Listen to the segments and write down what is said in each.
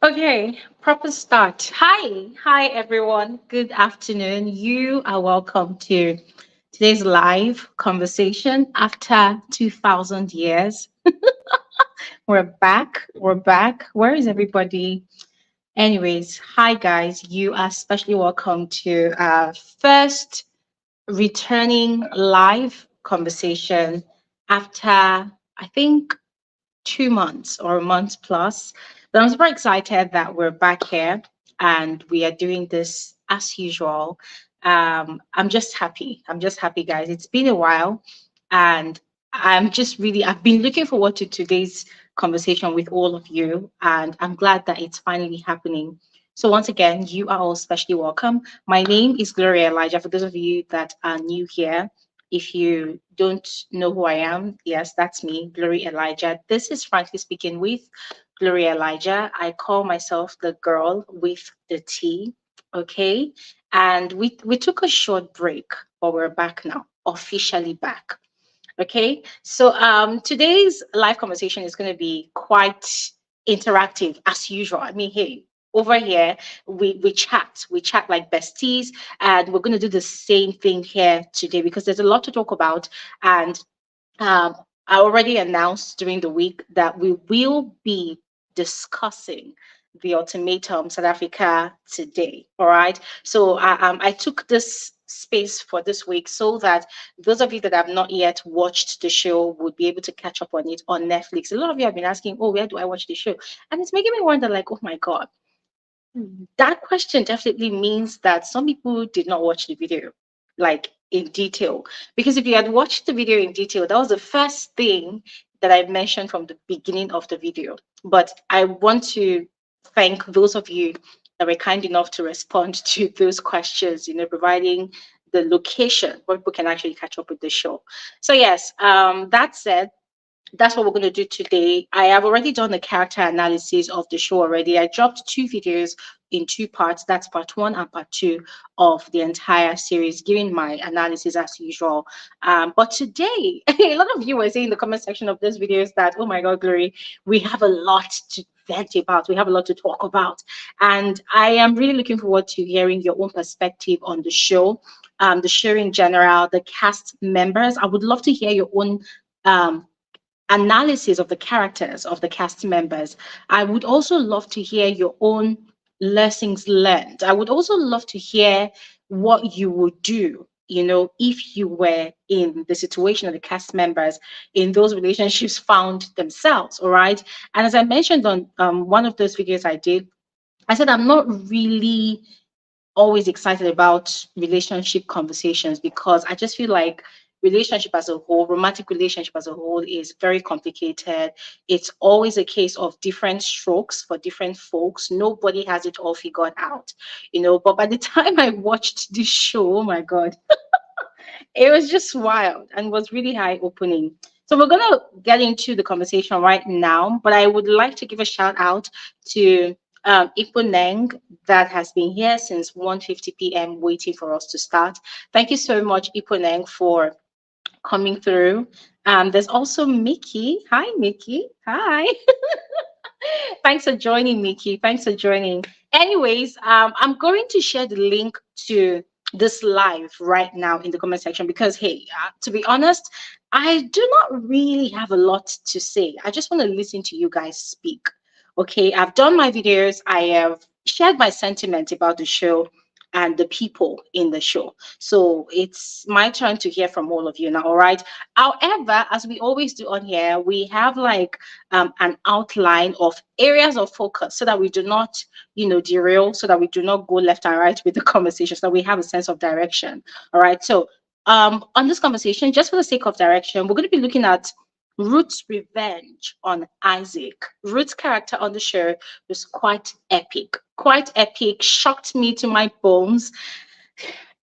Okay, proper start. Hi everyone. Good afternoon. You are welcome to today's live conversation after 2000 years. We're back. We're back. Where is everybody? Anyways, hi guys. You are especially welcome to our first returning live conversation after I think 2 months or a month plus. But I'm super excited that we're back here and we are doing this as usual. I'm just happy. I'm just happy, guys. It's been a while and I've been looking forward to today's conversation with all of you. And I'm glad that it's finally happening. So, once again, you are all especially welcome. My name is Gloria Elijah. For those of you that are new here, if you don't know who I am, yes, that's me, Glory Elijah. This is Frankly Speaking with Glory Elijah. I call myself the girl with the T. Okay. And we took a short break, but we're back now, officially back. Okay. So today's live conversation is going to be quite interactive as usual. I mean, hey, over here we chat like besties, and we're going to do the same thing here today because there's a lot to talk about. And um, I already announced during the week that we will be discussing the ultimatum South Africa today. All right. So I took this space for this week so that those of you that have not yet watched the show would be able to catch up on it on Netflix. A lot of you have been asking, oh, where do I watch the show? And it's making me wonder, like, oh my God, that question definitely means that some people did not watch the video like in detail. Because if you had watched the video in detail, that was the first thing that I mentioned from the beginning of the video. But I want to thank those of you that were kind enough to respond to those questions, providing the location where people can actually catch up with the show. So yes, that said, that's what we're going to do today. I have already done the character analysis of the show already. I dropped two videos in two parts. That's part one and part two of the entire series, giving my analysis as usual. But today, a lot of you were saying in the comment section of these videos that, oh my God, Glory, we have a lot to vent about. We have a lot to talk about. And I am really looking forward to hearing your own perspective on the show in general, the cast members. I would love to hear your own um, analysis of the characters of the cast members. I would also love to hear your own lessons learned. I would also love to hear what you would do, if you were in the situation of the cast members in those relationships found themselves. All right. And as I mentioned on one of those videos I did, I said I'm not really always excited about relationship conversations because I just feel like relationship as a whole, romantic relationship as a whole is very complicated. It's always a case of different strokes for different folks. Nobody has it all figured out, But by the time I watched this show, oh my God, it was just wild and was really eye opening. So we're gonna get into the conversation right now, but I would like to give a shout out to Iponeng that has been here since 1:50 p.m. waiting for us to start. Thank you so much, Iponeng, for coming through. There's also Mickey. Hi, Mickey. Hi. Thanks for joining, Mickey. Thanks for joining. Anyways, I'm going to share the link to this live right now in the comment section because, hey, to be honest, I do not really have a lot to say. I just want to listen to you guys speak. Okay, I've done my videos. I have shared my sentiment about the show and the people in the show. So it's my turn to hear from all of you now. All right. However, as we always do on here, we have like an outline of areas of focus so that we do not, derail, so that we do not go left and right with the conversation, so that we have a sense of direction. All right. So on this conversation, just for the sake of direction, we're going to be looking at Ruth's revenge on Isaac. Ruth's character on the show was quite epic, shocked me to my bones.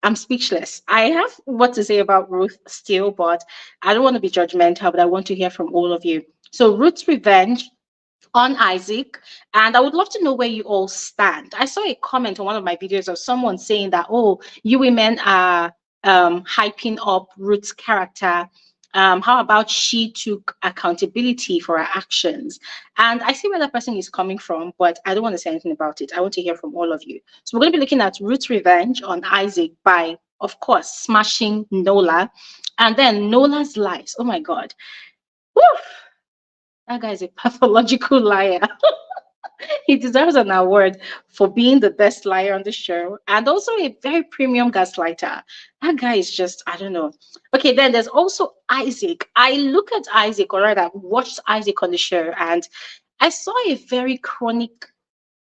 I'm speechless. I have what to say about Ruth still, but I don't want to be judgmental, but I want to hear from all of you. So Ruth's revenge on Isaac, and I would love to know where you all stand. I saw a comment on one of my videos of someone saying that, oh, you women are hyping up Ruth's character How about she took accountability for her actions? And I see where that person is coming from, but I don't want to say anything about it. I want to hear from all of you. So we're going to be looking at Ruth's revenge on Isaac by, of course, smashing Nola, and then Nola's lies. Oh my God. Woo! That guy is a pathological liar. He deserves an award for being the best liar on the show and also a very premium gaslighter. That guy is just, I don't know. Okay, then there's also Isaac. I look at Isaac, or rather, watched Isaac on the show, and I saw a very chronic,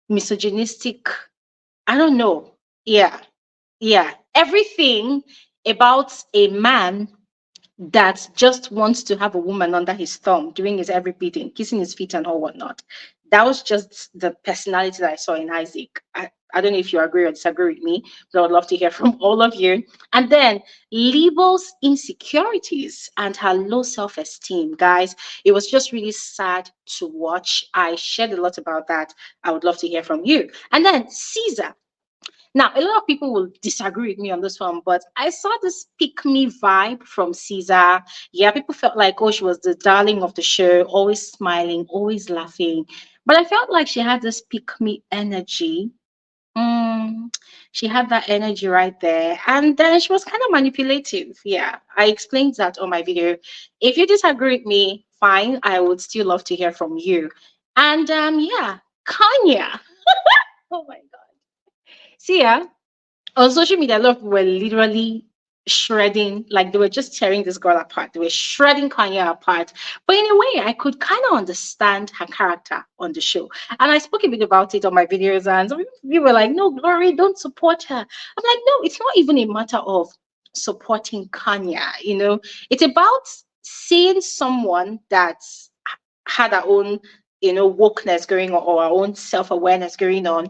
misogynistic, I don't know. Yeah, yeah. Everything about a man that just wants to have a woman under his thumb, doing his every bidding, kissing his feet and all whatnot. That was just the personality that I saw in Isaac. I don't know if you agree or disagree with me, but I would love to hear from all of you. And then Lebo's insecurities and her low self-esteem. Guys, it was just really sad to watch. I shared a lot about that. I would love to hear from you. And then Caesar. Now, a lot of people will disagree with me on this one, but I saw this pick me vibe from Cesar. Yeah, people felt like, oh, she was the darling of the show, always smiling, always laughing. But I felt like she had this pick me energy. Mm, she had that energy right there. And then she was kind of manipulative. Yeah, I explained that on my video. If you disagree with me, fine. I would still love to hear from you. And yeah, Kanya. Oh my God. See, yeah, on social media, a lot of people were literally shredding, like they were just tearing this girl apart. They were shredding Kanya apart. But in a way, I could kind of understand her character on the show. And I spoke a bit about it on my videos, and some people were like, no, Glory, don't support her. I'm like, no, it's not even a matter of supporting Kanya, it's about seeing someone that's had her own, wokeness going on or her own self-awareness going on,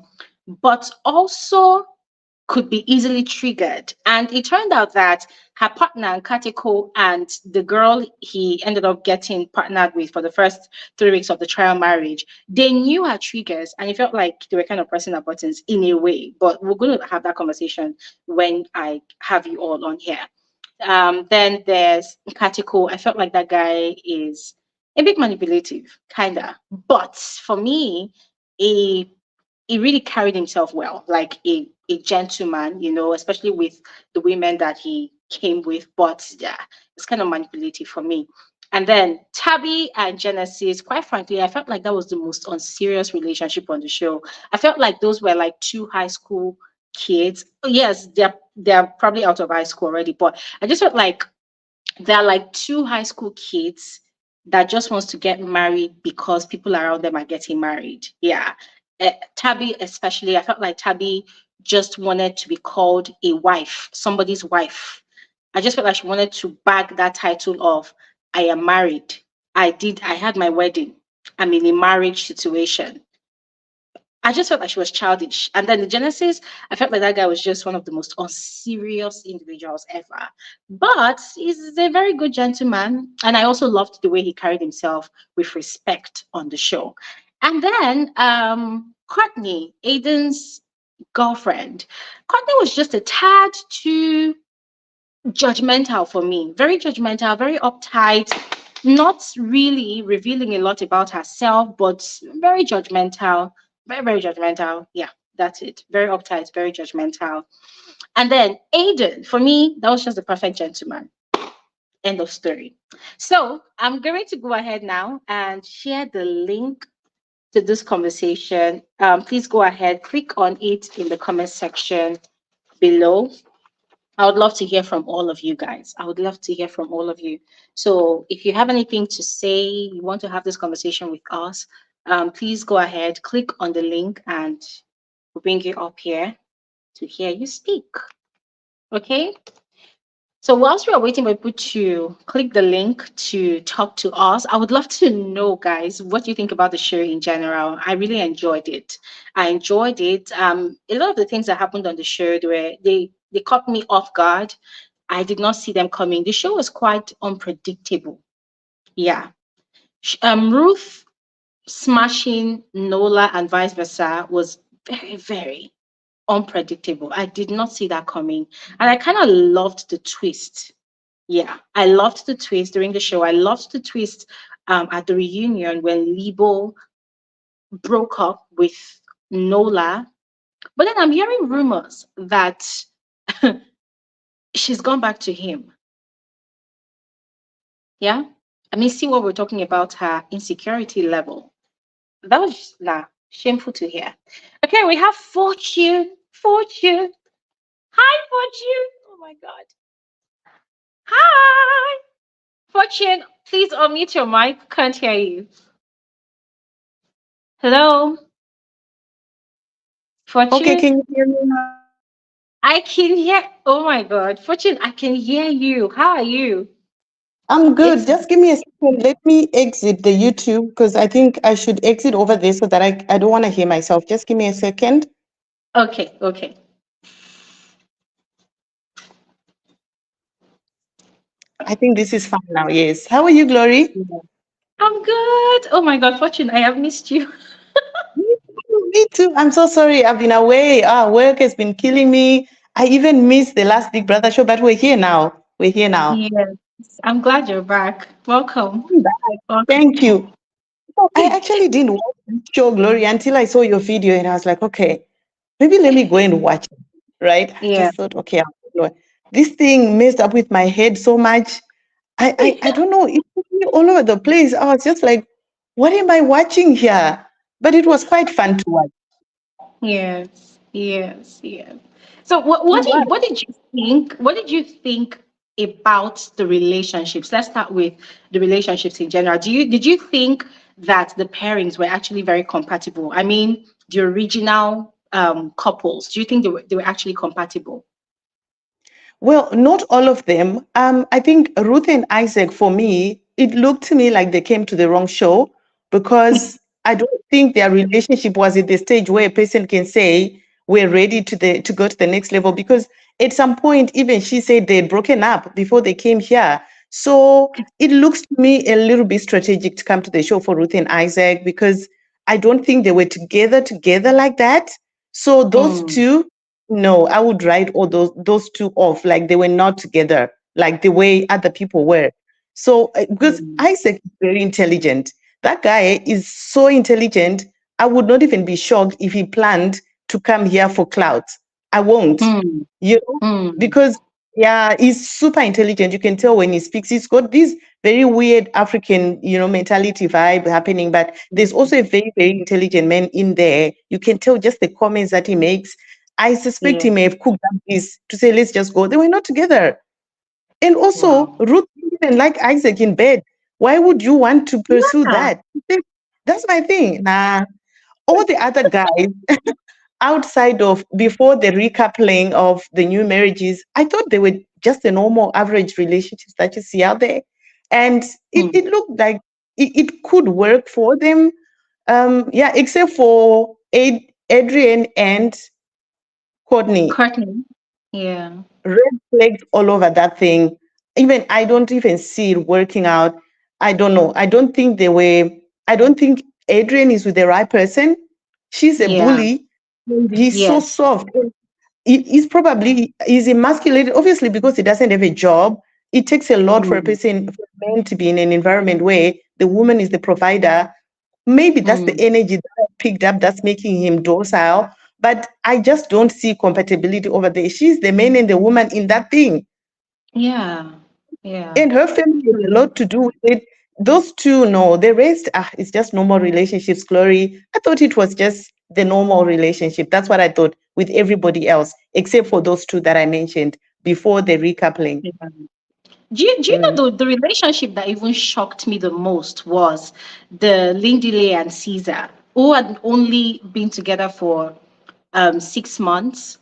but also could be easily triggered. And it turned out that her partner, Nkateko, and the girl he ended up getting partnered with for the first 3 weeks of the trial marriage, they knew her triggers and it felt like they were kind of pressing her buttons in a way. But we're going to have that conversation when I have you all on here. Then there's Nkateko. I felt like that guy is a bit manipulative, kinda. But for me, a he really carried himself well, like a gentleman, especially with the women that he came with. But yeah, it's kind of manipulative for me. And then Tabby and Genesis, quite frankly, I felt like that was the most unserious relationship on the show. I felt like those were like two high school kids. Yes, they're probably out of high school already, but I just felt like they're like two high school kids that just wants to get married because people around them are getting married. Yeah. Tabby, especially, I felt like Tabby just wanted to be called a wife, somebody's wife. I just felt like she wanted to bag that title of I am married. I had my wedding. I'm in a marriage situation. I just felt like she was childish. And then the Genesis, I felt like that guy was just one of the most unserious individuals ever. But he's a very good gentleman. And I also loved the way he carried himself with respect on the show. And then Courtney, Aiden's girlfriend. Courtney was just a tad too judgmental for me. Very judgmental, very uptight, not really revealing a lot about herself, but very judgmental, very, very judgmental. Yeah, that's it. Very uptight, very judgmental. And then Aiden, for me, that was just the perfect gentleman. End of story. So I'm going to go ahead now and share the link to this conversation. Please go ahead, click on it in the comment section below. I would love to hear from all of you guys. I would love to hear from all of you. So if you have anything to say, you want to have this conversation with us, please go ahead, click on the link, and we'll bring you up here to hear you speak. Okay? So whilst we are waiting for people to click the link to talk to us, I would love to know, guys, what you think about the show in general. I really enjoyed it. I enjoyed it. A lot of the things that happened on the show, they caught me off guard. I did not see them coming. The show was quite unpredictable. Yeah. Ruth smashing Nola and vice versa was very, very unpredictable. I did not see that coming. And I kind of loved the twist. Yeah, I loved the twist during the show. I loved the twist at the reunion when Lebo broke up with Nola. But then I'm hearing rumors that she's gone back to him. Yeah. I mean, see what we're talking about, her insecurity level. That was shameful to hear. Okay, we have Fortune. Fortune. Hi, Fortune. Oh my God. Hi. Fortune, please unmute your mic. Can't hear you. Hello, Okay, Fortune. can you hear me now? I can hear. Oh my God, Fortune, I can hear you. How are you? I'm good. It's Just give me a second. Let me exit the YouTube because I think I should exit over there so that I don't want to hear myself. Just give me a second. okay. Okay. I think this is fine now. Yes. How are you, Glory? Yeah. I'm good. Oh my God, Fortune, I have missed you. Me too. I'm so sorry. I've been away. Work has been killing me. I even missed the last Big Brother show, but we're here now. We're here now. Yes, I'm glad you're back. Welcome. I'm back. Welcome. Thank you. So I actually didn't watch the show, Glory, until I saw your video and I was like, okay, maybe let me go and watch it. Right? I Yeah. just thought, okay, this thing messed up with my head so much. I don't know. It took me all over the place. I was just like, what am I watching here? But it was quite fun to watch. Yes, yes, yes. So It was. what did you think? What did you think about the relationships? Let's start with the relationships in general. Did you think that the pairings were actually very compatible? I mean, the original couples. Do you think they were actually compatible? Well, not all of them. I think Ruth and Isaac, for me, it looked to me like they came to the wrong show because I don't think their relationship was at the stage where a person can say we're ready to go to the next level. Because at some point, even she said they'd broken up before they came here. So it looks to me a little bit strategic to come to the show for Ruth and Isaac because I don't think they were together like that. So those Mm, two. No, I would write all those two off like they were not together, like the way other people were. So because mm, Isaac is very intelligent, that guy is so intelligent. I would not even be shocked if he planned to come here for clouds. I won't, mm, you know, mm, because yeah, he's super intelligent. You can tell when he speaks. He's got this very weird African, mentality vibe happening. But there's mm. also a very, very intelligent man in there. You can tell just the comments that he makes. I suspect Yeah. he may have cooked up this to say, let's just go. They were not together. And also, Wow. Ruth didn't like Isaac in bed. Why would you want to pursue Yeah. that? That's my thing. Nah, all the other guys outside of before the recoupling of the new marriages, I thought they were just the normal average relationships that you see out there. And Mm. it looked like it could work for them. Yeah, except for Adrian and Courtney. Courtney. Yeah. Red flags all over that thing. Even I don't even see it working out. I don't know. I don't think Adrian is with the right person. She's a Yeah. bully. And he's so Yes. soft. He's emasculated, obviously, because he doesn't have a job. It takes a lot for a Mm, person, for a man to be in an environment where the woman is the provider. Maybe that's the mm. energy that I picked up that's making him docile. But I just don't see compatibility over there. She's the man and the woman in that thing. Yeah. Yeah. And her family has a lot to do with it. Those two, no. The rest, it's just normal relationships, Glory. I thought it was just the normal relationship. That's what I thought with everybody else, except for those two that I mentioned before the recoupling. Yeah. Do you Mm. know the relationship that even shocked me the most was the Lindile and Caesar, who had only been together for 6 months,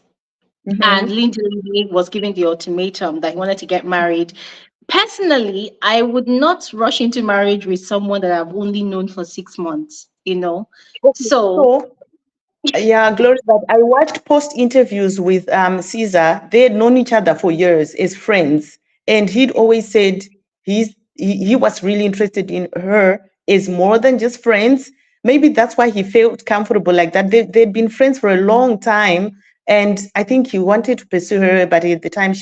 and Mhm. Lindile was giving the ultimatum that he wanted to get married. Personally, I would not rush into marriage with someone that I've only known for 6 months, you know. Okay, So so yeah, Glory, but I watched post interviews with Cesar. They had known each other for years as friends. And he'd always said he was really interested in her as more than just friends. Maybe that's why he felt comfortable like that. They'd been friends for a long time. And I think he wanted to pursue her, but at the time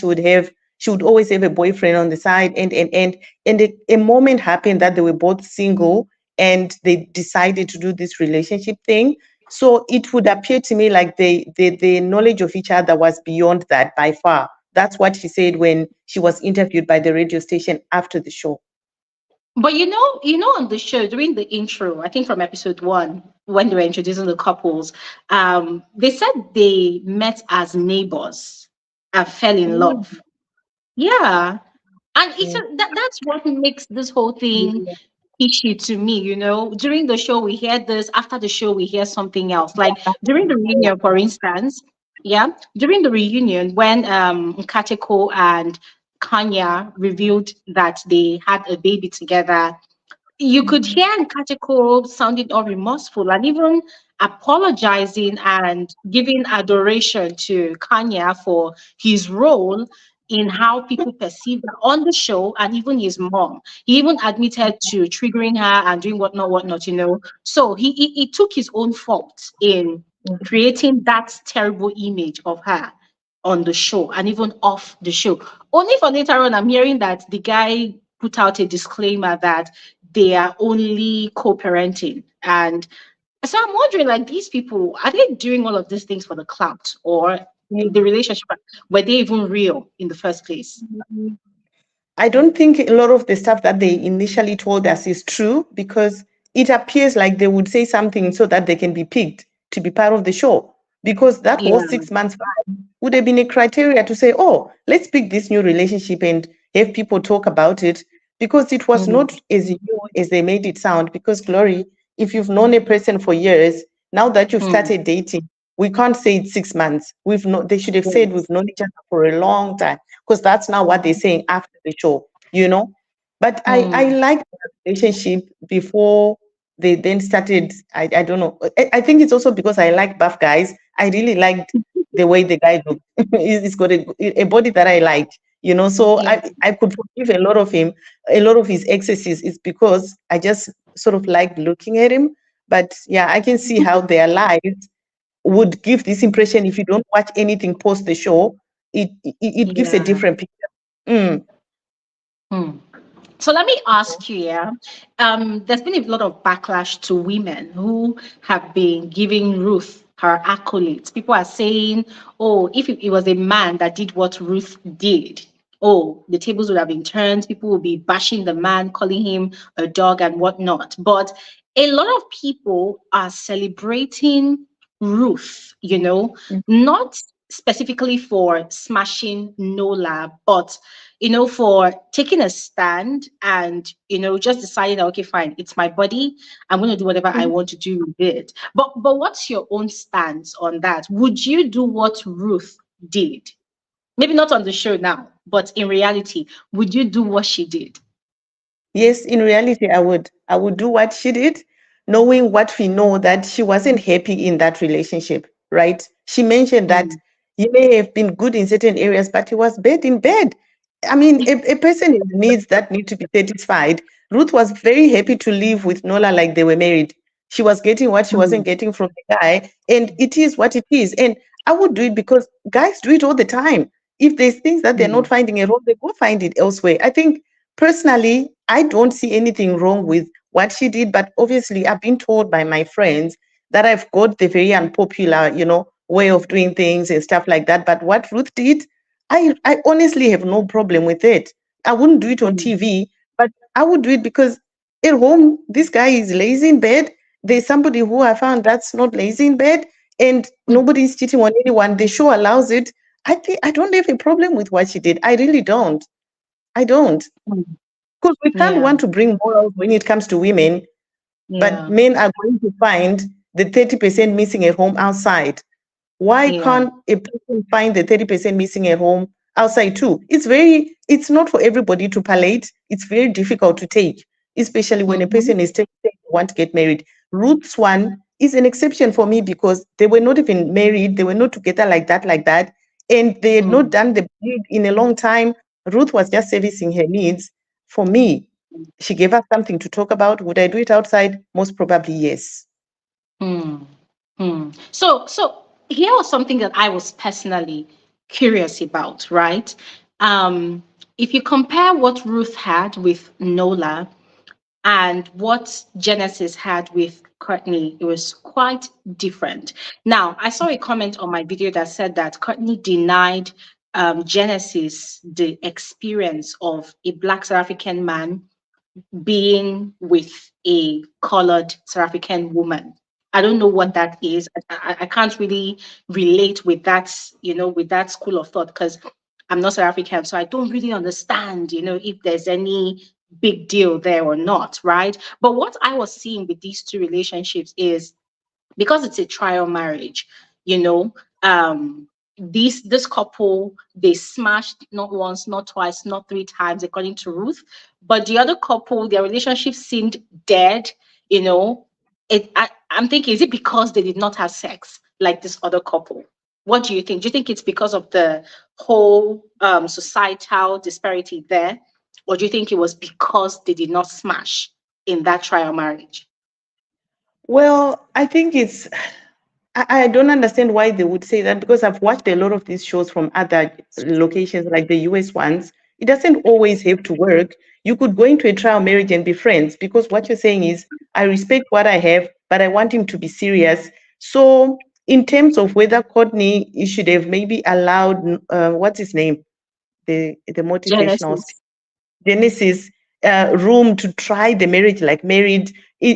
she would always have a boyfriend on the side, and a moment happened that they were both single and they decided to do this relationship thing. So it would appear to me like the knowledge of each other was beyond that by far. That's what she said when she was interviewed by the radio station after the show. But on the show during the intro, I think from episode one, when they were introducing the couples, they said they met as neighbors and fell in Mm, love. Yeah, and it's yeah. that's what makes this whole thing issue to me. During the show we hear this, after the show we hear something else. Like during the reunion, for instance, yeah, during the reunion when Nkateko and Kanya revealed that they had a baby together, you could hear Nkateko sounding all remorseful and even apologizing and giving adoration to Kanya for his role in how people perceive her on the show, and even his mom. He even admitted to triggering her and doing whatnot. So he took his own fault in creating that terrible image of her on the show and even off the show. Only for later on, I'm hearing that the guy put out a disclaimer that they are only co-parenting. And so I'm wondering, like, these people, are they doing all of these things for the clout, or the relationship, were they even real in the first place? I don't think a lot of the stuff that they initially told us is true, because it appears like they would say something so that they can be picked to be part of the show. Because that Yeah. whole 6 months would have been a criteria to say, oh, let's pick this new relationship and have people talk about it. Because it was Mm, not as new as they made it sound. Because, Glory, if you've known a person for years, now that you've mm, started dating, we can't say it's 6 months. They should have said yes. we've known each other for a long time, because that's now what they're saying after the show, you know. But I Mm, liked the relationship before they then started. I don't know. I think it's also because I like buff guys. I really liked the way the guy looked. He's got a body that I liked, you know. So yeah. I could forgive a lot of him, a lot of his excesses is because I just sort of liked looking at him. But yeah, I can see how their lives would give this impression. If you don't watch anything post the show, it gives a Yeah. different picture. Mm. Mm. So let me ask you, yeah. There's been a lot of backlash to women who have been giving Ruth her accolades. People are saying, oh, if it was a man that did what Ruth did, oh, the tables would have been turned. People would be bashing the man, calling him a dog and whatnot. But a lot of people are celebrating Ruth, not specifically for smashing Nola, but for taking a stand and, just deciding that, okay, fine, it's my body. I'm going to do whatever I Mhm. want to do with it. But what's your own stance on that? Would you do what Ruth did? Maybe not on the show now, but in reality, would you do what she did? Yes, in reality, I would. I would do what she did, knowing what we know, that she wasn't happy in that relationship, right? She mentioned that Mm, he may have been good in certain areas, but he was bad in bed. I mean, a person has needs that need to be satisfied. Ruth was very happy to live with Nola like they were married. She was getting what she wasn't mm, getting from the guy, and it is what it is. And I would do it because guys do it all the time. If there's things that they're not mm, finding at home, they go find it elsewhere. I think personally, I don't see anything wrong with what she did, but obviously, I've been told by my friends that I've got the very unpopular, way of doing things and stuff like that. But what Ruth did, I honestly have no problem with it. I wouldn't do it on mm, TV, but I would do it because at home, this guy is lazy in bed. There's somebody who I found that's not lazy in bed, and mm, nobody's cheating on anyone. The show allows it. I think I don't have a problem with what she did. I really don't. I don't. mm. Because we can't Yeah, want to bring morals when it comes to women, but yeah, men are going to find the 30% missing at home outside. Why yeah. can't a person find the 30% missing at home outside too? It's not for everybody to palate. It's very difficult to take, especially when a Mm-hmm, person is saying they want to get married. Ruth's one is an exception for me because they were not even married. They were not together like that. And they had not mm. done the deed in a long time. Ruth was just servicing her needs. For me, she gave us something to talk about. Would I do it outside? Most probably, yes. Hmm. Hmm. So here was something that I was personally curious about, right? um, if you compare what Ruth had with Nola and what Genesis had with Courtney, it was quite different. Now, I saw a comment on my video that said that Courtney denied Genesis the experience of a Black South African man being with a colored South African woman. I don't know what that is. I can't really relate with that, with that school of thought because I'm not South African. So I don't really understand, if there's any big deal there or not, right? But what I was seeing with these two relationships is because it's a trial marriage, you know, this couple, they smashed not once, not twice, not three times, according to Ruth. But the other couple, their relationship seemed dead, you know. I'm thinking, is it because they did not have sex like this other couple? What do you think? Do you think it's because of the whole societal disparity there? Or do you think it was because they did not smash in that trial marriage? Well, I think I don't understand why they would say that because I've watched a lot of these shows from other locations, like the US ones. It doesn't always have to work. You could go into a trial marriage and be friends because what you're saying is, I respect what I have, but I want him to be serious. So, in terms of whether Courtney, you should have maybe allowed, what's his name? The motivational Genesis. Genesis room to try the marriage like married.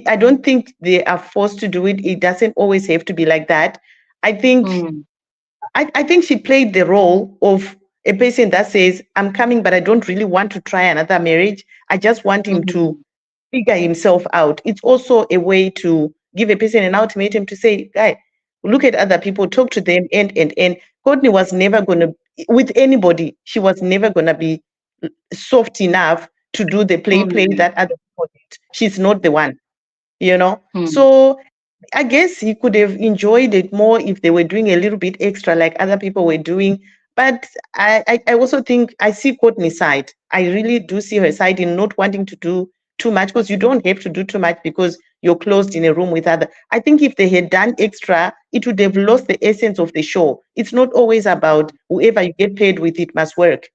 I don't think they are forced to do it. It doesn't always have to be like that. I think Mm, I think she played the role of a person that says, I'm coming, but I don't really want to try another marriage. I just want him to mhm, figure himself out. It's also a way to give a person an ultimatum to say, guy, look at other people, talk to them, and Courtney was never gonna with anybody, she was never gonna be soft enough to do the play mm, that other people did. She's not the one, you know. mm, So I guess he could have enjoyed it more if they were doing a little bit extra like other people were doing. But I also think I see Courtney's side. I really do see her side in not wanting to do too much because you don't have to do too much because you're closed in a room with other. I think if they had done extra, it would have lost the essence of the show. It's not always about whoever you get paid with, it must work.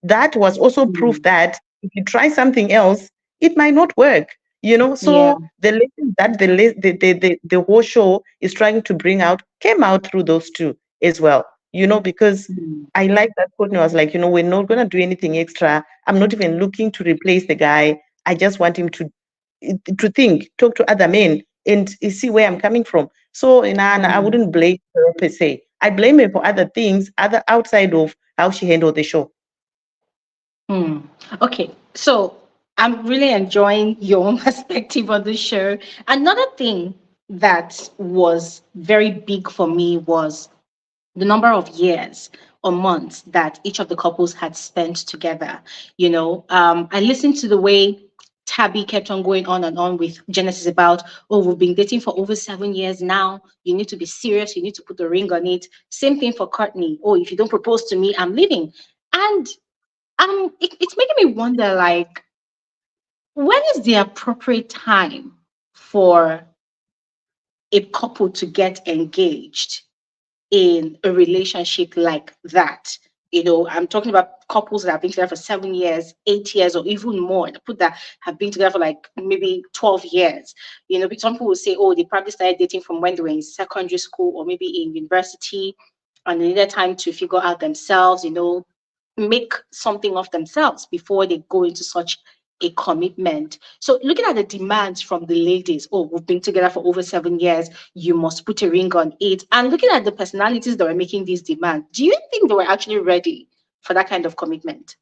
That was also proof mm. that if you try something else, it might not work. You know, Yeah. so the lesson that the whole show is trying to bring out came out through those two as well. You know, because Mm, I like that Courtney was like, we're not gonna do anything extra. I'm not even looking to replace the guy. I just want him to think, talk to other men, and see where I'm coming from. So, I mm, wouldn't blame her per se. I blame her for other things, other outside of how she handled the show. mm. Okay. So I'm really enjoying your own perspective on the show. Another thing that was very big for me was the number of years or months that each of the couples had spent together. I listened to the way Tabby kept on going on and on with Genesis about, oh, we've been dating for over 7 years now. You need to be serious. You need to put a ring on it. Same thing for Courtney. Oh, if you don't propose to me, I'm leaving. And it's making me wonder, like, when is the appropriate time for a couple to get engaged in a relationship like that? I'm talking about couples that have been together for 7 years, 8 years, or even more. The people that have been together for like maybe 12 years. Some people will say, oh, they probably started dating from when they were in secondary school or maybe in university, and they needed time to figure out themselves, make something of themselves before they go into such a commitment. So looking at the demands from the ladies, oh, we've been together for over 7 years, you must put a ring on it. And looking at the personalities that were making these demands, do you think they were actually ready for that kind of commitment?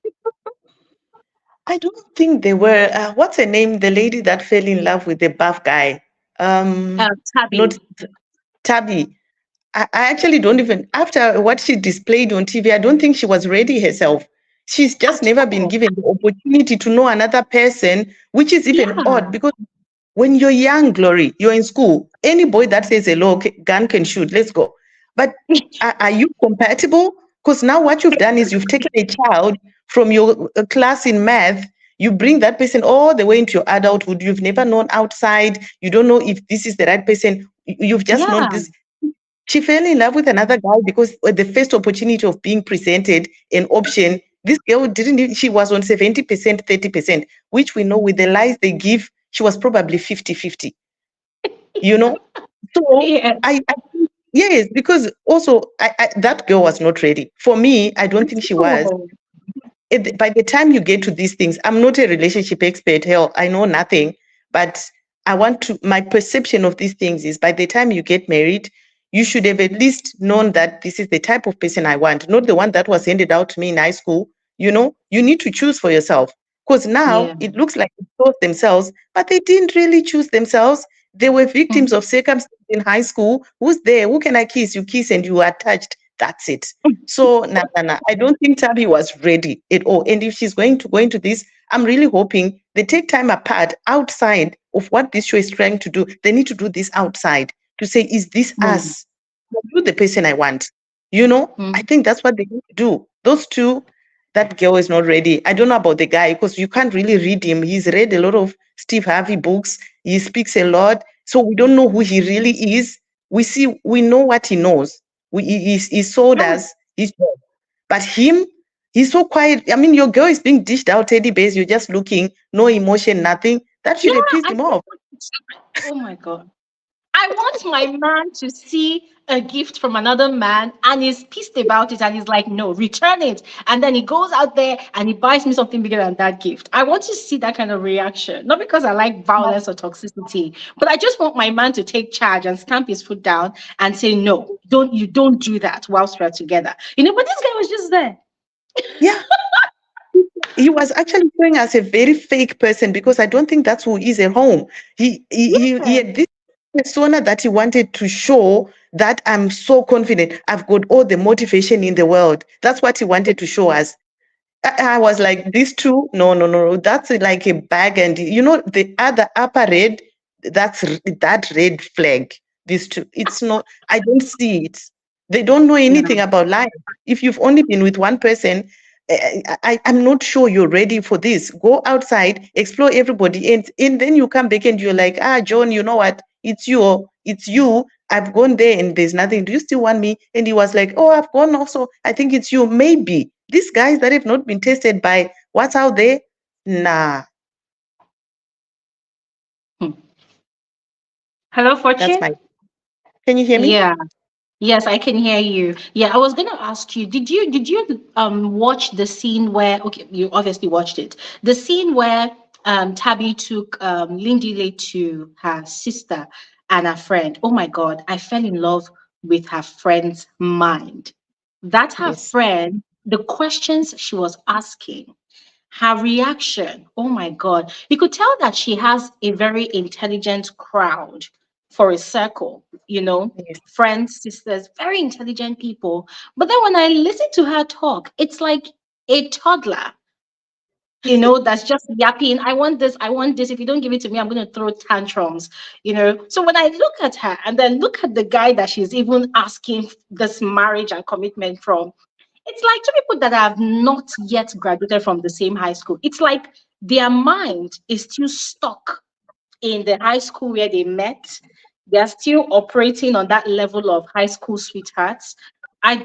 I don't think they were. What's her name? The lady that fell in love with the buff guy. Not Tabby. Tabby. I actually don't even, after what she displayed on TV, I don't think she was ready herself. She's just At never been all. given the opportunity to know another person, which is even odd Yeah. because when you're young, Glory, you're in school, any boy that says hello, gun can shoot, let's go. But are you compatible? Because now what you've done is you've taken a child from your class in math, you bring that person all the way into your adulthood. You've never known outside. You don't know if this is the right person. You've just known Yeah. this. She fell in love with another guy because the first opportunity of being presented an option, This girl didn't even, she was on 70%, 30%, which we know with the lies they give, she was probably 50-50. You know? So Yeah. I think, yes, because also that girl was not ready. For me, I don't think she was. No. By the time you get to these things, I'm not a relationship expert. Hell, I know nothing, but my perception of these things is by the time you get married, you should have at least known that this is the type of person I want, not the one that was handed out to me in high school. You need to choose for yourself, because now Yeah. it looks like they chose themselves, but they didn't really choose themselves. They were victims of circumstance in high school. Who's there? Who can I kiss? You kiss and you are touched. That's it. So, I don't think Tabby was ready at all. And if she's going to go into this, I'm really hoping they take time apart outside of what this show is trying to do. They need to do this outside to say, is this Mm, us? Are you the person I want? I mm. think that's what they need to do. Those two, that girl is not ready. I don't know about the guy because you can't really read him. He's read a lot of Steve Harvey books. He speaks a lot. So we don't know who he really is. We know what he knows. He sold Yeah, us his job. But him, he's so quiet. I mean, your girl is being dished out teddy bears. You're just looking, no emotion, nothing. That yeah, should have pissed I him just off. want oh my God. I want my man to see a gift from another man and he's pissed about it and he's like, no, return it. And then he goes out there and he buys me something bigger than that gift. I want to see that kind of reaction. Not because I like violence or toxicity, but I just want my man to take charge and stamp his foot down and say, no, don't do that whilst we're together. But this guy was just there. Yeah, he was actually showing us a very fake person because I don't think that's who he is at home. He Yeah. had this persona that he wanted to show that I'm so confident. I've got all the motivation in the world. That's what he wanted to show us. I was like, these two, no, no, no, no. That's like a bag, and the other upper red, that red flag. These two, it's not. I don't see it. They don't know anything No. about life. If you've only been with one person, I'm not sure you're ready for this. Go outside, explore everybody, and then you come back and you're like, John, you know what? It's you. It's you. I've gone there and there's nothing. Do you still want me? And he was like, oh, I've gone also. I think it's you. Maybe these guys that have not been tested by what's out there, nah, Hmm. Hello, that's Fortune? my. Can you hear me? Yeah. Yes, I can hear you. Yeah, I was gonna ask you, did you watch the scene where okay, you obviously watched it. The scene where Tabby took Lindile to her sister and her friend. Oh my God, I fell in love with her friend's mind. That her Yes. friend, the questions she was asking, her reaction, oh my God, you could tell that she has a very intelligent crowd for a circle, Yes. friends, sisters, very intelligent people. But then when I listen to her talk, it's like a toddler, that's just yapping. I want this, I want this. If you don't give it to me, I'm going to throw tantrums. So when I look at her and then look at the guy that she's even asking this marriage and commitment from, it's like two people that have not yet graduated from the same high school. It's like their mind is still stuck in the high school where they met. They are still operating on that level of high school sweethearts. Mhm. I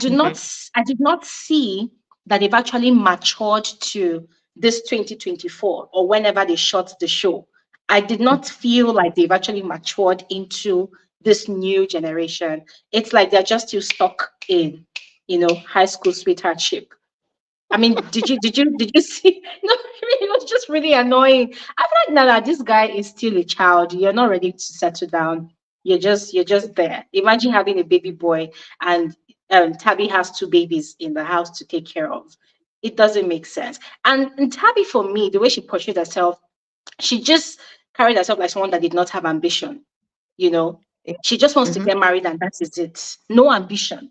did not see that they've actually matured to this 2024 or whenever they shot the show. I did not feel like they've actually matured into this new generation. It's like they're just still stuck in, high school sweetheartship. I mean, did you see? No, it was just really annoying. I feel like no, no, this guy is still a child. You're not ready to settle down. You're just there. Imagine having a baby boy and Tabby has two babies in the house to take care of. It doesn't make sense. And Tabby, for me, the way she portrayed herself, she just carried herself like someone that did not have ambition. You know, Yeah. she just wants to Mhm. get married and that is it. No ambition.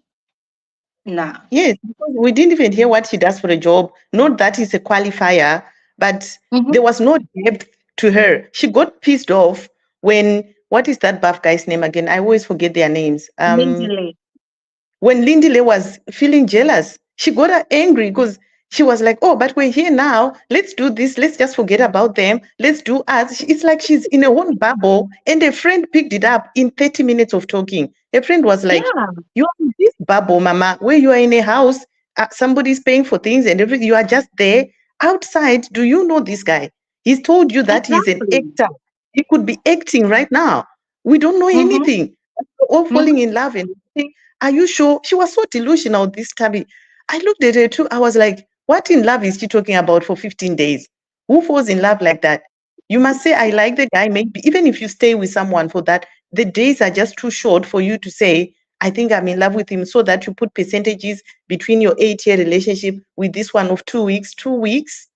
Nah. Yes, because we didn't even hear what she does for a job. Not that is a qualifier, but Mm-hmm. there was no depth to her. She got pissed off when, what is that buff guy's name again? I always forget their names. Lindsay. When Lindile was feeling jealous, she got her angry because she was like, oh, but we're here now. Let's do this. Let's just forget about them. Let's do us. It's like she's in a own bubble. And a friend picked it up in 30 minutes of talking. A friend was like, Yeah. you're in this bubble, mama, where you are in a house. somebody's paying for things and everything. You are just there outside. Do you know this guy? He's told you that he's an Exactly. actor. He could be acting right now. We don't know Mm-hmm. anything. We're all falling Mm-hmm. in love and everything. Are you sure? She was so delusional, this Tabby. I looked at her too. I was like, what in love is she talking about for 15 days? Who falls in love like that? You must say, I like the guy. Maybe even if you stay with someone for that, the days are just too short for you to say, I think I'm in love with him, so that you put percentages between your 8-year relationship with this one of 2 weeks. 2 weeks?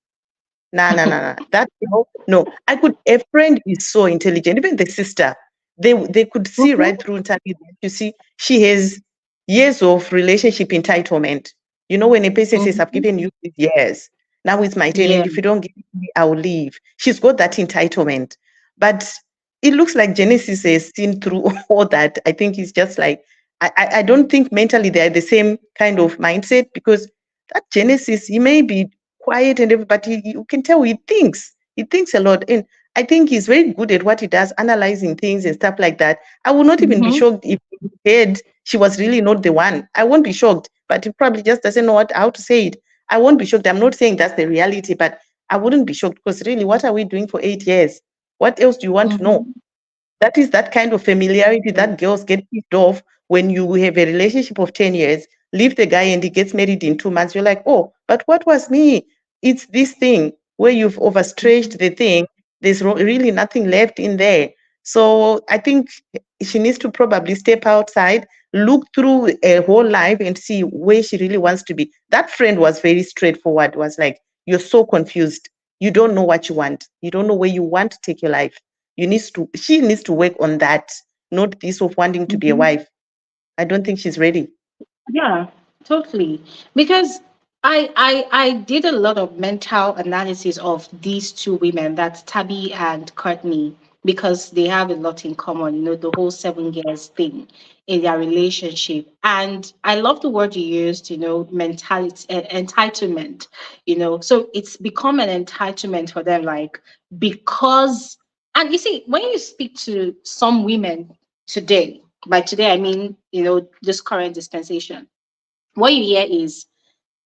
Nah, nah, nah, nah. That no, no. I could. A friend is so intelligent. Even the sister, they could see right Mm-hmm. through and tell you that, you see, she has years of relationship entitlement. You know, when a person says, "I've Mm-hmm. given you these years, now it's my turn, Yeah. and if you don't give it to me, I'll leave." She's got that entitlement, but it looks like Genesis has seen through all that. I think it's just like I don't think mentally they're the same kind of mindset, because that Genesis, he may be quiet and everybody, you can tell he thinks a lot, and I think he's very good at what he does, analyzing things and stuff like that. I would not even be Mm-hmm. shocked if in his head she was really not the one. I won't be shocked, but he probably just doesn't know how to say it. I won't be shocked. I'm not saying that's the reality, but I wouldn't be shocked, because really, what are we doing for 8 years? What else do you want to know? Mm-hmm. That is that kind of familiarity that girls get pissed off when you have a relationship of 10 years, leave the guy and he gets married in 2 months. You're like, oh, but what was me? It's this thing where you've overstretched the thing. There's really nothing left in there. So I think she needs to probably step outside, look through a whole life and see where she really wants to be. That friend was very straightforward, was like, you're so confused. You don't know what you want. You don't know where you want to take your life. She needs to work on that, not this of wanting to be a Mm-hmm. wife. I don't think she's ready. Yeah, totally. Because I did a lot of mental analysis of these two women, that's Tabby and Courtney, because they have a lot in common, the whole 7 years thing in their relationship. And I love the word you used, mentality, entitlement, so it's become an entitlement for them, like, because, and you see, when you speak to some women today, by today, I mean, this current dispensation. What you hear is,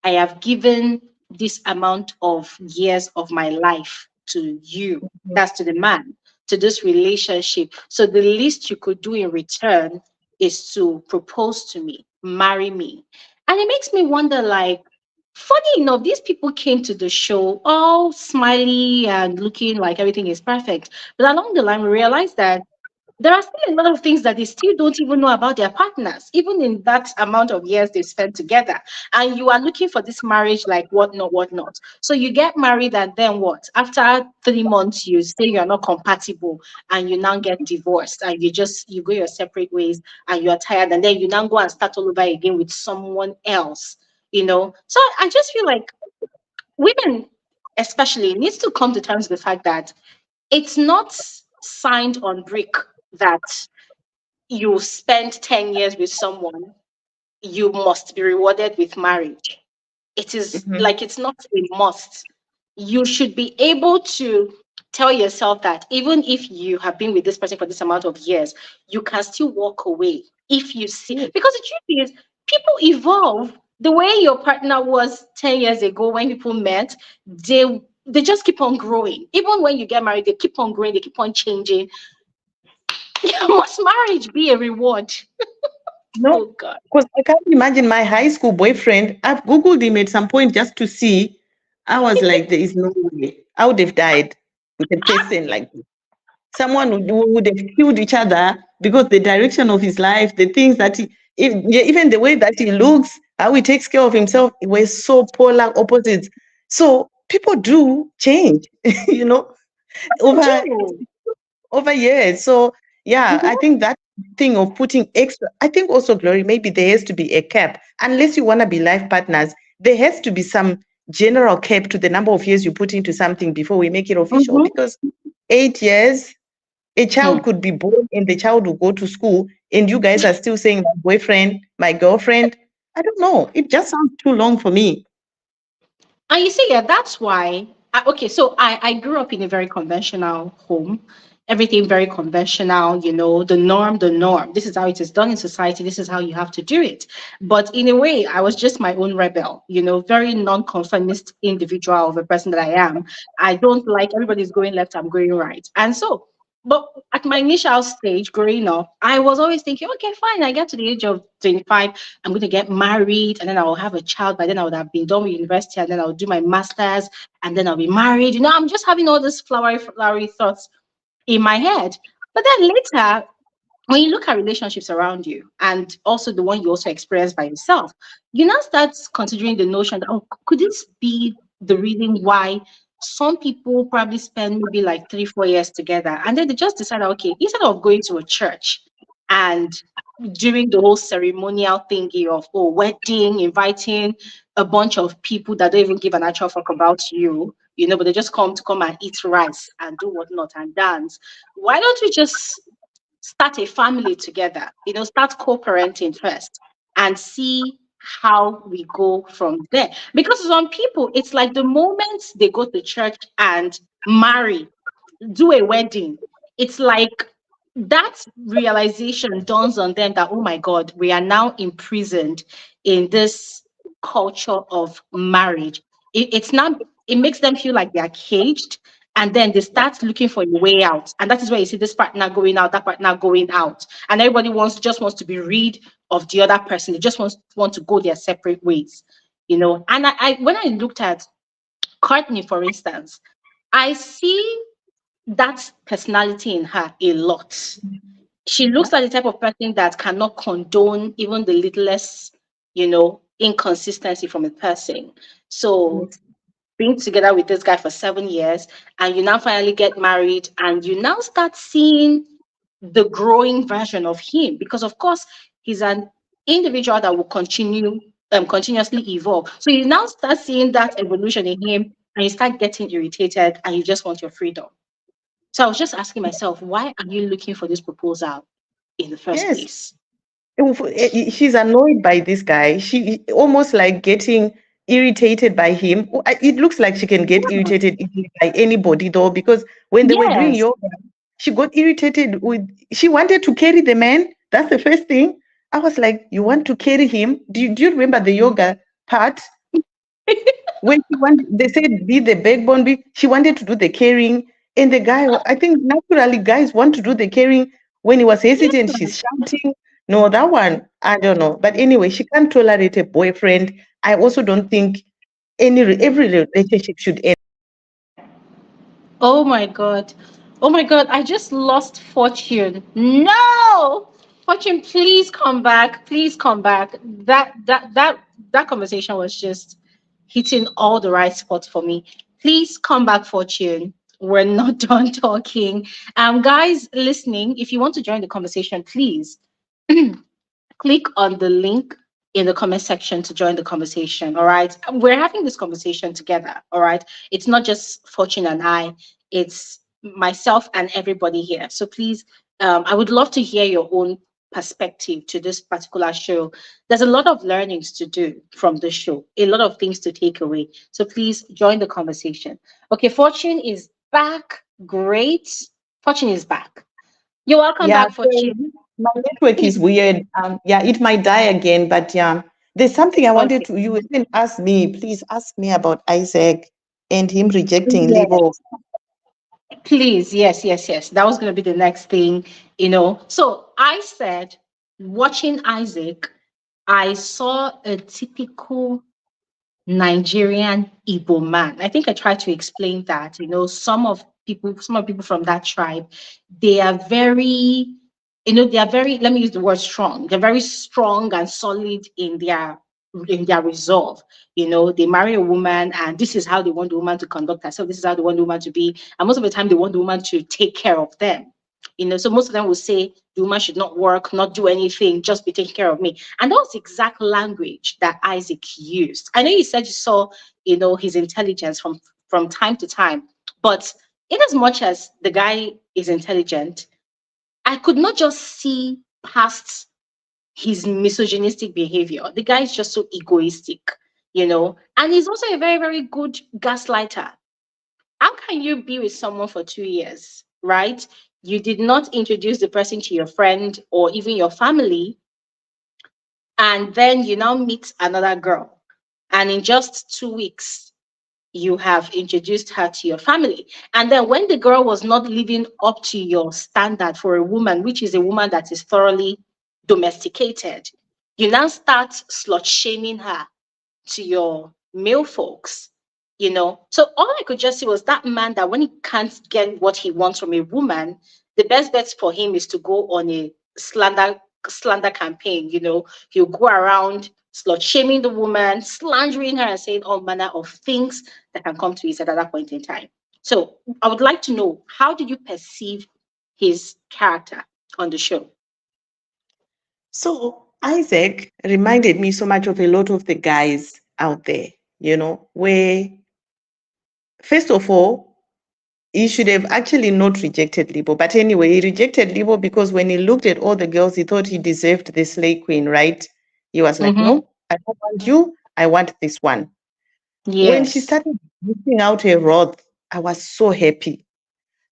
I have given this amount of years of my life to you. That's to the man, to this relationship. So the least you could do in return is to propose to me, marry me. And it makes me wonder, like, funny enough, these people came to the show all smiley and looking like everything is perfect. But along the line, we realized that there are still a lot of things that they still don't even know about their partners, even in that amount of years they spent together. And you are looking for this marriage, like what not, what not. So you get married, and then what? After 3 months, you say you're not compatible, and you now get divorced, and you go your separate ways, and you're tired, and then you now go and start all over again with someone else. So I just feel like women, especially, needs to come to terms with the fact that it's not signed on brick that you spend 10 years with someone, you must be rewarded with marriage. It is Mhm. like, it's not a must. You should be able to tell yourself that even if you have been with this person for this amount of years, you can still walk away if you see. Yes. Because the truth is, people evolve. The way your partner was 10 years ago when people met, they just keep on growing. Even when you get married, they keep on growing, they keep on changing. Must marriage be a reward? No, Oh God. because I can't imagine my high school boyfriend. I've Googled him at some point just to see. I was like, there is no way. I would have died with a person like this. Someone would have killed each other, because the direction of his life, the things that yeah, even the way that he looks, how he takes care of himself, were so polar opposites. So people do change, you know, over Do. over years. So yeah, I Mhm. think that thing of putting extra, I think also, Glory, maybe there has to be a cap. Unless you want to be life partners, there has to be some general cap to the number of years you put into something before we make it official. Mhm. Because 8 years, a child Hmm. could be born and the child will go to school, and you guys are still saying my boyfriend, my girlfriend. I don't know. It just sounds too long for me. And you see, yeah, that's why. Okay, so I grew up in a very conventional home, everything very conventional, the norm, the norm. This is how it is done in society. This is how you have to do it. But in a way, I was just my own rebel, very non-conformist individual of a person that I am. I don't like everybody's going left, I'm going right. And so, but at my initial stage growing up, I was always thinking, okay, fine, I get to the age of 25, I'm going to get married, and then I'll have a child. By then, I would have been done with university, and then I'll do my master's, and then I'll be married. I'm just having all these flowery thoughts in my head. But then later, when you look at relationships around you and also the one you also experience by yourself, you now start considering the notion that, oh, could this be the reason why some people probably spend maybe like 3, 4 years together and then they just decide, okay, instead of going to a church and doing the whole ceremonial thingy of, oh, wedding, inviting a bunch of people that don't even give an actual fuck about you, but they just come and eat rice and do whatnot and dance. Why don't we just start a family together, start co-parenting first and see how we go from there? Because some people, it's like the moment they go to church and marry, do a wedding, it's like that realization dawns on them that, oh my God, we are now imprisoned in this culture of marriage. It's not, it makes them feel like they are caged. And then they start looking for a way out. And that is where you see this partner going out, that partner going out. And everybody just wants to be rid of the other person. They just want to go their separate ways. And I when I looked at Courtney, for instance, I see that personality in her a lot. She looks like the type of person that cannot condone even the littlest, inconsistency from a person. So being together with this guy for 7 years, and you now finally get married, and you now start seeing the growing version of him, because of course he's an individual that will continuously evolve. So you now start seeing that evolution in him, and you start getting irritated, and you just want your freedom. So I was just asking myself, why are you looking for this proposal in the first Yes. place? She's annoyed by this guy. She almost like getting irritated by him. It looks like she can get irritated easily by anybody though, because when they were doing Yes. yoga, she got irritated with, she wanted to carry the man. That's the first thing. I was like, you want to carry him? Do you remember the yoga part? When they said be the backbone, she wanted to do the carrying. And the guy, I think naturally guys want to do the carrying. When he was hesitant, she's shouting. No, that one, I don't know. But anyway, she can't tolerate a boyfriend. I also don't think every relationship should end. Oh my God. Oh my God. I just lost Fortune. No. Fortune, please come back. Please come back. That conversation was just hitting all the right spots for me. Please come back, Fortune. We're not done talking. Guys listening, if you want to join the conversation, please click on the link in the comment section to join the conversation. All right. We're having this conversation together. All right. It's not just Fortune and I, it's myself and everybody here. So please, I would love to hear your own perspective to this particular show. There's a lot of learnings to do from the show, a lot of things to take away. So please join the conversation. Okay. Fortune is back. Great. Fortune is back. You're welcome Yeah, back, so Fortune. my network is weird. Yeah, it might die again, but yeah, there's something I wanted Okay. to. You didn't ask me. Please ask me about Isaac and him rejecting Lebo. Yes. Please, yes, yes, yes. That was going to be the next thing. So I said, watching Isaac, I saw a typical Nigerian Igbo man. I think I tried to explain that. Some of people from that tribe, they are very, they are very, let me use the word strong. They're very strong and solid in their resolve. They marry a woman and this is how they want the woman to conduct herself. This is how they want the woman to be. And most of the time they want the woman to take care of them. So most of them will say the woman should not work, not do anything, just be taking care of me. And that was the exact language that Isaac used. I know you said you saw, his intelligence from time to time, but in as much as the guy is intelligent, I could not just see past his misogynistic behavior. The guy is just so egoistic. And he's also a very, very good gaslighter. How can you be with someone for 2 years, right? You did not introduce the person to your friend or even your family, and then you now meet another girl. And in just 2 weeks, you have introduced her to your family. And then when the girl was not living up to your standard for a woman, which is a woman that is thoroughly domesticated, you now start slut shaming her to your male folks, you know. So all I could just see was that man that when he can't get what he wants from a woman, the best bet for him is to go on a slander campaign, you know. He'll go around slut shaming the woman, slandering her and saying all manner of things that can come to his head at that point in time. So I would like to know, how did you perceive his character on the show? So Isaac reminded me so much of a lot of the guys out there, where first of all, he should have actually not rejected Lebo. But anyway, he rejected Lebo because when he looked at all the girls, he thought he deserved the slay queen, right? He was like, Mm-hmm. no, I don't want you. I want this one. When she Yes. started looking out her wrath, I was so happy.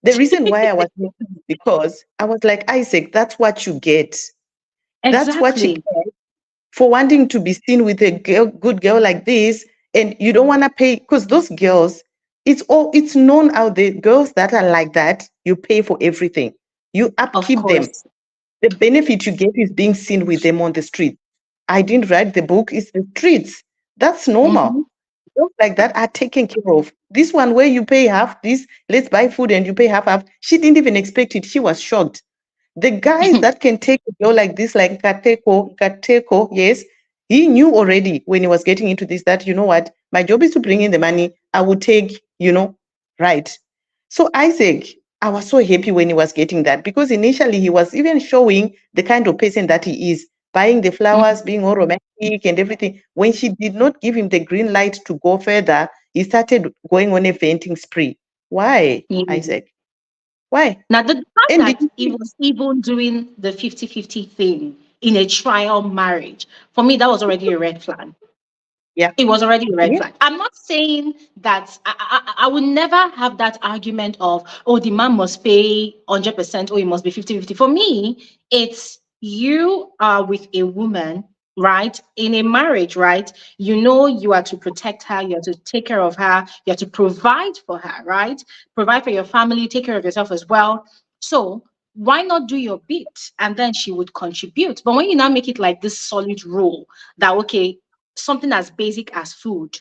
The reason why I was happy is because I was like, Isaac, that's what you get. That's what you Exactly. get for wanting to be seen with a girl, good girl like this, and you don't want to pay because those girls, it's known out there. Girls that are like that, you pay for everything. You Of upkeep them. course. The benefit you get is being seen with them on the street. I didn't write the book, it's the streets. That's normal. Mm-hmm. Girls like that are taken care of. This one where you pay half, this, let's buy food and you pay half. She didn't even expect it. She was shocked. The guys that can take a girl like this, like Nkateko, yes, he knew already when he was getting into this that, you know what, my job is to bring in the money. I would take, right. So Isaac, I was so happy when he was getting that because initially he was even showing the kind of person that he is, buying the flowers, Mhm. being all romantic and everything. When she did not give him the green light to go further, he started going on a venting spree. Why, Yeah. Isaac? Why? Now, the fact And did that you he see? was even doing the 50-50 thing in a trial marriage, for me, that was already a red flag. Yeah. It was already a red Yeah. flag. I'm not saying that I would never have that argument of, oh, the man must pay 100%, or it must be 50-50. For me, it's you are with a woman, right? In a marriage, right? You know, you are to protect her, you are to take care of her, you are to provide for her, right? Provide for your family, take care of yourself as well. So, why not do your bit and then she would contribute? But when you now make it like this solid rule that, okay, something as basic as food,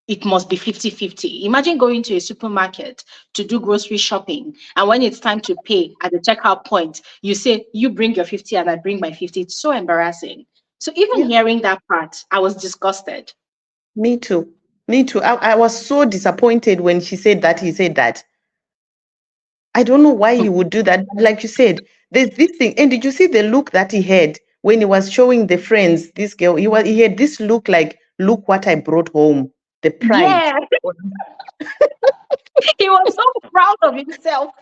it must be 50-50. Imagine going to a supermarket to do grocery shopping, and when it's time to pay at the checkout point, you say, you bring your 50 and I bring my 50. It's so embarrassing. So even Yeah. hearing that part, I was disgusted. Me too. Me too. I was so disappointed when she said that, he said that. I don't know why he would do that. Like you said, there's this thing. And did you see the look that he had when he was showing the friends this girl? He had this look like, look what I brought home. The pride. Yeah, he was so proud of himself.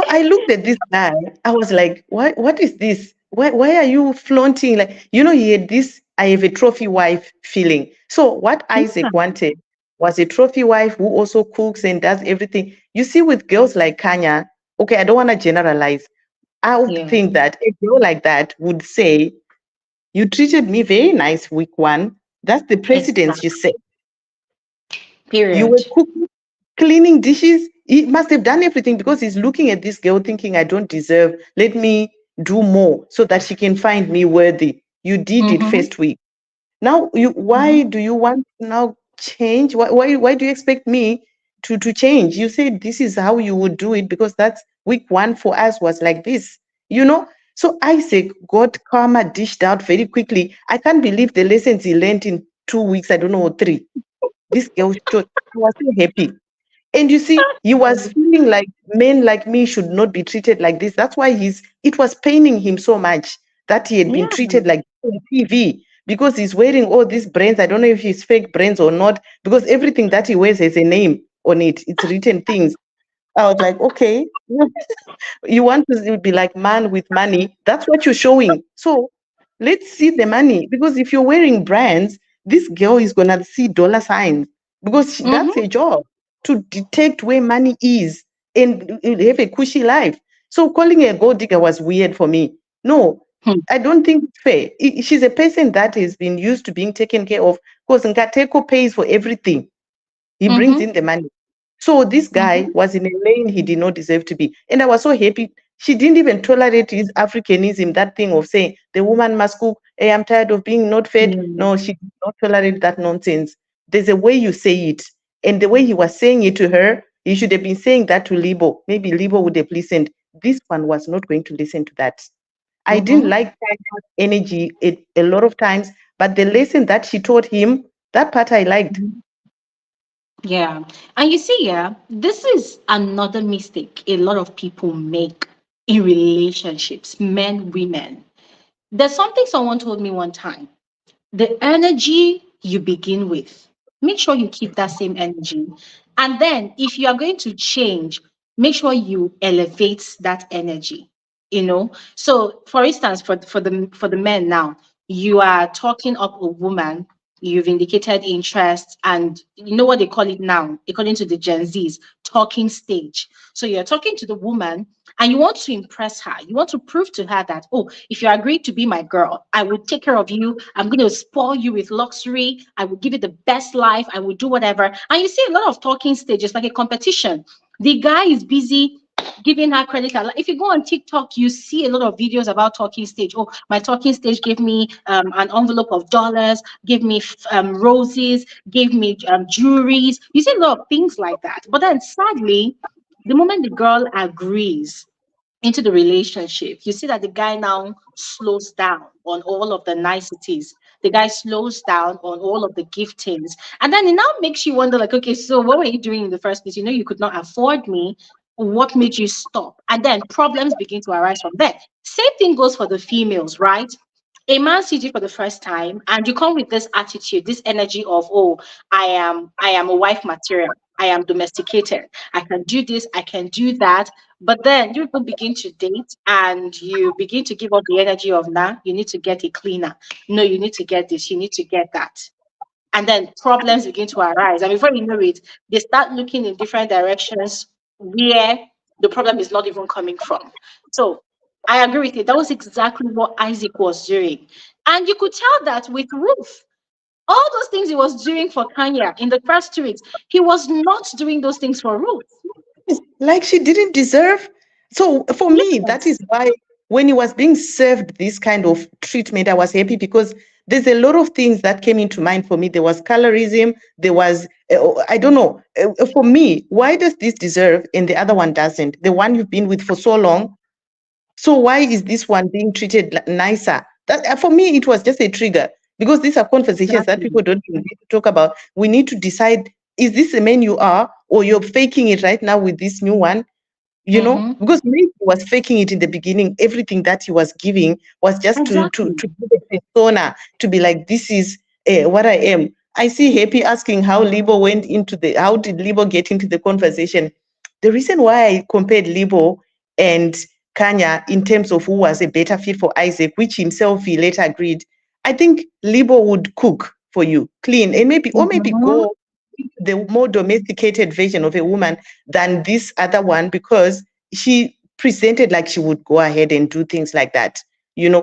I looked at this guy. I was like, what is this? Why are you flaunting? Like, he had this, I have a trophy wife feeling. So what Yeah, Isaac wanted was a trophy wife who also cooks and does everything. You see, with girls like Kanya, okay, I don't want to generalize. I would yeah, think that a girl like that would say, you treated me very nice week one. That's the precedence you exactly. say. You were Period. cooking, cleaning dishes. He must have done everything because he's looking at this girl thinking, I don't deserve. Let me do more so that she can find me worthy. You did it Mm-hmm. first week. Now, Mm-hmm. why do you want to now change? Why do you expect me to change? You said this is how you would do it because that's week one for us was like this, you know? So Isaac got karma dished out very quickly. I can't believe the lessons he learned in 2 weeks, I don't know, or three. This girl showed. I was so happy. And you see, he was Funny. feeling like men like me should not be treated like this. That's why it was paining him so much that he had been Yeah, treated like this on TV because he's wearing all these brands. I don't know if he's fake brands or not, because everything that he wears has a name on it. It's written things. I was like, okay, you want to be like man with money. That's what you're showing. So let's see the money. Because if you're wearing brands, this girl is gonna see dollar signs because that's mm-hmm. her job to detect where money is. and have a cushy life. So calling her a gold digger was weird for me. No, Hmm. I don't think it's fair. She's a person that has been used to being taken care of because Nkateko pays for everything. He brings Mm-hmm. in the money. So this guy Mm-hmm. was in a lane he did not deserve to be. And I was so happy. She didn't even tolerate his Africanism, that thing of saying the woman must cook. Hey, I'm tired of being not fed. Mm-hmm. No, she did not tolerate that nonsense. There's a way you say it. And the way he was saying it to her, he should have been saying that to Lebo. Maybe Lebo would have listened. This one was not going to listen to that. I didn't Mm-hmm. like Tanya's energy a lot of times, but the lesson that she taught him, that part I liked. Yeah. And you see, yeah, this is another mistake a lot of people make in relationships, men, women. There's something someone told me one time. The energy you begin with, make sure you keep that same energy. And then if you are going to change, make sure you elevate that energy. So for instance, for the men now, you are talking up a woman, you've indicated interest, and you know what they call it now, according to the Gen Z's, talking stage. So you're talking to the woman and you want to impress her. You want to prove to her that, oh, if you agree to be my girl, I will take care of you. I'm going to spoil you with luxury. I will give you the best life. I will do whatever. And you see a lot of talking stages like a competition. The guy is busy giving her credit card. Like if you go on TikTok, you see a lot of videos about talking stage. Oh, my talking stage gave me an envelope of dollars, gave me roses, gave me jewelries. You see a lot of things like that. But then sadly, the moment the girl agrees into the relationship, you see that the guy now slows down on all of the niceties. The guy slows down on all of the giftings. And then it now makes you wonder, like, okay, so what were you doing in the first place? You know, you could not afford me. What made you stop? And then problems begin to arise from there. Same thing goes for the females, right? A man sees you for the first time and you come with this attitude, this energy of, oh, I am a wife material. I am domesticated. I can do this, I can do that. But then you people begin to date and you begin to give up the energy of, nah, you need to get a cleaner. No, you need to get this, you need to get that. And then problems begin to arise. And before you know it, they start looking in different directions where the problem is not even coming from. So I agree with you. That was exactly what Isaac was doing. And you could tell that with Ruth. All those things he was doing for Kanya in the first 2 weeks, he was not doing those things for Ruth. Like she didn't deserve. So for me, that is Yes. why when he was being served this kind of treatment, I was happy because there's a lot of things that came into mind for me. There was colorism. There was, I don't know, for me, why does this deserve and the other one doesn't? The one you've been with for so long. So why is this one being treated nicer? That for me, it was just a trigger because these are conversations that Exactly. people don't even need to talk about. We need to decide: is this the man you are, or you're faking it right now with this new one? Mm-hmm. Because maybe he was faking it in the beginning. Everything that he was giving was just to Exactly. give a persona to be like, this is what I am. I see Happy asking how how did Lebo get into the conversation? The reason why I compared Lebo and Kanya in terms of who was a better fit for Isaac, which himself he later agreed, I think Lebo would cook for you, clean, and maybe Mm-hmm. go the more domesticated version of a woman than this other one because she presented like she would go ahead and do things like that.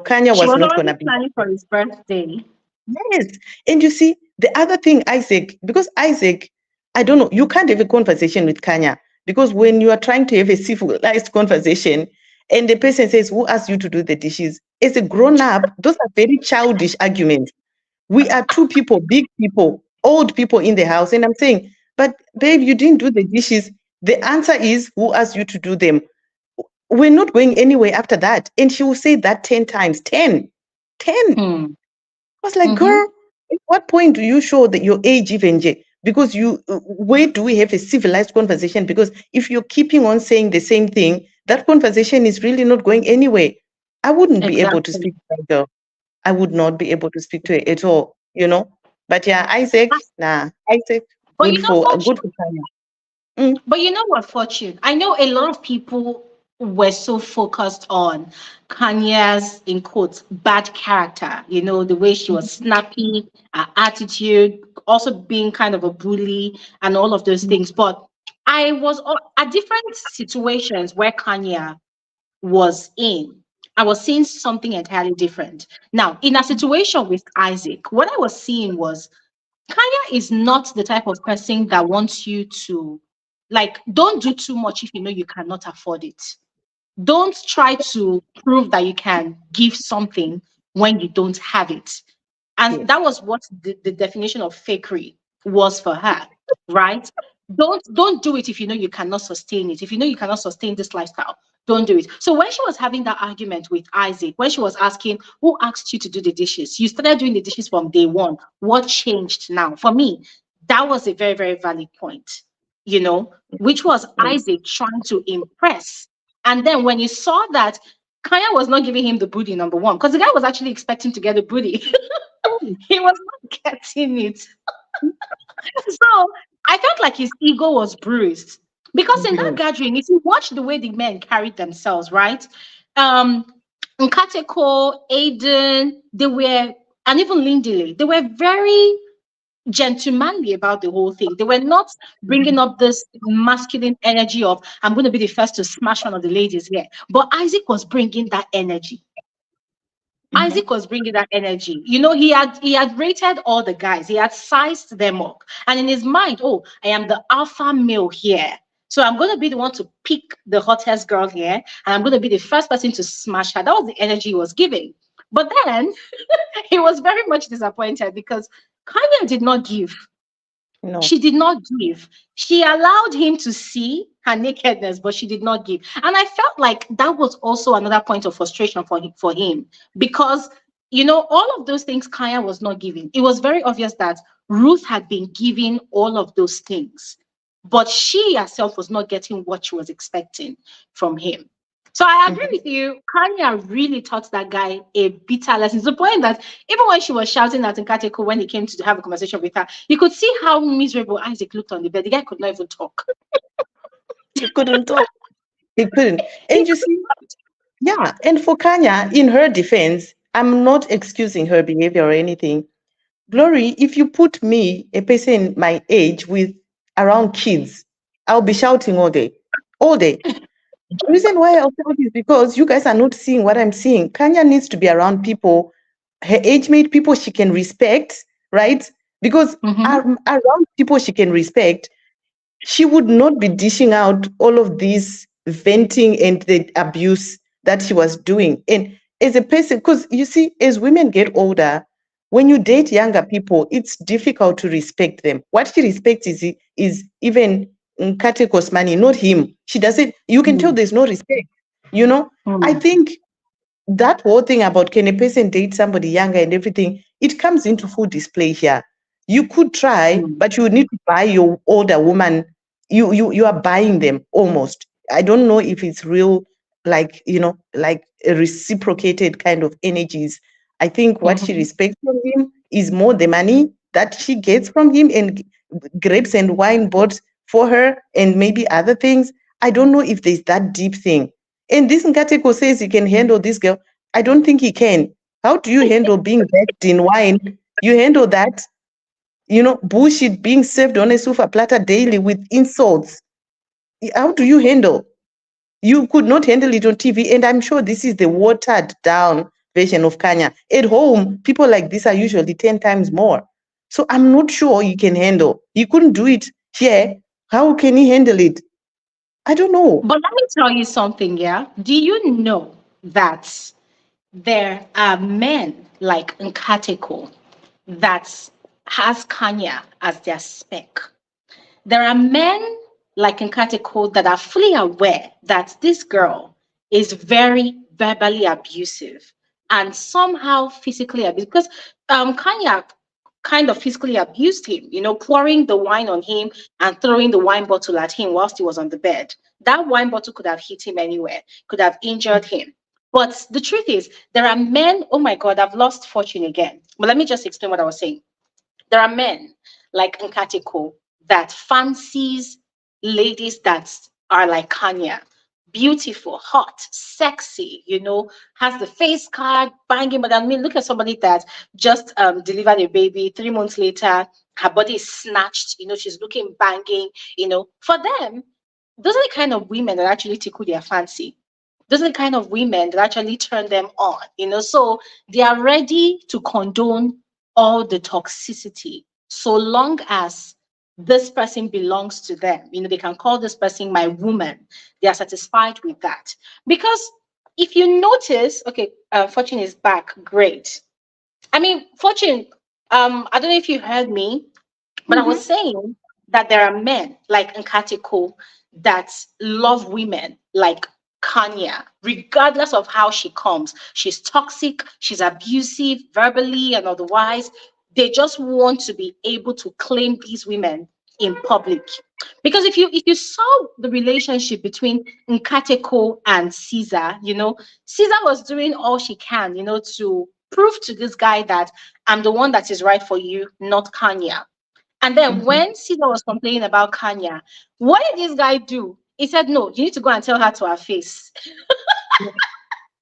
Kanya She was was not going to already be planning like for his birthday. that. Yes. And you see, the other thing, Isaac, because Isaac, I don't know, you can't have a conversation with Kanya because when you are trying to have a civilized conversation and the person says, who asked you to do the dishes? As a grown up, those are very childish arguments. We are two people, big people, old people in the house. And I'm saying, but babe, you didn't do the dishes. The answer is, who asked you to do them? We're not going anywhere after that. And she will say that 10 times. 10. 10. Hmm. I was like, Mm-hmm. girl, at what point do you show that your age even, Jay? Because where do we have a civilized conversation? Because if you're keeping on saying the same thing, that conversation is really not going anywhere. I wouldn't be able to Exactly. speak to that girl. I would not be able to speak to her at all. But yeah, Isaac, nah, Isaac, But you know, good for Kanya. Mm, But you know what, Fortune? I know a lot of people were so focused on Kanye's, in quotes, bad character. You know, the way she was snappy, her attitude, also being kind of a bully, and all of those mm, things. But I was at different situations where Kanya was in. I was seeing something entirely different. Now, in a situation with Isaac, what I was seeing was Kanya is not the type of person that wants you to, like, don't do too much if you know you cannot afford it. Don't try to prove that you can give something when you don't have it. And Yes. that was what the definition of fakery was for her, right? Don't do it if you know you cannot sustain it. If you know you cannot sustain this lifestyle, don't do it. So when she was having that argument with Isaac, when she was asking who asked you to do the dishes, you started doing the dishes from day one. What changed now? For me, that was a very, very valid point, which was Mm. Isaac trying to impress. And then when you saw that Kaya was not giving him the booty, number one, because the guy was actually expecting to get the booty. He was not getting it. So I felt like his ego was bruised because in that Mhm. gathering, if you watch the way the men carried themselves, right? Um, Nkateko, Aiden, they were, and even Lindile, they were very gentlemanly about the whole thing. They were not bringing up this masculine energy of, I'm going to be the first to smash one of the ladies here. But Isaac was bringing that energy. Mhm. Isaac was bringing that energy. He had rated all the guys. He had sized them up, and in his mind, oh, I am the alpha male here. So I'm going to be the one to pick the hottest girl here, and I'm going to be the first person to smash her. That was the energy he was giving. But then he was very much disappointed because Kanya did not give. No. She did not give. She allowed him to see her nakedness, but she did not give. And I felt like that was also another point of frustration for him because all of those things Kaya was not giving. It was very obvious that Ruth had been giving all of those things, but she herself was not getting what she was expecting from him. So I agree Mhm. with you. Kanya really taught that guy a bitter lesson to the point that even when she was shouting at Nkateko when he came to have a conversation with her, you could see how miserable Isaac looked on the bed. The guy could not even talk. He couldn't talk. He couldn't. He And you see, yeah, and for Kanya, in her defense, I'm not excusing her behavior or anything. Glory, if you put me, a person my age, with around kids, I'll be shouting all day. All day. The reason why I'll shout is because you guys are not seeing what I'm seeing. Kanya needs to be around people, her age mate, people she can respect, right? Because Mhm. around people she can respect, she would not be dishing out all of this venting and the abuse that she was doing. And as a person, because you see, as women get older, when you date younger people, it's difficult to respect them. What she respects is even Nkateko's money, not him. She doesn't, you can tell Mm, there's no respect. You know, I mm, think that whole thing about can a person date somebody younger and everything, it comes into full display here. You could try, mm, but you need to buy your older woman. You are buying them almost. I don't know if it's real, like like a reciprocated kind of energies. I think what she mhm, respects from him is more the money that she gets from him and grapes and wine bought for her and maybe other things. I don't know if there's that deep thing. And this Nkateko says he can handle this girl. I don't think he can. How do you handle being backed in wine? You handle that, bullshit being served on a sofa platter daily with insults. How do you handle? You could not handle it on TV. And I'm sure this is the watered down version of Kanya. At home, people like this are usually 10 times more. So I'm not sure he can handle. He couldn't do it here. How can he handle it? I don't know. But let me tell you something, yeah. Do you know that there are men like Nkateko that has Kanya as their spec? There are men like Nkateko that are fully aware that this girl is very verbally abusive and somehow physically abusive because Kanya kind of physically abused him, pouring the wine on him and throwing the wine bottle at him whilst he was on the bed. That wine bottle could have hit him anywhere, could have injured him. But the truth is, there are men, oh my God, I've lost fortune again. But let me just explain what I was saying. There are men like Nkateko that fancies ladies that are like Kanya beautiful, hot, sexy, has the face card, banging. But I mean, look at somebody that just delivered a baby. 3 months later, her body is snatched. She's looking banging. For them, those are the kind of women that actually tickle their fancy. Those are the kind of women that actually turn them on. So they are ready to condone all the toxicity so long as this person belongs to them. They can call this person my woman. They are satisfied with that. Because if you notice, okay, Fortune is back. Great. I mean, Fortune, I don't know if you heard me, but I Mhm. was saying that there are men like Nkateko that love women like Kanya, regardless of how she comes. She's toxic, she's abusive, verbally and otherwise. They just want to be able to claim these women in public. Because if you saw the relationship between Nkateko and Caesar, Caesar was doing all she can, to prove to this guy that I'm the one that is right for you, not Kanya. And then Mhm. when Caesar was complaining about Kanya, what did this guy do? He said, no, you need to go and tell her to her face.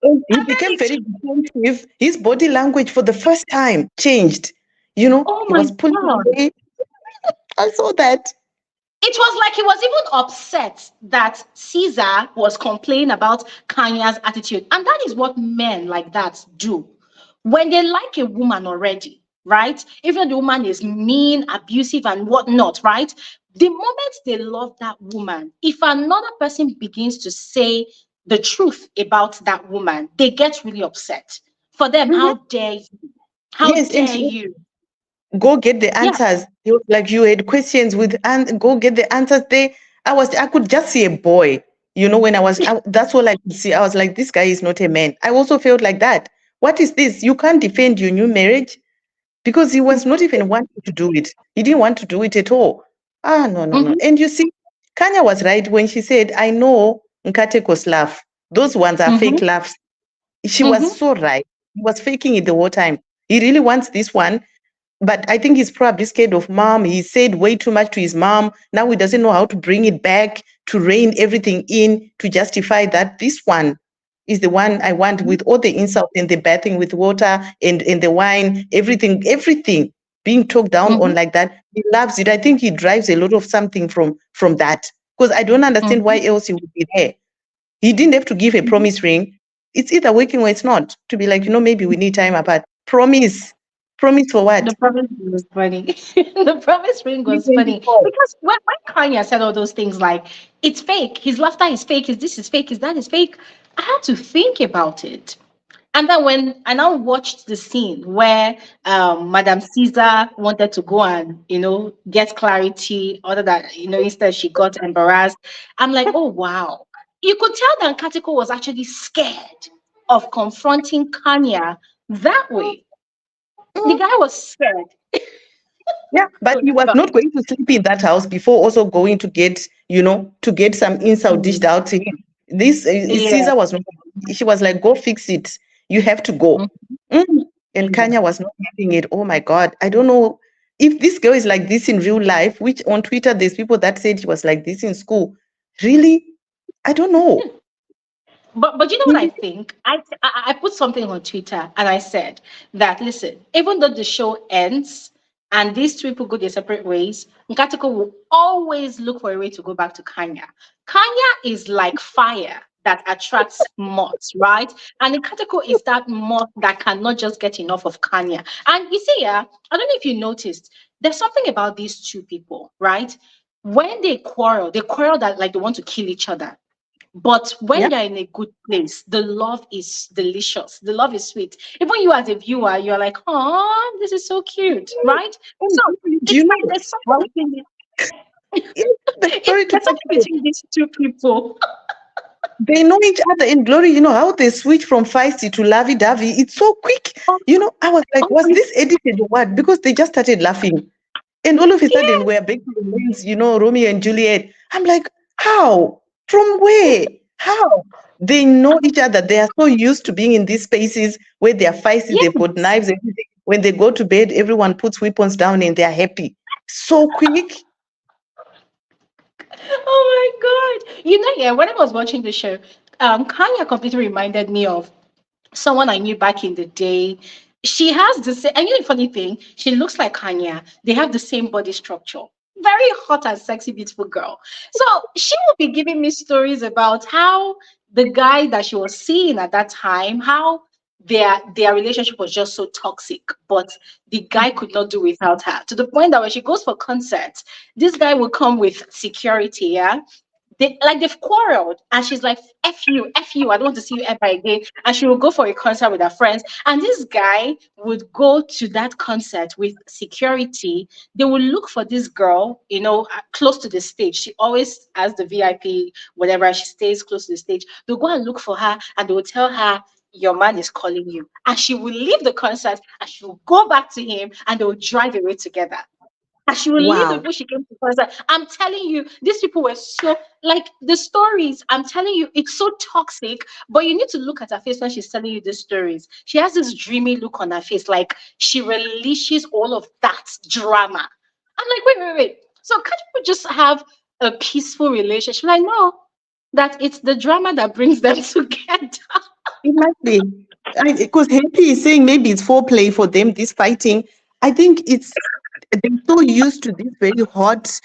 And he And then became he very took, defensive. His body language for the first time changed. oh He my was pulling God. away. I saw that. It was like he was even upset that Caesar was complaining about Kanya's attitude. And that is what men like that do. When they like a woman already, right? Even though the woman is mean, abusive, and whatnot, right? The moment they love that woman, if another person begins to say the truth about that woman, they get really upset. For them, Mhm. how dare you? How Yes, and dare you? go get the Yeah. answers. He was like you had questions with and go get the answers. I could just see a boy. When that's all I could see. I was like, this guy is not a man. I also felt like that. What is this? You can't defend your new marriage because he was not even wanting to do it. He didn't want to do it at all. Ah, no, no, no. Mhm, And you see, Kanya was right when she said, I know Nkateko's laugh. Those ones are fake mhm, laughs. She was mhm, so right. He was faking it the whole time. He really wants this one, but I think he's probably scared of mom. He said way too much to his mom. Now he doesn't know how to bring it back, to rein everything in, to justify that this one is the one I want mhm, with all the insult and the bathing with water and the wine, everything being talked down on mhm, like that. He loves it. I think he drives a lot of something from that. Because I don't understand why mhm, else he would be there. He didn't have to give a mhm. promise ring. It's either working or it's not. To be like, maybe we need time apart. Promise. Promise for The what? promise ring was funny. The promise ring was funny 324. because when Kanye said all those things like it's fake, his laughter is fake, his this is fake, his that is fake, I had to think about it. And then when I now watched the scene where Madame Caesar wanted to go and get clarity, other than instead she got embarrassed. I'm like, oh wow, you could tell that Nkateko was actually scared of confronting Kanya that way. The Mm, guy was scared. yeah, but Oh he was God. not going to sleep in that house before also going to get some insult dished Mm, out to him. This yeah. Caesar was not. She was like, "Go fix it. You have to go." Mm, Mm. And yeah. Kanya was not having it. Oh my God, I don't know if this girl is like this in real life. Which on Twitter, there's people that said she was like this in school. Really, I don't know. But you know what I think? I put something on Twitter and I said that listen, even though the show ends and these two people go their separate ways, Nkateko will always look for a way to go back to Kanya. Kanya is like fire that attracts moths, right? And Nkateko is that moth that cannot just get enough of Kanya. And you see, yeah, I don't know if you noticed, there's something about these two people, right? When they quarrel that like they want to kill each other. But Yeah. when they're in a good place, the love is delicious. The love is sweet. Even you as a viewer, you're like, oh, this is so cute, right? So Do it's you like know there's something how between yeah, the story to there's something success? between these two people. They know each other in glory. You know how they switch from feisty to lovey-dovey. It's so quick. Oh, I was like, oh was my, this edited or what? Because they just started laughing. And all of a sudden, we're yes, back to the names, Romeo and Juliet. I'm like, how? From where? How? They know each other. They are so used to being in these spaces where they are feisty, they've got yes. knives, everything. When they go to bed, everyone puts weapons down and they're happy. So quick. Oh my God. You know, yeah, when I was watching the show, Kanya completely reminded me of someone I knew back in the day. She has the same, and you know the funny thing, she looks like Kanya. They have the same body structure. Very hot and sexy, beautiful girl. So she will be giving me stories about how the guy that she was seeing at that time, how their relationship was just so toxic, but the guy could not do without her. To the point that when she goes for concerts, this guy will come with security, yeah, they've quarreled, and she's like, F you, I don't want to see you ever again. And she will go for a concert with her friends. And this guy would go to that concert with security. They will look for this girl, close to the stage. She always has the VIP, whatever, she stays close to the stage. They'll go and look for her, and they will tell her, your man is calling you. And she will leave the concert and she will go back to him, and they will drive away together. And she will leave the Wow. people she came to first. I'm telling you, these people were so, like, the stories. I'm telling you, it's so toxic. But you need to look at her face when she's telling you the stories. She has this dreamy look on her face, like she releases all of that drama. I'm like, wait. So can't you just have a peaceful relationship? Like, no, that it's the drama that brings them together. It might be. Because Happy is saying maybe it's foreplay for them, this fighting. I think they're so used to this very hot,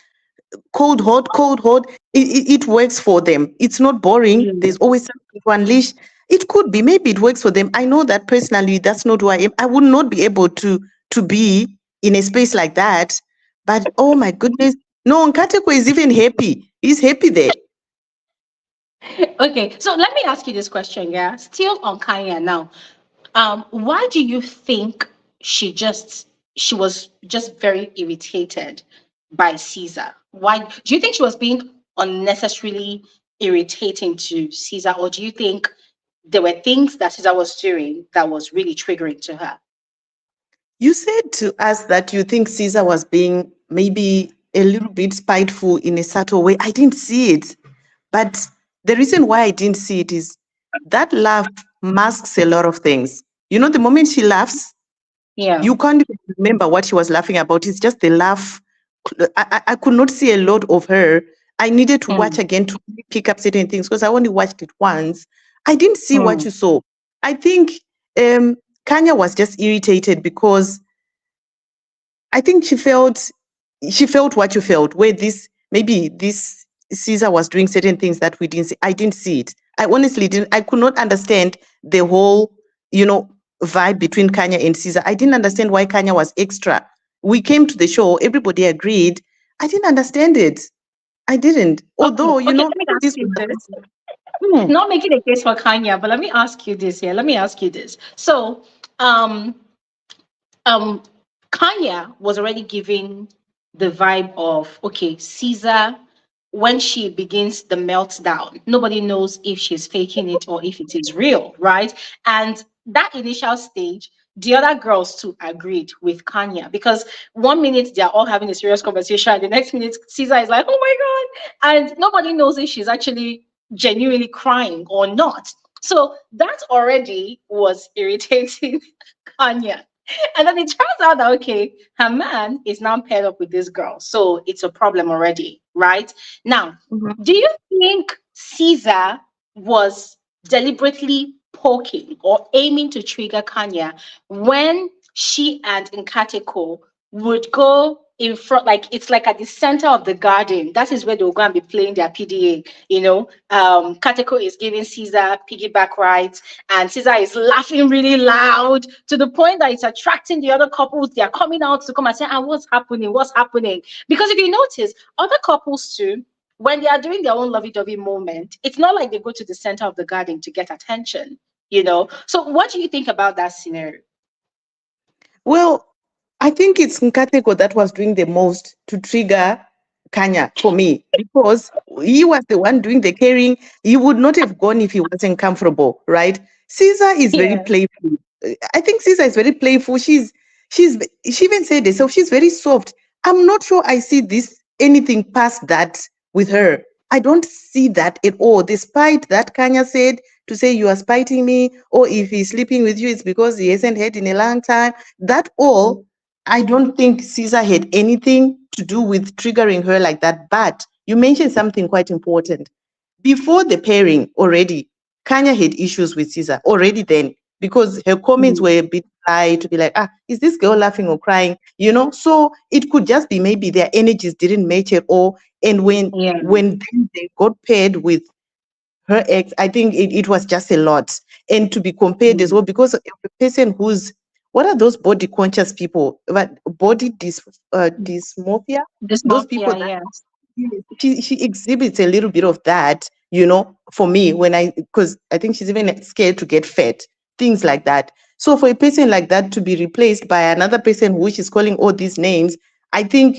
cold, hot, cold, hot. It works for them. It's not boring. Yeah. There's always something to unleash. It could be, maybe it works for them. I know that personally, that's not who I am. I would not be able to be in a space like that. But oh my goodness, no, Nkateko is even happy. He's happy there. Okay, so let me ask you this question, yeah. Still on Kanya now. Why do you think she was just very irritated by Caesar? Why do you think she was being unnecessarily irritating to Caesar, or do you think there were things that Caesar was doing that was really triggering to her? You said to us that you think Caesar was being maybe a little bit spiteful in a subtle way. I didn't see it. But the reason why I didn't see it is that laugh masks a lot of things. You know, the moment she laughs, Yeah. you can't even remember what she was laughing about. It's just the laugh. I could not see a lot of her. I needed to watch Mm, again to really pick up certain things because I only watched it once. I didn't see what mm, you saw. I think Kanya was just irritated because I think she felt what you felt, where this Caesar was doing certain things that we didn't see. I didn't see it. I honestly didn't. I could not understand the whole, you know, vibe between Kanya and Caesar. I didn't understand why Kanya was extra. We came to the show, everybody agreed. I didn't understand it. I didn't. okay, Although, okay, let me ask this you was this. hmm, Not making a case for Kanya, but let me ask you this here. Let me ask you this. So, um, um Kanya was already giving the vibe of, okay, Caesar, when she begins the meltdown, nobody knows if she's faking it or if it is real, right? And that initial stage, the other girls too agreed with Kanya, because one minute they're all having a serious conversation, and the next minute Caesar is like, oh my God, and nobody knows if she's actually genuinely crying or not. So that already was irritating Kanya. And then it turns out that, okay, her man is now paired up with this girl. So it's a problem already, right? Now, mhm. do you think Caesar was deliberately poking or aiming to trigger Kanya when she and Nkateko would go in front, like it's like at the center of the garden? That is where they'll go and be playing their PDA. Kateko is giving Caesar piggyback rides, and Caesar is laughing really loud to the point that it's attracting the other couples. They are coming out to come and say, ah, what's happening? What's happening? Because if you notice, other couples too, when they are doing their own lovey-dovey moment, it's not like they go to the center of the garden to get attention. So what do you think about that scenario? Well, I think it's Nkateko that was doing the most to trigger Kanya for me because he was the one doing the caring. He would not have gone if he wasn't comfortable, right? Caesar is very Yeah. playful. I think Caesar is very playful. She's she even said herself, she's very soft. I'm not sure I see this anything past that with her. I don't see that at all, despite that Kanya said to say you are spiting me, or if he's sleeping with you, it's because he hasn't had in a long time. That all, I don't think Caesar had anything to do with triggering her like that. But you mentioned something quite important. Before the pairing, already, Kanya had issues with Caesar already then, because her comments Mm. were a bit high to be like, is this girl laughing or crying? So it could just be maybe their energies didn't match at all. And when Yeah. when then they got paired with her ex, I think it was just a lot. And to be compared as Mm. well, because of a person who's, what are those body conscious people? But dysmorphia, those people Dysmorphia, that yes. she exhibits a little bit of that, for me, because I think she's even scared to get fat, things like that. So for a person like that to be replaced by another person who she's calling all these names, I think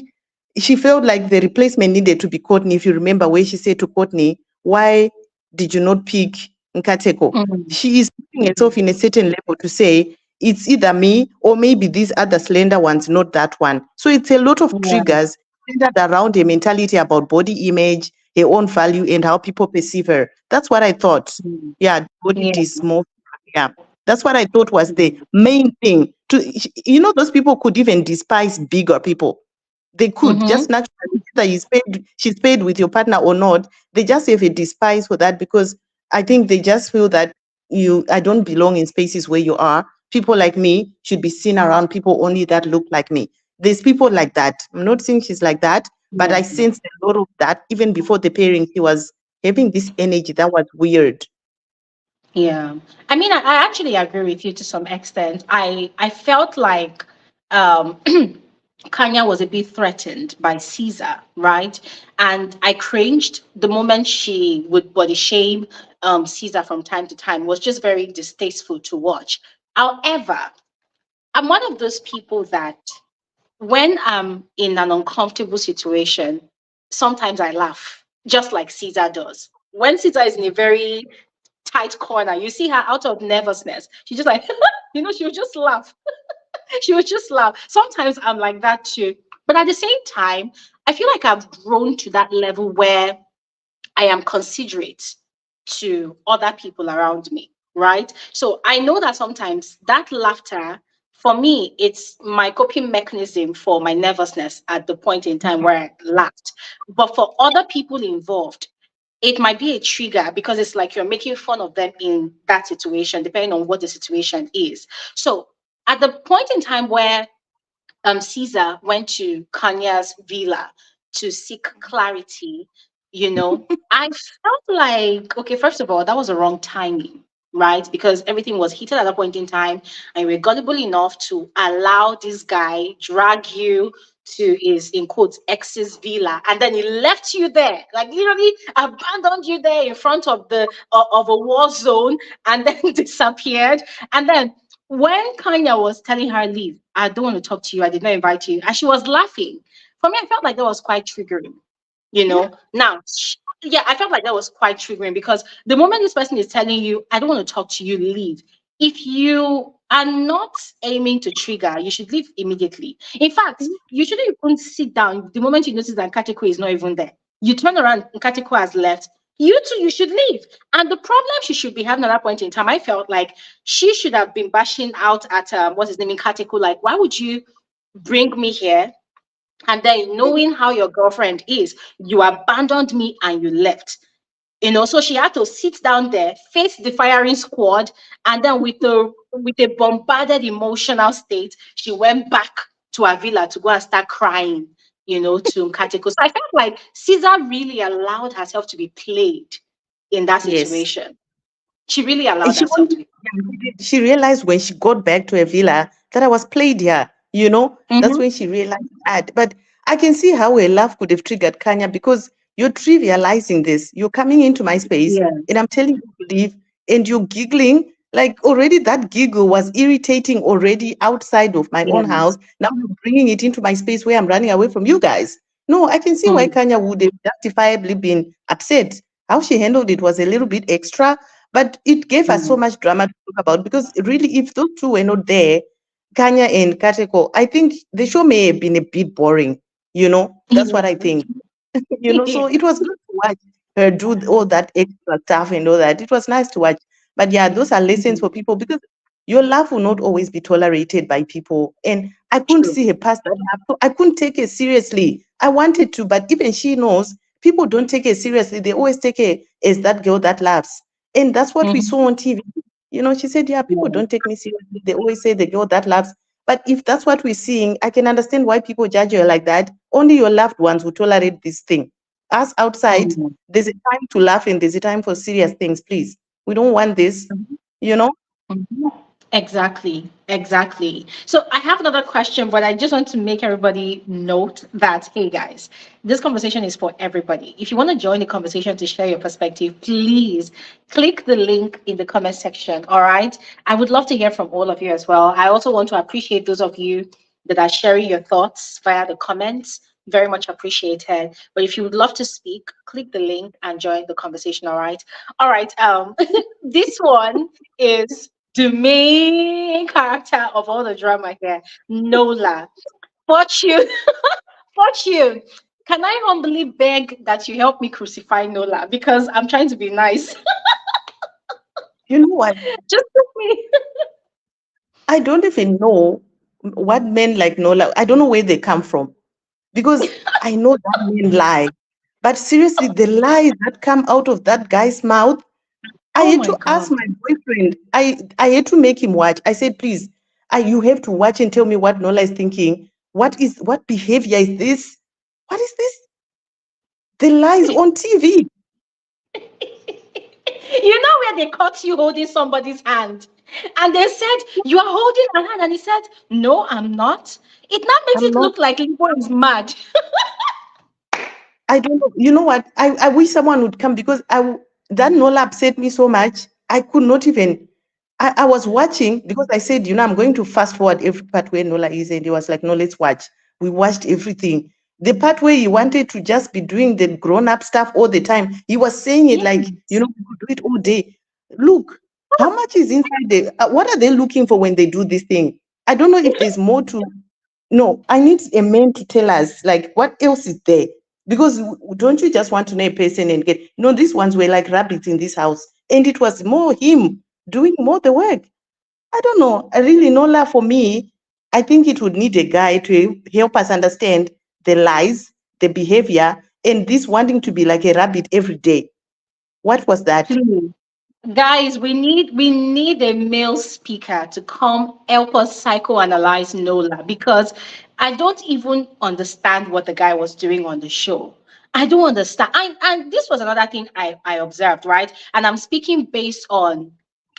she felt like the replacement needed to be Courtney. If you remember where she said to Courtney, why did you not pick Nkateko? Mm. She is putting herself Mm. in a certain level to say it's either me or maybe these other slender ones, not that one. So it's a lot of Yeah. triggers centered around a mentality about body image, her own value, and how people perceive her. That's what I thought. Mm. Yeah, body Yeah. dysmorphia. Yeah, that's what I thought was the Mm. main thing. Those people could even despise bigger people. They could Mm-hmm. just naturally, whether she's paid with your partner or not, they just have a despise for that, because I think they just feel that I don't belong in spaces where you are. People like me should be seen around people only that look like me. There's people like that. I'm not saying she's like that, but I Yeah. sensed a lot of that even before the pairing. She was having this energy that was weird. Yeah. I mean, I actually agree with you to some extent. I felt like um Kanya was a bit threatened by Caesar, right? And I cringed the moment she would body shame Caesar from time to time. It was just very distasteful to watch. However, I'm one of those people that when I'm in an uncomfortable situation, sometimes I laugh, just like Caesar does. When Caesar is in a very tight corner, you see her out of nervousness. She just like, she would just laugh. She would just laugh. Sometimes I'm like that too. But at the same time, I feel like I've grown to that level where I am considerate to other people around me, right? So I know that sometimes that laughter, for me, it's my coping mechanism for my nervousness at the point in time where I laughed. But for other people involved, it might be a trigger because it's like you're making fun of them in that situation, depending on what the situation is. So at the point in time where Caesar went to Kanya's villa to seek clarity, I felt like, okay, first of all, that was a wrong timing, right? Because everything was heated at that point in time, and we're gullible enough to allow this guy drag you to his, in quotes, ex's villa, and then he left you there, like literally abandoned you there in front of of a war zone, and then disappeared. And then when Kanya was telling her, leave, I don't want to talk to you, I did not invite you, and she was laughing. For me, I felt like that was quite triggering, Yeah. Now, yeah, I felt like that was quite triggering because the moment this person is telling you, I don't want to talk to you, leave. If you are not aiming to trigger, you should leave immediately. In fact, you shouldn't even sit down the moment you notice that Nkateko is not even there. You turn around, Nkateko has left. You too, you should leave. And the problem she should be having at that point in time, I felt like she should have been bashing out at what's his name, Nkateko, like, why would you bring me here? And then knowing how your girlfriend is, you abandoned me and you left. So she had to sit down there, face the firing squad, and then with a bombarded emotional state, she went back to her villa to go and start crying, to Nkateko. So I felt like Caesar really allowed herself to be played in that Yes. situation. She really And allowed she herself to only be. she realized when she got back to her villa that I was played here. That's Mhm. when she realized that. But I can see how a laugh could have triggered Kanya, because you're trivializing this. You're coming into my space Yeah. and I'm telling you to leave, and you're giggling. Like, already that giggle was irritating already outside of my Yeah. own house. Now you're bringing it into my space where I'm running away from you guys. No, I can see why Mm. Kanya would have justifiably been upset. How she handled it was a little bit extra, but it gave us so Mm. much drama to talk about, because really, if those two were not there, Kanya and Kateko, I think the show may have been a bit boring. That's what I Yeah. think. So it was good to watch her do all that extra stuff and all that. It was nice to watch. But yeah, those are lessons for Mhm. people, because your love will not always be tolerated by people. And I couldn't True. see her past that love. So I couldn't take it seriously. I wanted to, but even she knows people don't take it seriously. They always take it as that girl that laughs. And that's what we Mhm. saw on TV. She said, yeah, people Yeah. don't take me seriously. They always say the girl that laughs. But if that's what we're seeing, I can understand why people judge you like that. Only your loved ones will tolerate this thing. Us outside, Mhm. there's a time to laugh and there's a time for serious things, please. We don't want this, you know? Mhm. Exactly, exactly. So I have another question, but I just want to make everybody note that, hey guys, this conversation is for everybody. If you want to join the conversation to share your perspective, please click the link in the comment section. All right. I would love to hear from all of you as well. I also want to appreciate those of you that are sharing your thoughts via the comments. Very much appreciated. But if you would love to speak, click the link and join the conversation. All right. All right. This one is the main character of all the drama here, Nola. Fortune, Fortune. Can I humbly beg that you help me crucify Nola because I'm trying to be nice? You know what? Just help me. I don't even know what men like Nola, I don't know where they come from because I know that men lie. But seriously, the lies that come out of that guy's mouth, I Oh had my to ask God. my boyfriend. I had to make him watch. I said, please, you have to watch and tell me what Nola is thinking. What behavior is this? What is this? The lies on TV. You know where they caught you holding somebody's hand? And they said, you are holding her hand. And he said, no, I'm not. It now makes I'm it not. look like Lebo is mad. I don't know. You know what? I wish someone would come because that Nola upset me so much. I could not even. I was watching because I said, I'm going to fast forward every part where Nola is, and he was like, no, let's watch. We watched everything. The part where he wanted to just be doing the grown-up stuff all the time, he was saying it like, Yes. we could do it all day. Look, how much is inside there? What are they looking for when they do this thing? I don't know if there's more to. No, I need a man to tell us, like, what else is there? Because don't you just want to know a person and get. No, these ones were like rabbits in this house. And it was more him doing more the work. I don't know. I really, Nola, for me, I think it would need a guy to help us understand the lies, the behavior, and this wanting to be like a rabbit every day. What was that? Please. Guys, we need a male speaker to come help us psychoanalyze Nola because I don't even understand what the guy was doing on the show. I don't understand. And this was another thing I observed, right? And I'm speaking based on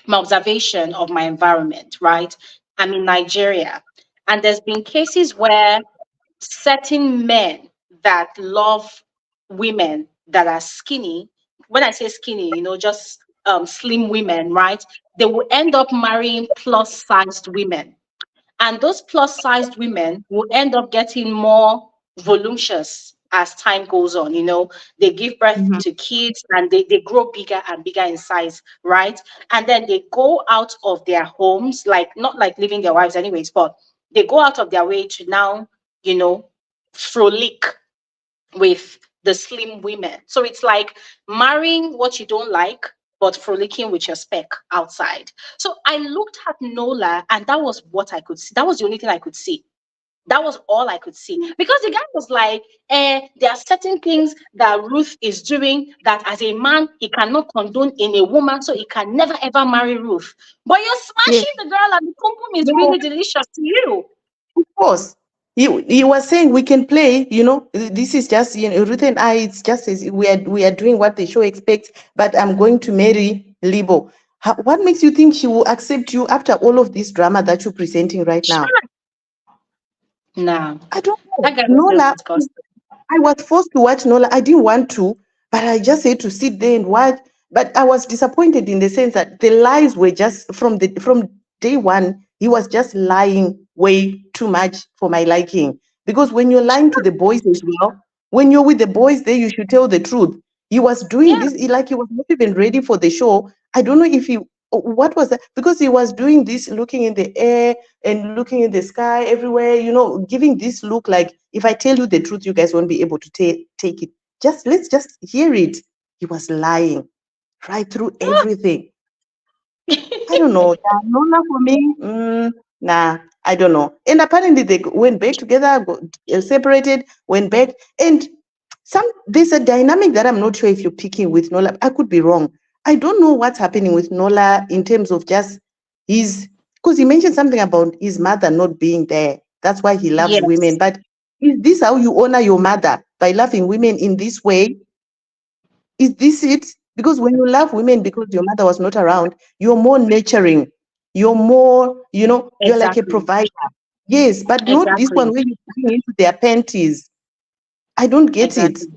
my observation of my environment, right? I'm in Nigeria. And there's been cases where certain men that love women that are skinny, when I say skinny, just slim women, right? They will end up marrying plus sized women. And those plus sized women will end up getting more voluptuous as time goes on. They give birth Mhm. to kids and they grow bigger and bigger in size, right? And then they go out of their homes, like not like leaving their wives, anyways, but they go out of their way to now, you know, frolic with the slim women. So it's like marrying what you don't like, but frolicking with your spec outside. So I looked at Nola, and that was what I could see. That was the only thing I could see. That was all I could see. Because the guy was like, there are certain things that Ruth is doing that as a man, he cannot condone in a woman, so he can never ever marry Ruth. But you're Yes. smashing the girl, and the pum pum is No, really delicious to you. of course. He was saying we can play, this is just, Ruth and I, it's just as we are doing what the show expects, but I'm going to marry Lebo. What makes you think she will accept you after all of this drama that you're presenting right now? Nah, I don't know. that guy was just Nola, disgusting. I was forced to watch Nola. I didn't want to, but I just had to sit there and watch. But I was disappointed in the sense that the lies were just from day one. He was just lying way too much for my liking. Because when you're lying to the boys as well, when you're with the boys there, you should tell the truth. He was doing Yeah. this like he was not even ready for the show. I don't know if he what was that because he was doing this looking in the air and looking in the sky everywhere, giving this look like if I tell you the truth, you guys won't be able to take it. Let's just hear it. He was lying right through everything. I don't know. Yeah, Nola for me, nah, I don't know. And apparently they went back together, separated, went back. And there's a dynamic that I'm not sure if you're picking with Nola. I could be wrong. I don't know what's happening with Nola in terms of just his, because he mentioned something about his mother not being there. That's why he loves women. Yes, But is this how you honor your mother? By loving women in this way? Is this it? Because when you love women because your mother was not around, you're more nurturing. You're more, you're like a exactly. provider. Yes, but not this one Exactly. where you bring into their panties. I don't get it. Exactly.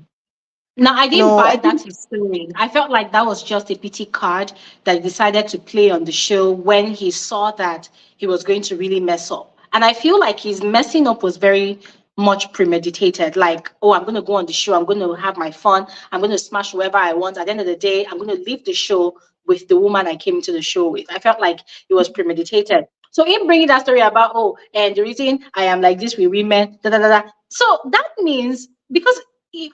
No, I didn't No, I buy that think, his story. I felt like that was just a pity card that he decided to play on the show when he saw that he was going to really mess up. And I feel like his messing up was very much premeditated. Like, oh, I'm going to go on the show. I'm going to have my fun. I'm going to smash whoever I want. At the end of the day, I'm going to leave the show with the woman I came to the show with. I felt like it was premeditated. So him bringing that story about, oh, and the reason I am like this with women, da da da da. So that means because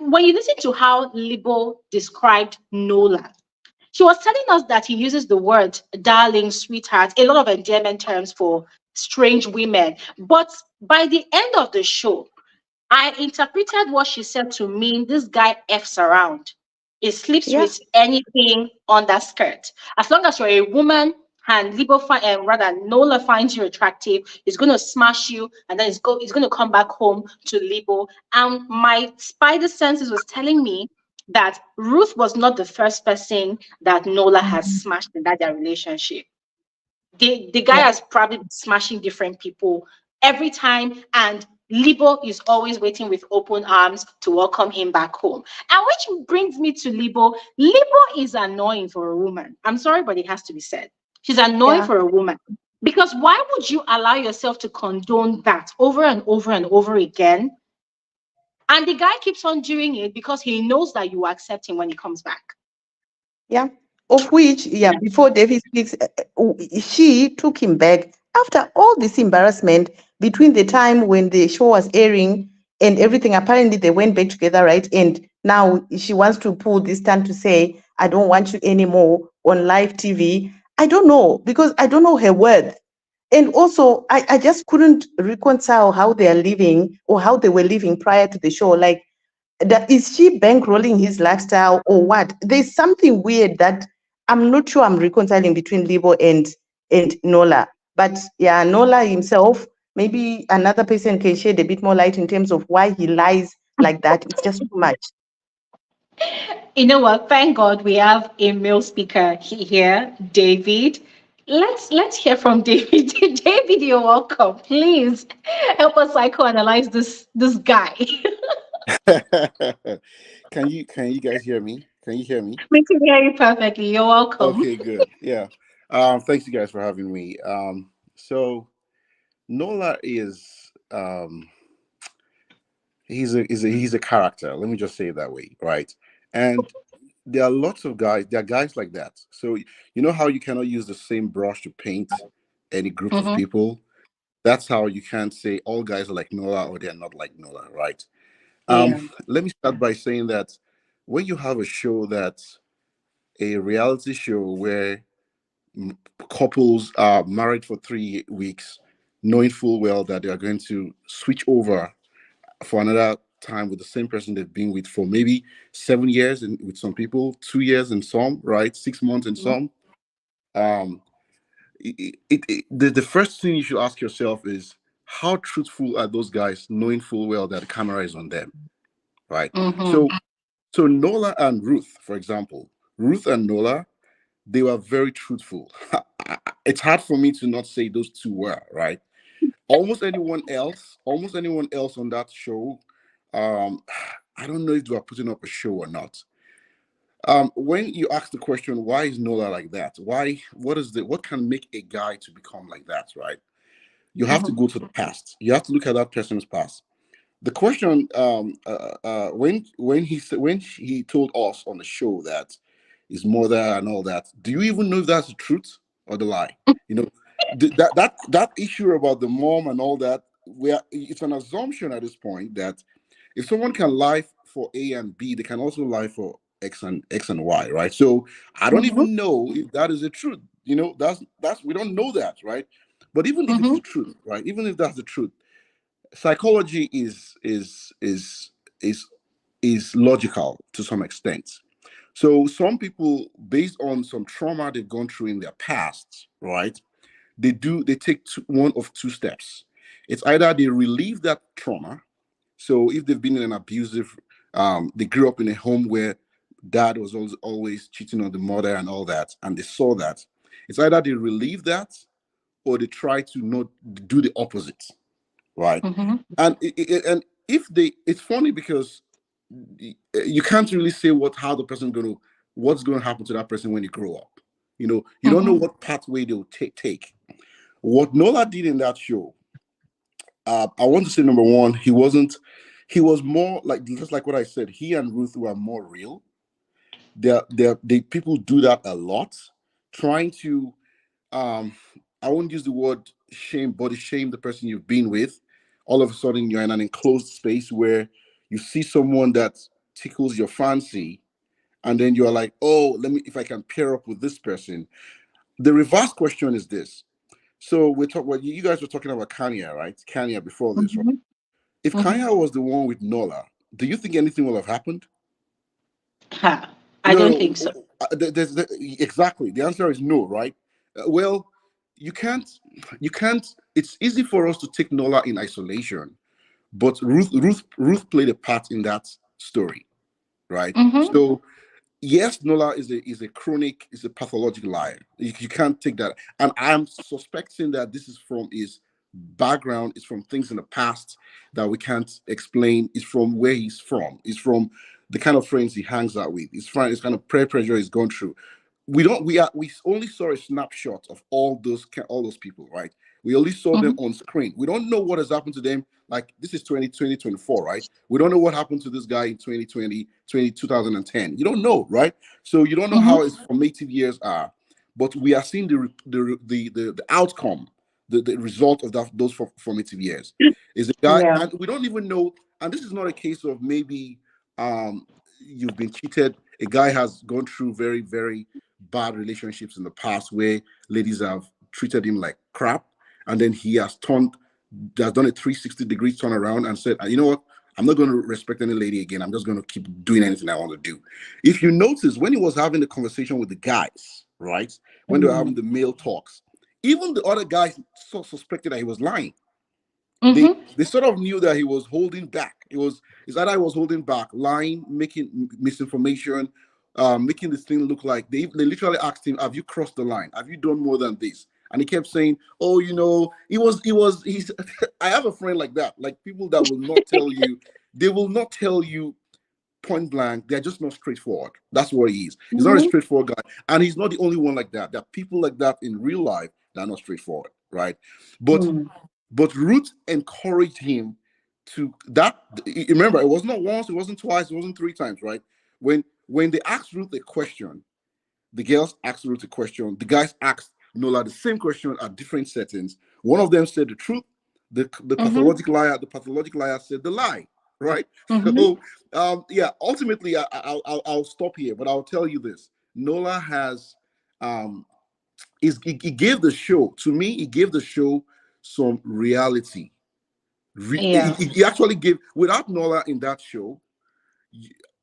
when you listen to how Libo described Nola, she was telling us that he uses the word darling, sweetheart, a lot of endearment terms for strange women. But by the end of the show, I interpreted what she said to mean this guy F's around. He sleeps yeah, with anything on that skirt. As long as you're a woman and rather Nola finds you attractive, he's gonna smash you and then he's gonna come back home to Libo. And my spider senses was telling me that Ruth was not the first person that Nola has smashed in that their relationship. The guy yeah, has probably been smashing different people every time, and Libo is always waiting with open arms to welcome him back home. And which brings me to Libo. Libo is annoying for a woman. I'm sorry, but it has to be said. She's annoying yeah, for a woman. Because why would you allow yourself to condone that over and over and over again? And the guy keeps on doing it because he knows that you accept him when he comes back. yeah. Of which, yeah, before David speaks, she took him back after all this embarrassment between the time when the show was airing and everything. Apparently, they went back together, right? And now she wants to pull this stunt to say, I don't want you anymore on live TV. I don't know because I don't know her worth. And also, I just couldn't reconcile how they are living or how they were living prior to the show. Like, is she bankrolling his lifestyle or what? There's something weird that I'm not sure I'm reconciling between Libo and Nola. But yeah, Nola himself, maybe another person can shed a bit more light in terms of why he lies like that. It's just too much. You know what? Thank God we have a male speaker here, David. Let's hear from David. David, you're welcome. Please help us psychoanalyze this guy. Can you guys hear me? Can you hear me? We can hear you perfectly. You're welcome. Okay, good. Yeah. Thanks you guys for having me. So Nola is he's a character. Let me just say it that way, right? And there are lots of guys. There are guys like that. So you know how you cannot use the same brush to paint any group of Mm-hmm. people. That's how you can't say all guys are like Nola or they're not like Nola, right? Yeah. Let me start by saying that when you have a show that's a reality show where couples are married for 3 weeks, knowing full well that they are going to switch over for another time with the same person they've been with for maybe 7 years, and with some people 2 years and some, right, 6 months and Mm-hmm. some. Um, the first thing you should ask yourself is how truthful are those guys, knowing full well that the camera is on them, right? Mm-hmm. So Nola and Ruth, for example, Ruth and Nola, they were very truthful. It's hard for me to not say those two were, right? Almost anyone else on that show, um, I don't know if they were putting up a show or not. When you ask the question, why is Nola like that? What can make a guy to become like that, right? You have to Mm-hmm. go to the past. You have to look at that person's past. The question, when he told us on the show that his mother and all that, do you even know if that's the truth or the lie? You know, that issue about the mom and all that, where it's an assumption at this point that if someone can lie for A and B, they can also lie for X and Y, right? So I don't Mm-hmm. even know if that is the truth. You know, that's we don't know that, right? But even if it's Mm-hmm. the truth, right? Even if that's the truth, psychology is is logical to some extent. So some people, based on some trauma they've gone through in their past, right? They take one of two steps. It's either they relieve that trauma. So if they've been in an abusive, they grew up in a home where dad was always cheating on the mother and all that, and they saw that. It's either they relieve that or they try to not do the opposite, right? Mm-hmm. And and if they, it's funny because you can't really say how the person going to, what's going to happen to that person when they grow up. You don't know Mm-hmm. what pathway they'll take. What Nola did in that show, I want to say number one, he was more like, just like what I said, he and Ruth were more real. They people do that a lot, trying to, um, I won't use the word shame, body shame the person you've been with. All of a sudden, you're in an enclosed space where you see someone that tickles your fancy, and then you're like, oh, let me, if I can pair up with this person. The reverse question is this. So we talk. Well, you guys were talking about Kanya, right? Kanya before this, right? Mm-hmm. If Mm-hmm. Kanya was the one with Nola, do you think anything will have happened? Ha. I No, don't no. think so. Exactly. The answer is no, right? Well, you can't. You can't. It's easy for us to take Nola in isolation, but Ruth played a part in that story, right? Mm-hmm. So yes, Nola is a chronic, is a pathological liar. You can't take that. And I'm suspecting that this is from his background, is from things in the past that we can't explain. Is from where he's from. Is from the kind of friends he hangs out with. It's kind of peer pressure he's gone through. We only saw a snapshot of all those people, right? We only saw them Mm-hmm. on screen. We don't know what has happened to them. Like, this is 2024, right? We don't know what happened to this guy in 2020, 2010. You don't know, right? So you don't know Mm-hmm. how his formative years are. But we are seeing the outcome, the result of those formative years is a guy, Yeah. and we don't even know. And this is not a case of maybe um you've been cheated. A guy has gone through very, very bad relationships in the past where ladies have treated him like crap, and then he has done a 360-degree turnaround and said, you know what, I'm not going to respect any lady again. I'm just going to keep doing anything I want to do. If you notice, when he was having the conversation with the guys, right, when they were having the male talks, even the other guys suspected that he was lying. they Mm-hmm. they sort of knew that he was holding back. It's either he was holding back, lying, making misinformation, making this thing look like they literally asked him, "Have you crossed the line? Have you done more than this?" And he kept saying, "Oh, he's." I have a friend like that, like people that will not tell you. They will not tell you point blank. They're just not straightforward. That's what he is. He's not a Mm-hmm. straightforward guy, and he's not the only one like that. There are people like that in real life that are not straightforward, right? But Mm-hmm. but Ruth encouraged him to that. Remember, it was not once, it wasn't twice, it wasn't three times, right? When they asked Ruth a question, the girls asked Ruth a question, the guys asked Nola the same question at different settings. One of them said the truth, Mm-hmm. the pathological liar said the lie, right? Mm-hmm. So yeah, ultimately I'll stop here, but I'll tell you this: Nola has he gave the show, to me, he gave the show some reality. Yeah. He actually gave, without Nola in that show,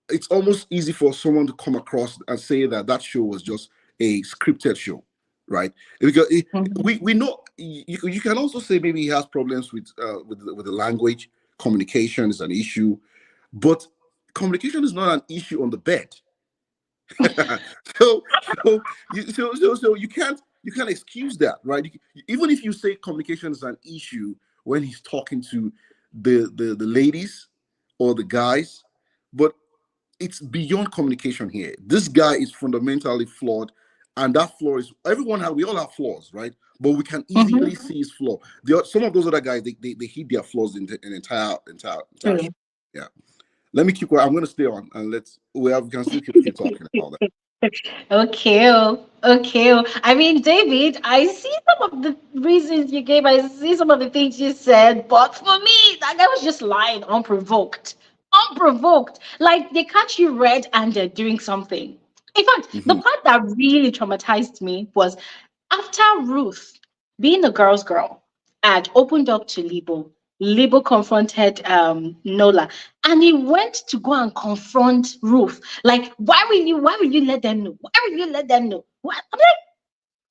it's almost easy for someone to come across and say that that show was just a scripted show, right? Because Mm-hmm. we know, you can also say maybe he has problems with the language. Communication is an issue, but communication is not an issue on the bed. so so you can't excuse that, right? Even if you say communication is an issue when he's talking to the ladies or the guys, but it's beyond communication here. This guy is fundamentally flawed, and that flaw is, we all have flaws, right? But we can Mm-hmm. easily see his flaw. Some of those other guys, they hid their flaws in an entire show. True. Yeah. Let me keep quiet. I'm going to stay on and we can still keep talking about that. Okay, oh, okay. Oh. I mean, David, I see some of the reasons you gave. I see some of the things you said, but for me, that guy was just lying unprovoked. Unprovoked. Like they catch you red-handed doing something. In fact, the Mhm. part that really traumatized me was after Ruth, being the girl's girl, had opened up to Lebo. Lebo confronted Nola, and he went to go and confront Ruth. Like, why will you let them know? Why will you let them know? What? I'm like,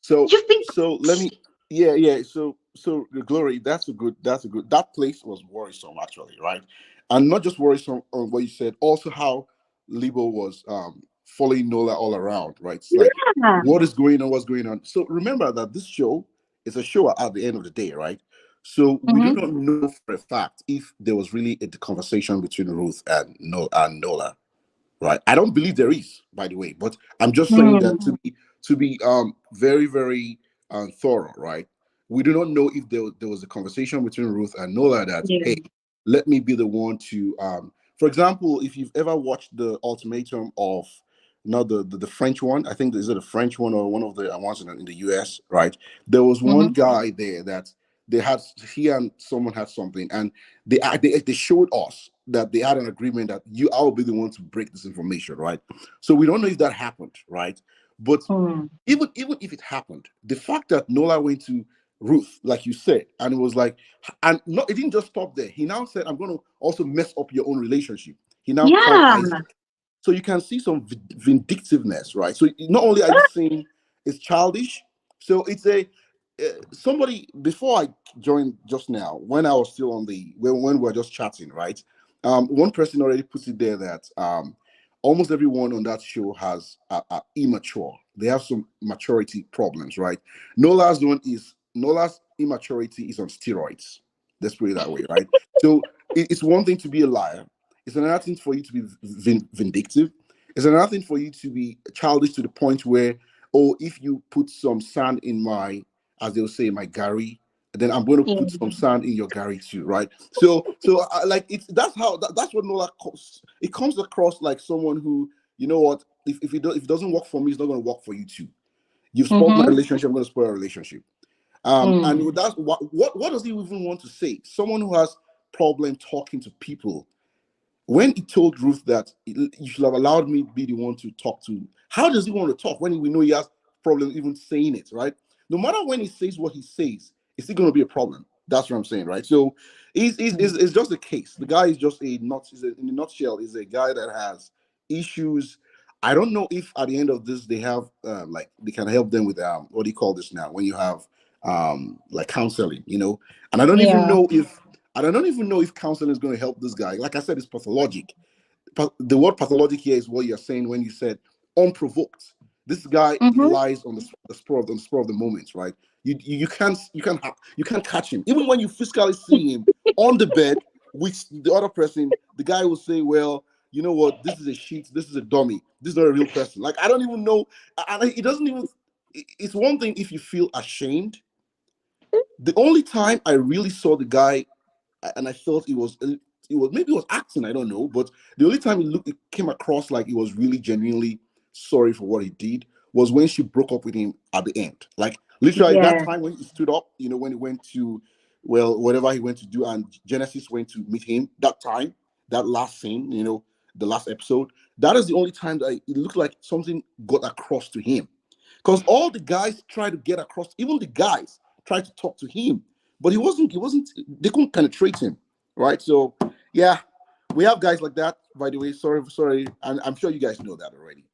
So you've been let me, yeah. So the glory, that's a good that place was worrisome actually, right? And not just worrisome on what you said, also how Lebo was following Nola all around, right? It's like yeah. what is going on, what's going on. So remember that this show is a show at the end of the day, right? So we do Mm-hmm. not know for a fact if there was really a conversation between Ruth and Nola, right? I don't believe there is, by the way, but I'm just saying that Mm. to be very very thorough, right? We do not know if there was a conversation between Ruth and Nola that, Yeah. hey, let me be the one to for example, if you've ever watched the Ultimatum of, not the French one, I think, is it a French one or one of the ones in the US, right? There was one Mm-hmm. guy there that they had, he and someone had something, and they showed us that they had an agreement that I will be the one to break this information, right? So we don't know if that happened, right? But Mm. even if it happened, the fact that Nola went to Ruth, like you said, and it was like, and not, it didn't just stop there. He now said, I'm going to also mess up your own relationship. He now called Yeah. Isaac. So you can see some vindictiveness, right? So not only are you seeing it's childish, so it's a somebody, before I joined just now, when I was still on the when we were just chatting, right? One person already puts it there that almost everyone on that show has are immature. They have some maturity problems, right? Nola's immaturity is on steroids. Let's put it that way, right? So it's one thing to be a liar. It's another thing for you to be vindictive. It's another thing for you to be childish to the point where, oh, if you put some sand in my, as they'll say, my Gary, then I'm going to Yeah. put some sand in your Gary too, right? So like it's that's how that's what Nola comes. It comes across like someone who, you know what, if it doesn't work for me, it's not going to work for you too. You've spoiled my Mm-hmm. relationship. I'm going to spoil a relationship. Mm. And that's what does he even want to say? Someone who has problem talking to people, when he told Ruth that you should have allowed me to be the one to talk to, how does he want to talk when we know he has problems even saying it, right? No matter when he says what he says, it's still going to be a problem. That's what I'm saying, right? So it's just a case. The guy is just in a nutshell, is a guy that has issues. I don't know if at the end of this they have like they can help them with what do you call this now, when you have like counseling, and Yeah. I don't even know if counseling is going to help this guy. Like I said, it's pathologic. The word pathologic here is what you're saying when you said unprovoked. This guy Mm-hmm. lies on the spur of the moment, right? You can't catch him. Even when you physically see him on the bed with the other person, the guy will say, "Well, you know what? This is a sheet. This is a dummy. This is not a real person." Like, I don't even know, and it doesn't even. It's one thing if you feel ashamed. The only time I really saw the guy and I felt it was maybe it was acting, I don't know, but the only time it came across like he was really genuinely sorry for what he did was when she broke up with him at the end. Like literally that Yeah. time when he stood up, when he went to, well, whatever he went to do, and Genesis went to meet him. That time, that last scene, the last episode, that is the only time that it looked like something got across to him. Because all the guys tried to get across, even the guys tried to talk to him, but he wasn't, they couldn't penetrate him, right? So yeah, we have guys like that, by the way. Sorry, and I'm sure you guys know that already.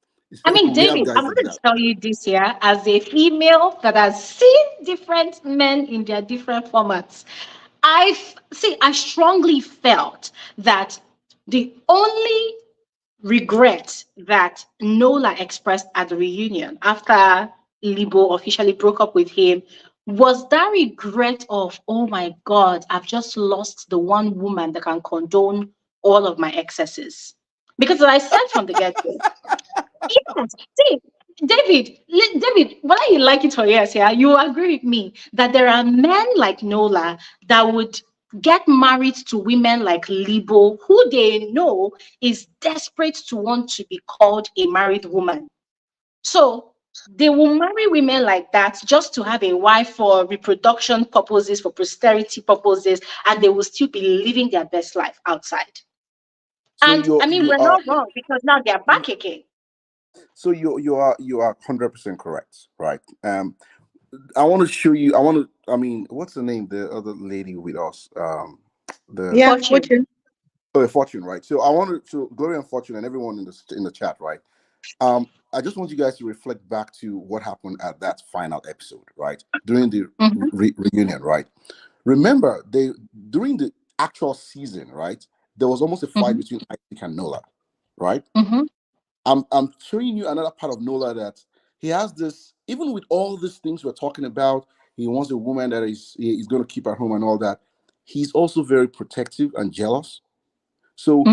I mean, We have David, I'm guys like going to that. tell you this here as a female that has seen different men in their different formats. I strongly felt that the only regret that Nola expressed at the reunion after Libo officially broke up with him was that regret of, oh my God, I've just lost the one woman that can condone all of my excesses. Because as I said from the get go, yes, see, David, whether you like it or yes, yeah, you agree with me that there are men like Nola that would get married to women like Libo, who they know is desperate to want to be called a married woman. So they will marry women like that just to have a wife for reproduction purposes, for posterity purposes, and they will still be living their best life outside. So And you're I mean, you we're are not wrong because now they're you, back again. so you are 100% correct, right? I want to show you. I want to. I mean, what's the name? The other lady with us. The Yeah, Fortune. fortune. oh, Fortune, right? So I wanted to Gloria and Fortune and everyone in the chat, right? I just want you guys to reflect back to what happened at that final episode, right? During the Mm-hmm. reunion, right? Remember, they during the actual season, right? There was almost a fight Mm-hmm. between Isaac and Nola, right? Mm-hmm. I'm showing you another part of Nola that he has this. Even with all these things we're talking about, he wants a woman that he's going to keep at home and all that. He's also very protective and jealous. So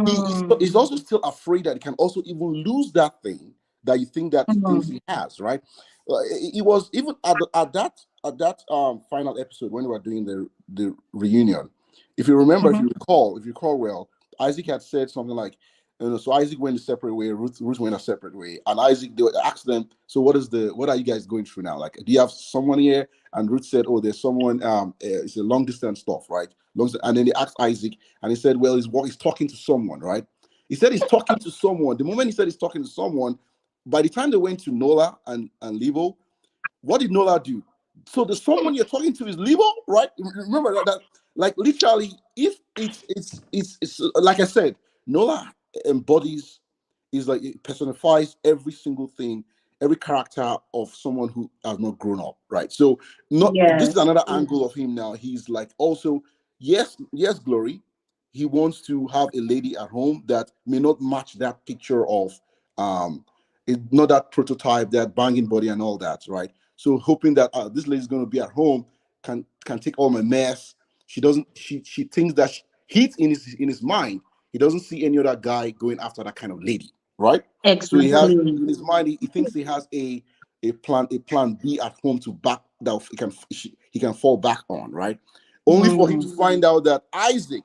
he's Mm. also still afraid that he can also even lose that thing that you think that he thinks Mm. he has, right? It was even at that final episode when we were doing the reunion. If you remember, Mm-hmm. if you recall well, Isaac had said something like, so Isaac went a separate way, Ruth went a separate way, and Isaac they asked them, so what are you guys going through now? Like, do you have someone here? And Ruth said, oh, there's someone. It's a long distance stuff, right? And then they asked Isaac, and he said, well, he's talking to someone, right? He said he's talking to someone. The moment he said he's talking to someone, by the time they went to Nola and Lebo, what did Nola do? So the someone you're talking to is Lebo, right? Remember that like literally, if it's like I said, Nola embodies is like it personifies every single thing, every character of someone who has not grown up, right? So not this is Yes. another angle of him now. He's like also yes, Glory. He wants to have a lady at home that may not match that picture of um not that prototype, that banging body and all that, right? So hoping that this lady's going to be at home, can take all my mess. She doesn't. She thinks that he's in his mind. He doesn't see any other guy going after that kind of lady, right? So he has Exactly. in his mind. He thinks he has a plan B at home to back that he can fall back on, right? Only for him to Mm. find out that Isaac,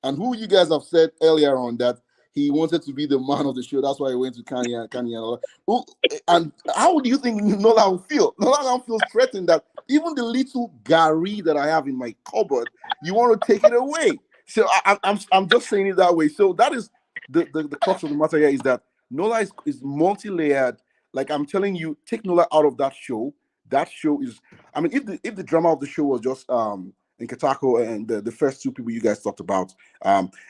and who you guys have said earlier on that he wanted to be the man of the show. That's why he went to Kanya and all. And how do you think Nola will feel? Nola now feels threatened that even the little Gary that I have in my cupboard, you want to take it away. So I'm just saying it that way. So that is the crux of the matter here is that Nola is multi-layered. Like I'm telling you, take Nola out of that show. That show is. I mean, if the drama of the show was just Nkateko and the first two people you guys talked about,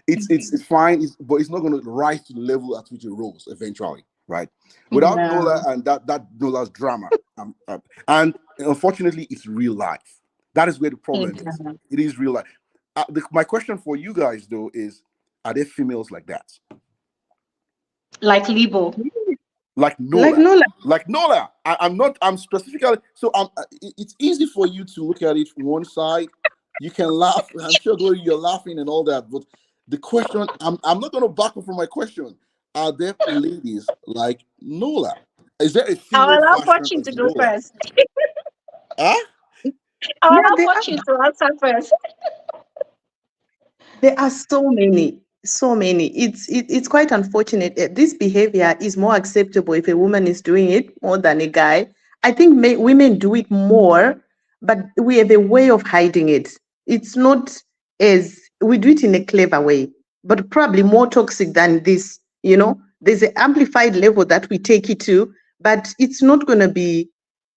it's fine, but it's not going to rise to the level at which it rose eventually, right? Without Nola No. and that Nola's drama, and unfortunately, it's real life. That is where the problem is. Exactly. It is real life. My question for you guys though is: are there females like that, Like Lebo. like Like Nola? Nola. Like Nola, I'm not. I'm specifically. So it's easy for you to look at it from one side. You can laugh. I'm sure, Glory, you're laughing and all that. But the question, I'm not going to back up from my question. Are there ladies like Nola? Is there a I'll female allow version Fortune of to go Nola? first. Huh? I'll Yeah, allow they are. Fortune to answer first. There are so many, so many. It's quite unfortunate. This behavior is more acceptable if a woman is doing it more than a guy. I think women do it more, but we have a way of hiding it. It's not as we do it in a clever way, but probably more toxic than this. There's an amplified level that we take it to, but it's not going to be.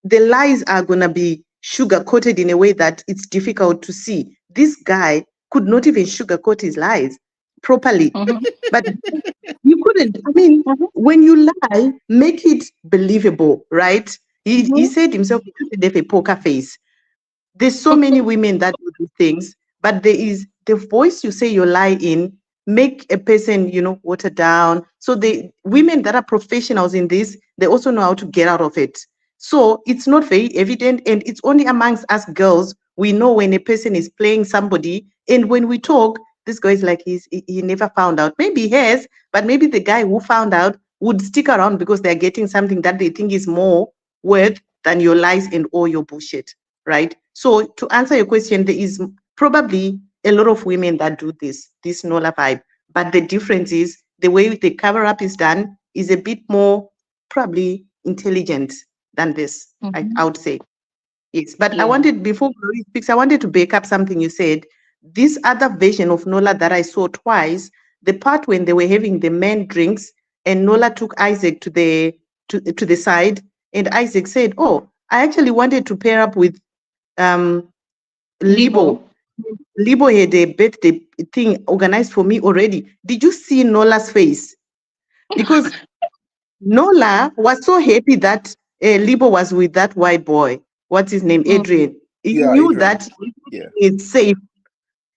The lies are going to be sugar coated in a way that it's difficult to see. This guy could not even sugarcoat his lies properly. Mm-hmm. But you couldn't. I mean, Mm-hmm. when you lie, make it believable, right? He Mm-hmm. said himself, he doesn't have a poker face. There's so many women that do these things, but there is the voice you say you lie in, make a person, water down. So the women that are professionals in this, they also know how to get out of it. So it's not very evident, and it's only amongst us girls we know when a person is playing somebody. And when we talk, this guy is like he never found out. Maybe he has, but maybe the guy who found out would stick around because they're getting something that they think is more worth than your lies and all your bullshit, right? So to answer your question, there is probably a lot of women that do this Nola vibe, but the difference is the way the cover up is done is a bit more probably intelligent than this. Mm-hmm. I would say yes. But I Yeah. wanted before Glory speaks, I wanted to back up something you said. This other version of Nola that I saw twice, the part when they were having the men drinks and Nola took Isaac to the side, and Isaac said, "Oh, I actually wanted to pair up with um Lebo. Libo." Lebo had a birthday thing organized for me already. Did you see Nola's face? Because Nola was so happy that Lebo was with that white boy. What's his name? Mm, Adrian. He Yeah, knew Adrian. that Yeah. it's safe.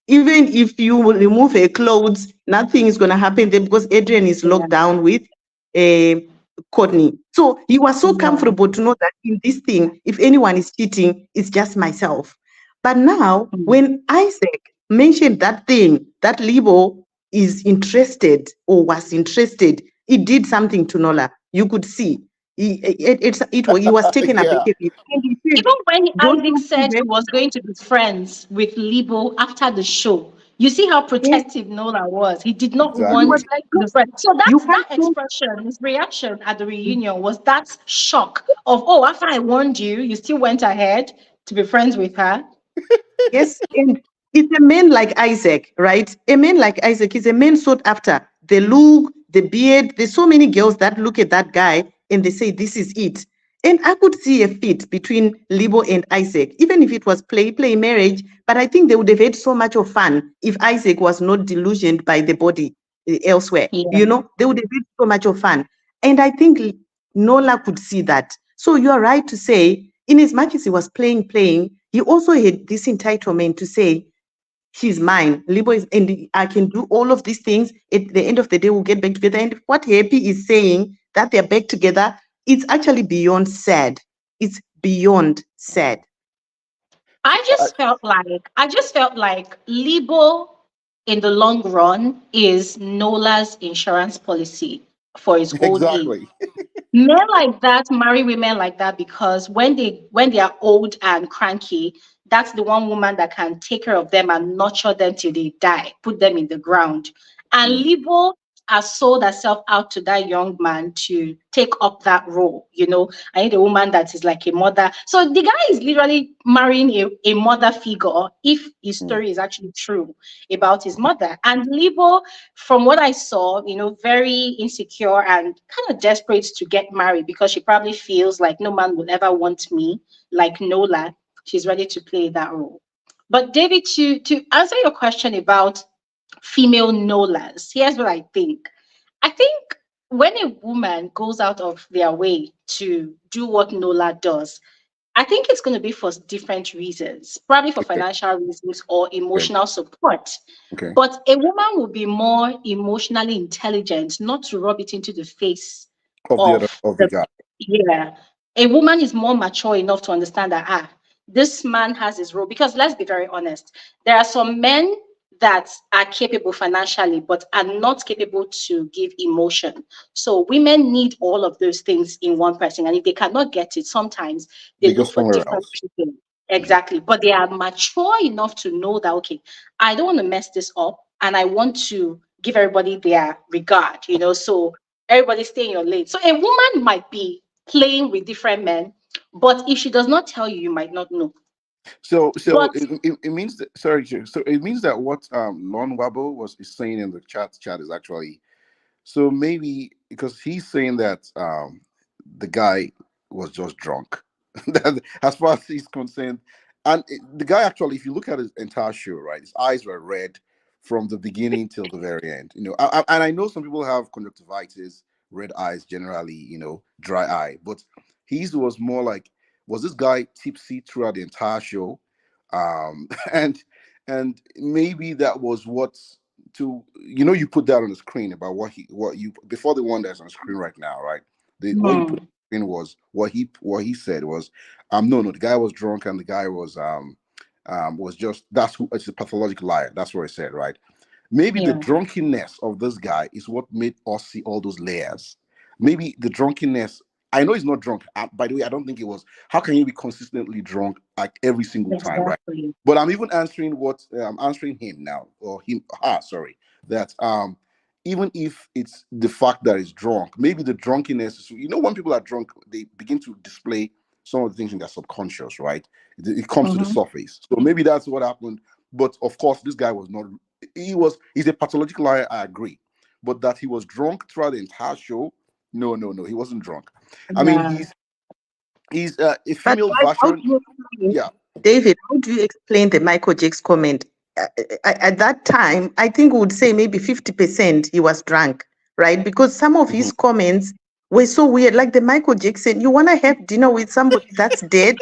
Even if you will remove her clothes, nothing is going to happen there because Adrian is yeah, locked down with uh, Courtney. So he was so yeah. comfortable to know that in this thing, if anyone is cheating, it's just myself. But now, Mm. when Isaac mentioned that thing, that Lebo is interested or was interested, it did something to Nola. You could see. He was taken aback. Yeah. And he said, Even when don't Isaac you said he even? was going to be friends with Lebo after the show, you see how Yes, protective Nola was. He did not he was want Exactly. like, the no, friend. So you that's can't that expression, his reaction at the reunion was that shock of, oh, after I warned you, you still went ahead to be friends with her. Yes, and it's a man like Isaac, right? A man like Isaac is a man sought after. The look, the beard. There's so many girls that look at that guy and they say, this is it. And I could see a fit between Lebo and Isaac, even if it was play marriage. But I think they would have had so much of fun if Isaac was not delusioned by the body elsewhere. Yeah. You know, they would have had so much of fun. And I think Nola could see that. So you are right to say, in as much as he was playing, he also had this entitlement to say, she's mine. Libo is, and I can do all of these things. At the end of the day, we'll get back together. And what Happy is saying, that they're back together, it's actually beyond sad. It's beyond sad. I, I just felt like Lebo in the long run is Nola's insurance policy for his old age. exactly. Men like that marry women like that because when they are old and cranky, that's the one woman that can take care of them and nurture them till they die, put them in the ground. And Mm. Libo has sold herself out to that young man to take up that role. I need a woman that is like a mother. So the guy is literally marrying a mother figure if his Mm. story is actually true about his mother. And Libo, from what I saw, very insecure and kind of desperate to get married because she probably feels like no man will ever want me, like Nola. She's ready to play that role. But David, to answer your question about female Nolas, here's what I think. I think when a woman goes out of their way to do what Nola does, I think it's going to be for different reasons, probably for Okay. financial reasons or Okay. emotional support. Okay. But a woman will be more emotionally intelligent, not to rub it into the face Of the other of of the the, guy. yeah. A woman is more mature enough to understand that, this man has his role. Because let's be very honest, there are some men that are capable financially, but are not capable to give emotion. So women need all of those things in one person. And if they cannot get it, sometimes they They go look for somewhere different else. people. Mm. Exactly. But they are mature enough to know that, okay, I don't want to mess this up and I want to give everybody their regard. So everybody stay in your lane. So a woman might be playing with different men, but if she does not tell you, you might not know. So But it means that, sorry, Jay. So it means that what Lon Wabo was is saying in the chat is actually, so maybe because he's saying that the guy was just drunk. That, as far as he's concerned, and the guy actually, if you look at his entire show, right, his eyes were red from the beginning till the very end. And I know some people have conjunctivitis, red eyes, generally, dry eye, but his was more like, was this guy tipsy throughout the entire show? And maybe that was what, to you put that on the screen about what you, before the one that's on screen right now, right? What you put on hmm, the screen was what he said was, no, the guy was drunk, and the guy was just, that's who, it's a pathological liar. That's what I said, right? Maybe the yeah, drunkenness of this guy is what made us see all those layers. Maybe the drunkenness. I know he's not drunk. By the way, I don't think it was. How can you be consistently drunk like every single time, right? exactly. But I'm even answering I'm answering him now, or him. Sorry. That even if it's the fact that he's drunk, maybe the drunkenness. When people are drunk, they begin to display some of the things in their subconscious, right? It comes to the Hmm. surface. So maybe that's what happened. But of course, this guy was not. He's a pathological liar. I agree, but that he was drunk throughout the entire show. No, no, no, he wasn't drunk. I mean, Yeah. he's a But female why, how do version. you explain? Yeah. David, how do you explain the Michael Jackson comment? At that time, I think we would say maybe 50% he was drunk, right? Because some of Mhm. his comments were so weird. Like the Michael Jackson, you want to have dinner with somebody that's dead?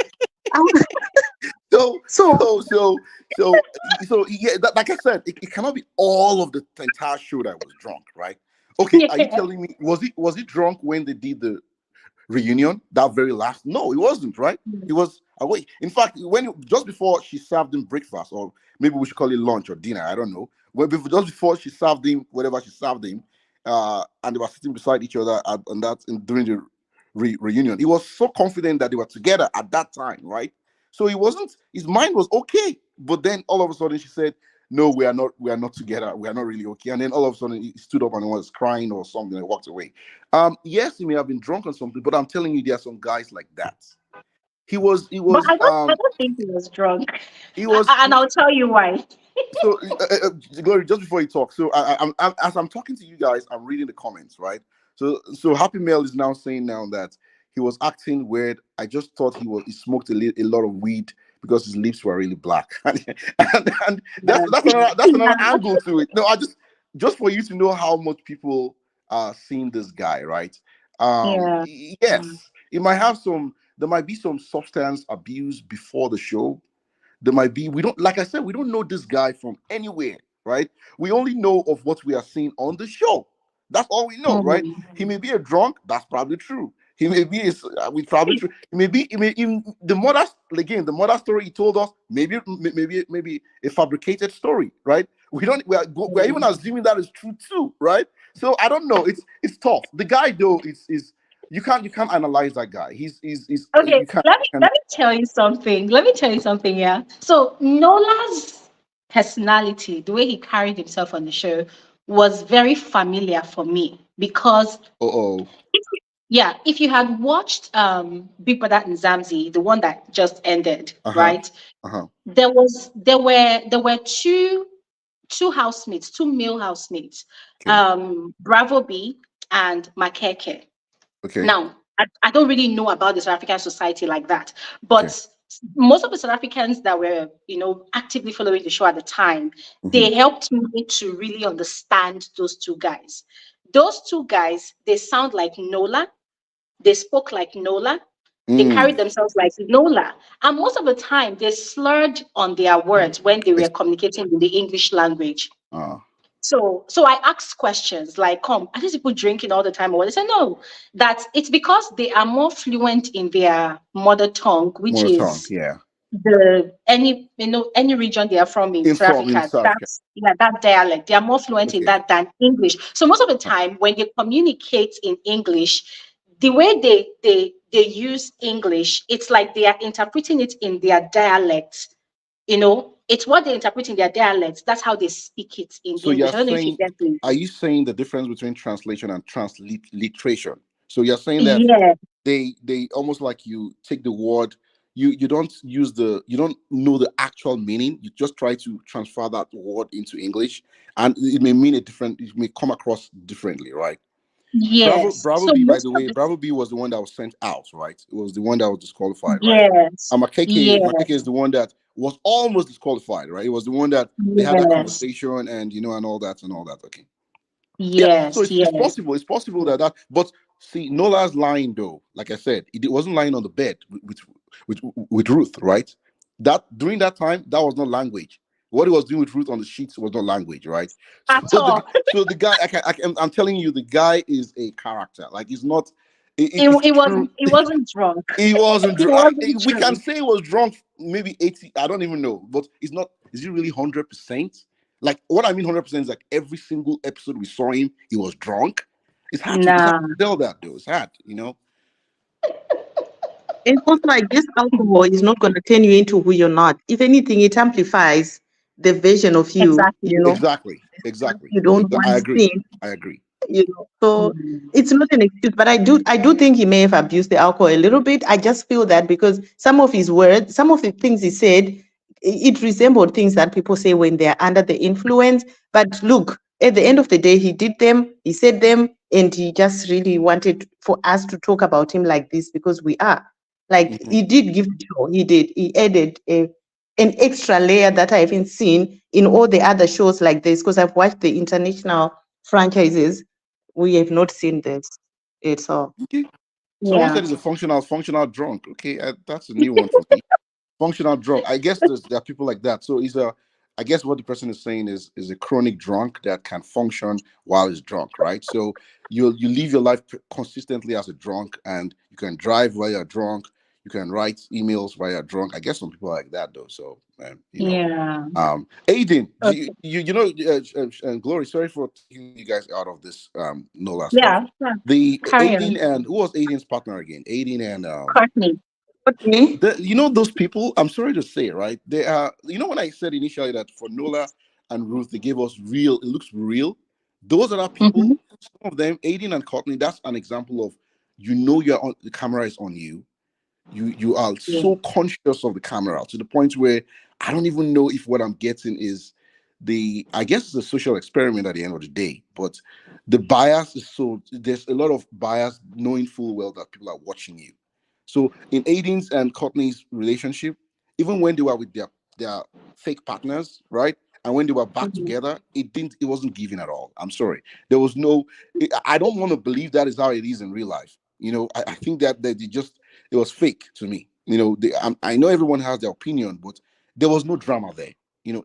Um, So, so, so, so, so, yeah. Like I said, it cannot be all of the entire show that was drunk, right? Okay, are you Yeah. telling me was he drunk when they did the reunion, that very last? No, he wasn't, right? He was awake. In fact, just before she served him breakfast, or maybe we should call it lunch or dinner, I don't know. Just before she served him whatever she served him, and they were sitting beside each other during the reunion, he was so confident that they were together at that time, right? So he wasn't. His mind was okay, but then all of a sudden she said, "No, we are not. We are not together. We are not really okay." And then all of a sudden he stood up and was crying or something and walked away. Yes, he may have been drunk on something, but I'm telling you, there are some guys like that. He was, he But was, I don't think he was drunk. he was. And I'll tell you why. So, Glory, just before you talk, so as I'm talking to you guys, I'm reading the comments, right? So Happy Mail is now saying now that he was acting weird. I just thought he smoked a lot of weed because his lips were really black, and that's another angle to it. No, just for you to know how much people are seeing this guy, right? Yeah. Yes, it might have some. There might be some substance abuse before the show. There might be, we don't, like I said, we don't know this guy from anywhere, right? We only know of what we are seeing on the show. That's all we know, right? Mm. He may be a drunk. That's probably true. He may be, we probably true. He may even the mother, again, the mother story he told us, maybe a fabricated story, right? We're even assuming that is true too, right? So I don't know. It's tough. The guy though is you can't analyze that guy. He's Okay, you can't. let me tell you something. Let me tell you something, yeah. So Nola's personality, the way he carried himself on the show, was very familiar for me because Oh, yeah, if you had watched Big Brother and Zamzi, the one that just ended, uh-huh, right? uh-huh. There were two housemates, two male housemates, Okay. Bravo B and Makeke. Okay. Now, I don't really know about the South African society like that, Okay. but most of the South Africans that were, actively following the show at the time, Hmm. they helped me to really understand those two guys. Those two guys, they sound like Nola, they spoke like Nola, they Mm. carried themselves like Nola, and most of the time they slurred on their words when they were Ex- communicating in the English language. Uh, So I asked questions like, come, are these people drinking all the time? Or what? They said no, that it's because they are more fluent in their mother tongue, which Mother tongue. is Yeah. any region they are from in South In Africa. South Africa. That dialect. They are more fluent in Okay. that than English. So most of the time when they communicate in English, the way they use English, it's like they are interpreting it in their dialect. It's what they interpret in their dialects. That's how they speak it in So English. you're I don't know if you saying, get me. are you saying the difference between translation and transliteration? So you're saying that Yeah. they almost like you take the word, you don't you don't know the actual meaning. You just try to transfer that word into English, and it may mean it may come across differently, right? Yes. Bravo So B, by most the of way, the Bravo B was the one that was sent out, right? It was the one that was disqualified, right? yes, And yes, Makeke is the one that was almost disqualified, right? It was the one that they had that yes, conversation and and all that and all that. Okay, yeah. So yes, it's yes. possible. It's possible but see, Nola's lying though. Like I said, it wasn't lying on the bed with Ruth, right? That during that time, that was not language. What he was doing with Ruth on the sheets was not language, right? At all. So the guy, I'm telling you, the guy is a character. Like he's not. It, It's it true. wasn't it wasn't drunk. He wasn't. It wasn't We can true. say he was drunk, maybe 80. I don't even know, but it's not. Is he really 100%? Like what I mean, 100% is like every single episode we saw him, he was drunk. It's hard Nah. to tell that though. It's hard. and also, I guess alcohol is not going to turn you into who you're not. If anything, it amplifies the version of you, Exactly. Exactly. you don't want I to agree. see. I agree. So Mm. it's not an excuse, but I do think he may have abused the alcohol a little bit. I just feel that because some of his words, some of the things he said, it resembled things that people say when they're under the influence. But look, at the end of the day, he did them, he said them, and he just really wanted for us to talk about him like this because we are. Like Mhm. he did give it show. He did. He added an extra layer that I haven't seen in all the other shows like this, because I've watched the international franchises. We have not seen this at all. Okay. Someone Yeah. said he's a functional drunk. Okay, that's a new one for me. Functional drunk. I guess there are people like that. So he's a. I guess what the person is saying is a chronic drunk that can function while he's drunk, right? So you live your life consistently as a drunk, and you can drive while you're drunk. You can write emails while you're drunk. I guess some people are like that though. So Yeah. Aiden, Okay. and Glory. Sorry for taking you guys out of this Nola stuff. Yeah. Yeah. The Carry Aiden on. and who was Aiden's partner again? Aiden and Courtney. Okay. those people, I'm sorry to say, right? They are, when I said initially that for Nola and Ruth, they gave us real, it looks real. Those are Mm-hmm. people, some of them, Aiden and Courtney, that's an example of, you're on, the camera is on you. You are Yeah. so conscious of the camera to the point where I don't even know if what I'm getting is I guess it's a social experiment at the end of the day, but the bias is so, there's a lot of bias knowing full well that people are watching you. So in Aiden's and Courtney's relationship, even when they were with their fake partners, right? And when they were back Mhm. together, it wasn't giving at all. I'm sorry. There was no, I don't want to believe that is how it is in real life. I think that it was fake to me. I know everyone has their opinion, but there was no drama there.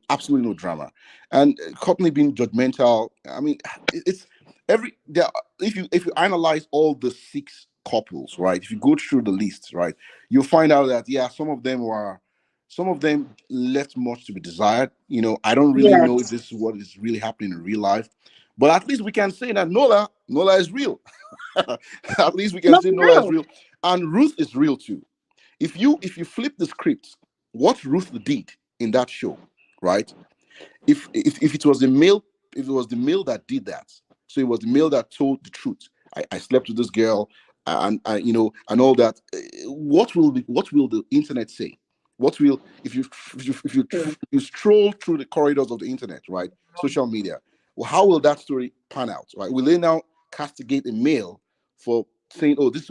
Absolutely no drama. And Courtney being judgmental. I mean, it's every there. If you analyze all the six couples, right? If you go through the list, right, you'll find out that yeah, some of them left much to be desired. I don't really know if Yes. this is what is really happening in real life, but at least we can say that Nola is real. At least we can Not say Nola is real. real, and Ruth is real too. If you flip the script, what Ruth did in that show, right? If it was the male, if it was the male that did that, so it was the male that told the truth. I slept with this girl, and and all that. What will the internet say? What will if you stroll through the corridors of the internet, right? Social media. Well, how will that story pan out, right? Will they now castigate a male for saying, "Oh, is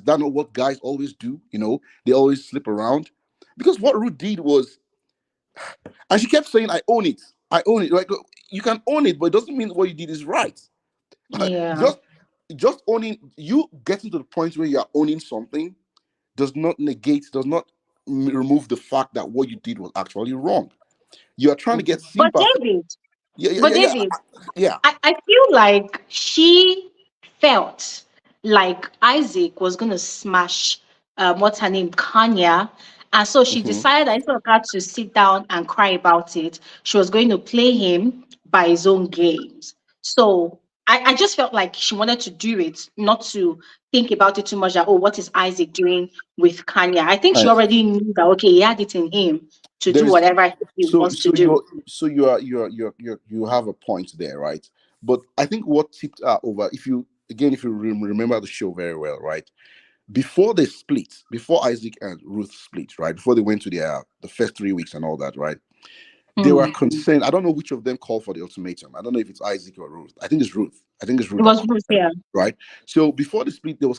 that not what guys always do? They always slip around." Because what Ruth did was, and she kept saying, "I own it. I own it." Like, you can own it, but it doesn't mean what you did is right. Yeah. Just owning, you getting to the point where you are owning something does not remove the fact that what you did was actually wrong. You are trying to get But sympathy. David, Yeah, yeah, but yeah, yeah. David, Yeah. I feel like she felt like Isaac was going to smash, what's her name, Kanya. And so she Hmm. decided that instead of her to sit down and cry about it, she was going to play him by his own games. So I just felt like she wanted to do it, not to think about it too much that, oh, what is Isaac doing with Kanya? I think she already knew that, okay, he had it in him to do There's whatever he so wants to so do. you have a point there, right? But I think what tipped her over, if you remember the show very well, right? Before they split, before Isaac and Ruth split, right? Before they went to the first 3 weeks and all that, right? They were Hmm. concerned. I don't know which of them called for the ultimatum. I don't know if it's Isaac or Ruth. I think it's Ruth. I think it's It Ruth that was called Bruce, them, yeah. right? So before the split, there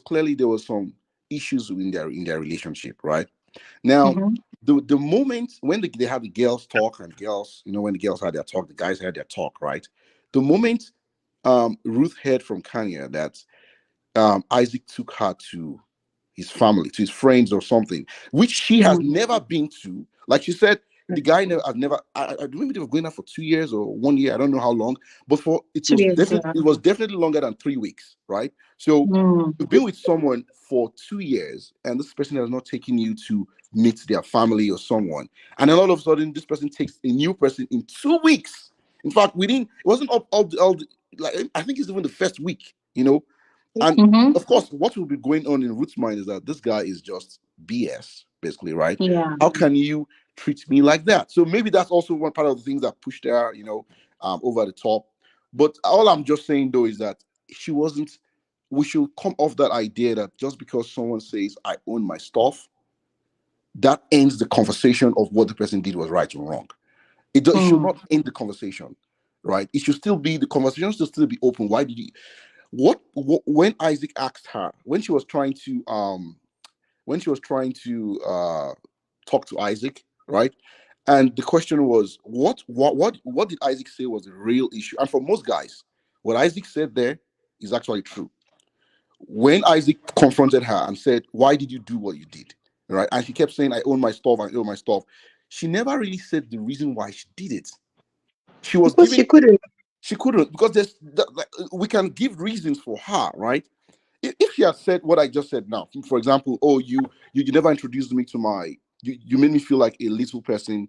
was some issues in their relationship, right? Now, Hmm. the moment when they had the girls talk, and girls, when the girls had their talk, the guys had their talk, right? The moment Ruth heard from Kanya that Isaac took her to his family, to his friends or something, which she has Hmm. never been to. Like she said, the guy never, I've never, I remember they were going out for 2 years or 1 year, I don't know how long, but for it Two was years, definitely yeah. it was definitely longer than 3 weeks, right? So Mm. you've been with someone for 2 years, and this person has not taken you to meet their family or someone, and then all of a sudden this person takes a new person in 2 weeks. In fact, it wasn't up all the, like, I think it's even the first week, and Mm-hmm. of course, what will be going on in Ruth's mind is that this guy is just BS, basically, right? Yeah. How can you treat me like that? So maybe that's also one part of the things that pushed her, over the top. But all I'm just saying though is that she wasn't. We should come off that idea that just because someone says I own my stuff, that ends the conversation of what the person did was right or wrong. It should Mm. not end the conversation, right? It should still be, the conversation should still be open. Why did you? When Isaac asked her, when she was trying to when she was trying to talk to Isaac, right? And the question was, what did Isaac say was the real issue? And for most guys, what Isaac said there is actually true. When Isaac confronted her and said, "Why did you do what you did?" Right? And she kept saying, "I own my stuff, I own my stuff." She never really said the reason why she did it. She was Because giving, she couldn't. she couldn't, because we can give reasons for her, right? If she had said what I just said now, for example, oh, you never introduced me to you made me feel like a little person.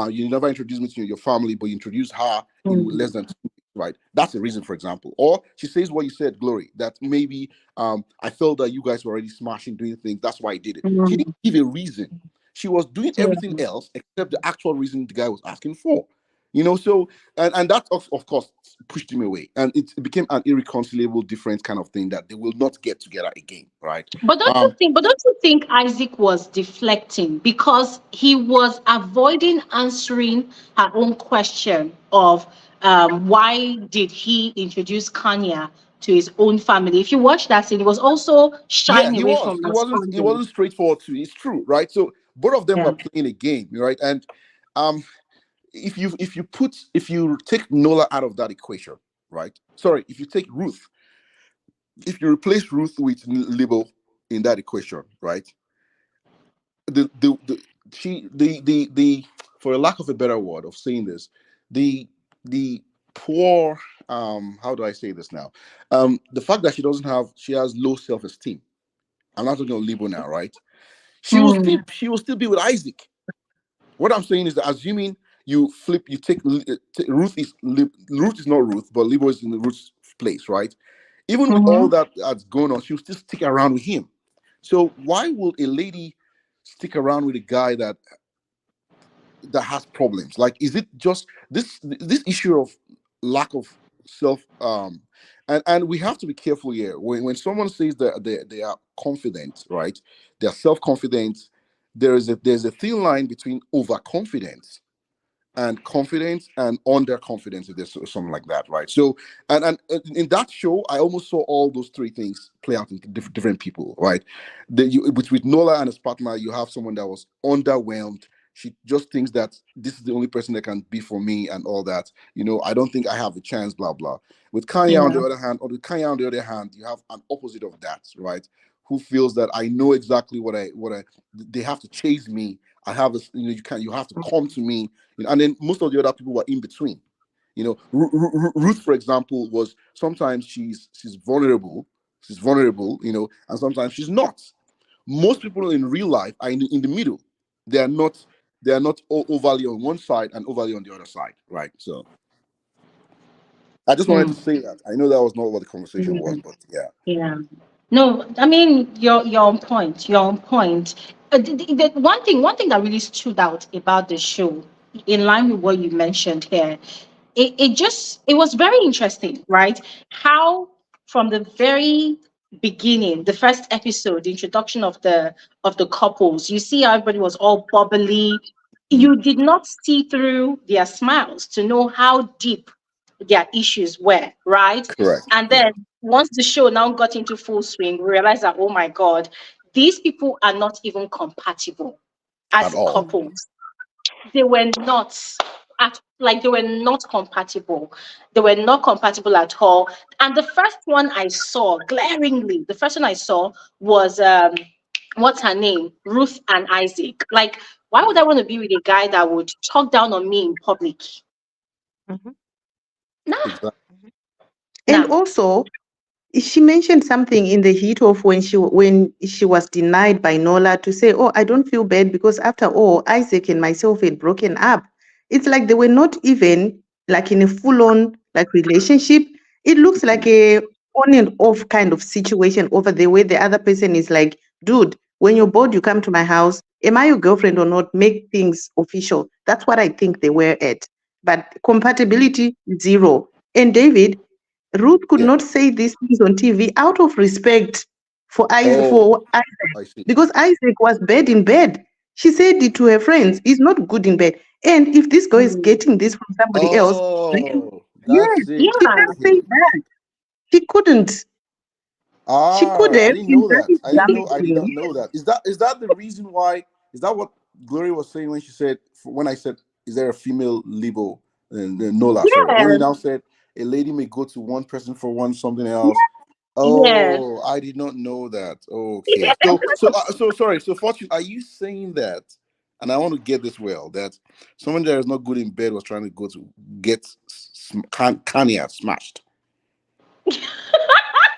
You never introduced me to your family, but you introduced her in Mm. less than 2 weeks, right? That's a reason, for example. Or she says what you said, Glory, that maybe I felt that you guys were already smashing, doing things. That's why I did it. She Mm. didn't give a reason. She was doing Yeah. everything else except the actual reason the guy was asking for. So and that of course pushed him away, and it became an irreconcilable different kind of thing that they will not get together again, right? um But don't you think Isaac was deflecting because he was avoiding answering her own question of why did he introduce Kanya to his own family? If you watch that scene, he was also yeah, shying he away was from he wasn't he responding. wasn't straightforward too, it's true, right? So both of them Yeah. were playing a game, right? And um if you take Nola out of that equation, right? Sorry, if you replace Ruth with Lebo in that equation, right? The she the for a lack of a better word of saying this, the the poor, how do I say this now? The fact that she has low self-esteem. I'm not talking about Lebo now, right? Mm. She will still be with Isaac. What I'm saying is that, assuming you Ruth is not Ruth, but Lebo is in the Ruth's place, right? Even with all Mm-hmm. that's going on, she'll still stick around with him. So why would a lady stick around with a guy that has problems? Like, is it just this issue of lack of self? And we have to be careful here when someone says that they are confident, right? They're self-confident. There's a thin line between overconfidence and confidence and underconfidence, if there's something like that, right? So, and in that show, I almost saw all those three things play out in different people, right? With Nola and his partner, you have someone that was underwhelmed. She just thinks that this is the only person that can be for me and all that. I don't think I have a chance, blah blah. With Kanya on Yeah. the other hand, you have an opposite of that, right? Who feels that I know exactly what I they have to chase me. I have this, you have to come to me, and then most of the other people were in between. Ruth, for example, was sometimes she's vulnerable, and sometimes she's not. Most people in real life are in the middle. They are not overly on one side and overly on the other side, right? So I just wanted to Mm. say that. I know that was not what the conversation Yeah. was, but yeah. Yeah. No, I mean you're on point. You're on point. One thing that really stood out about the show, in line with what you mentioned here, it was very interesting, right? How from the very beginning, the first episode, the introduction of the couples, you see how everybody was all bubbly. Mm, You did not see through their smiles to know how deep their issues were, right? correct. And Yeah. then once the show now got into full swing, we realized that, oh my God, these people are not even compatible At as all. couples. They were not they were not compatible. They were not compatible at all. And the first one I saw, glaringly, the first one I saw was what's her name? Ruth and Isaac. Like, why would I want to be with a guy that would talk down on me in public? Mhm. Nah, Exactly. And nah. also, she mentioned something in the heat of when she was denied by Nola to say, "Oh, I don't feel bad because after all, Isaac and myself had broken up." It's like they were not even like in a full-on like relationship. It looks like a on and off kind of situation over there where the other person is like, "Dude, when you're bored, you come to my house. Am I your girlfriend or not? Make things official." That's what I think they were at. But compatibility, zero. And David, Ruth could Yeah. not say these things on TV out of respect Oh, for Isaac, I see. because Isaac was bad in bed. She said it to her friends. He's not good in bed. And if this girl is Mm. getting this from somebody else, then Oh, yes, that's it. she Yeah. can't say that. She couldn't. She could Ah, I have. didn't She's know that. very I didn't know. I did damaging. not know that. Is that the reason why? Is that what Glory was saying when she said when I said, "Is there a female Lebo and Nola?" Sorry, when you Yes, now said a lady may go to one person for one something yes, else. yes. Oh, I did not know that. Okay, Yes. so sorry. So, Fortune, are you saying that? And I want to get this well. That someone that is not good in bed was trying to go to get Kanya smashed.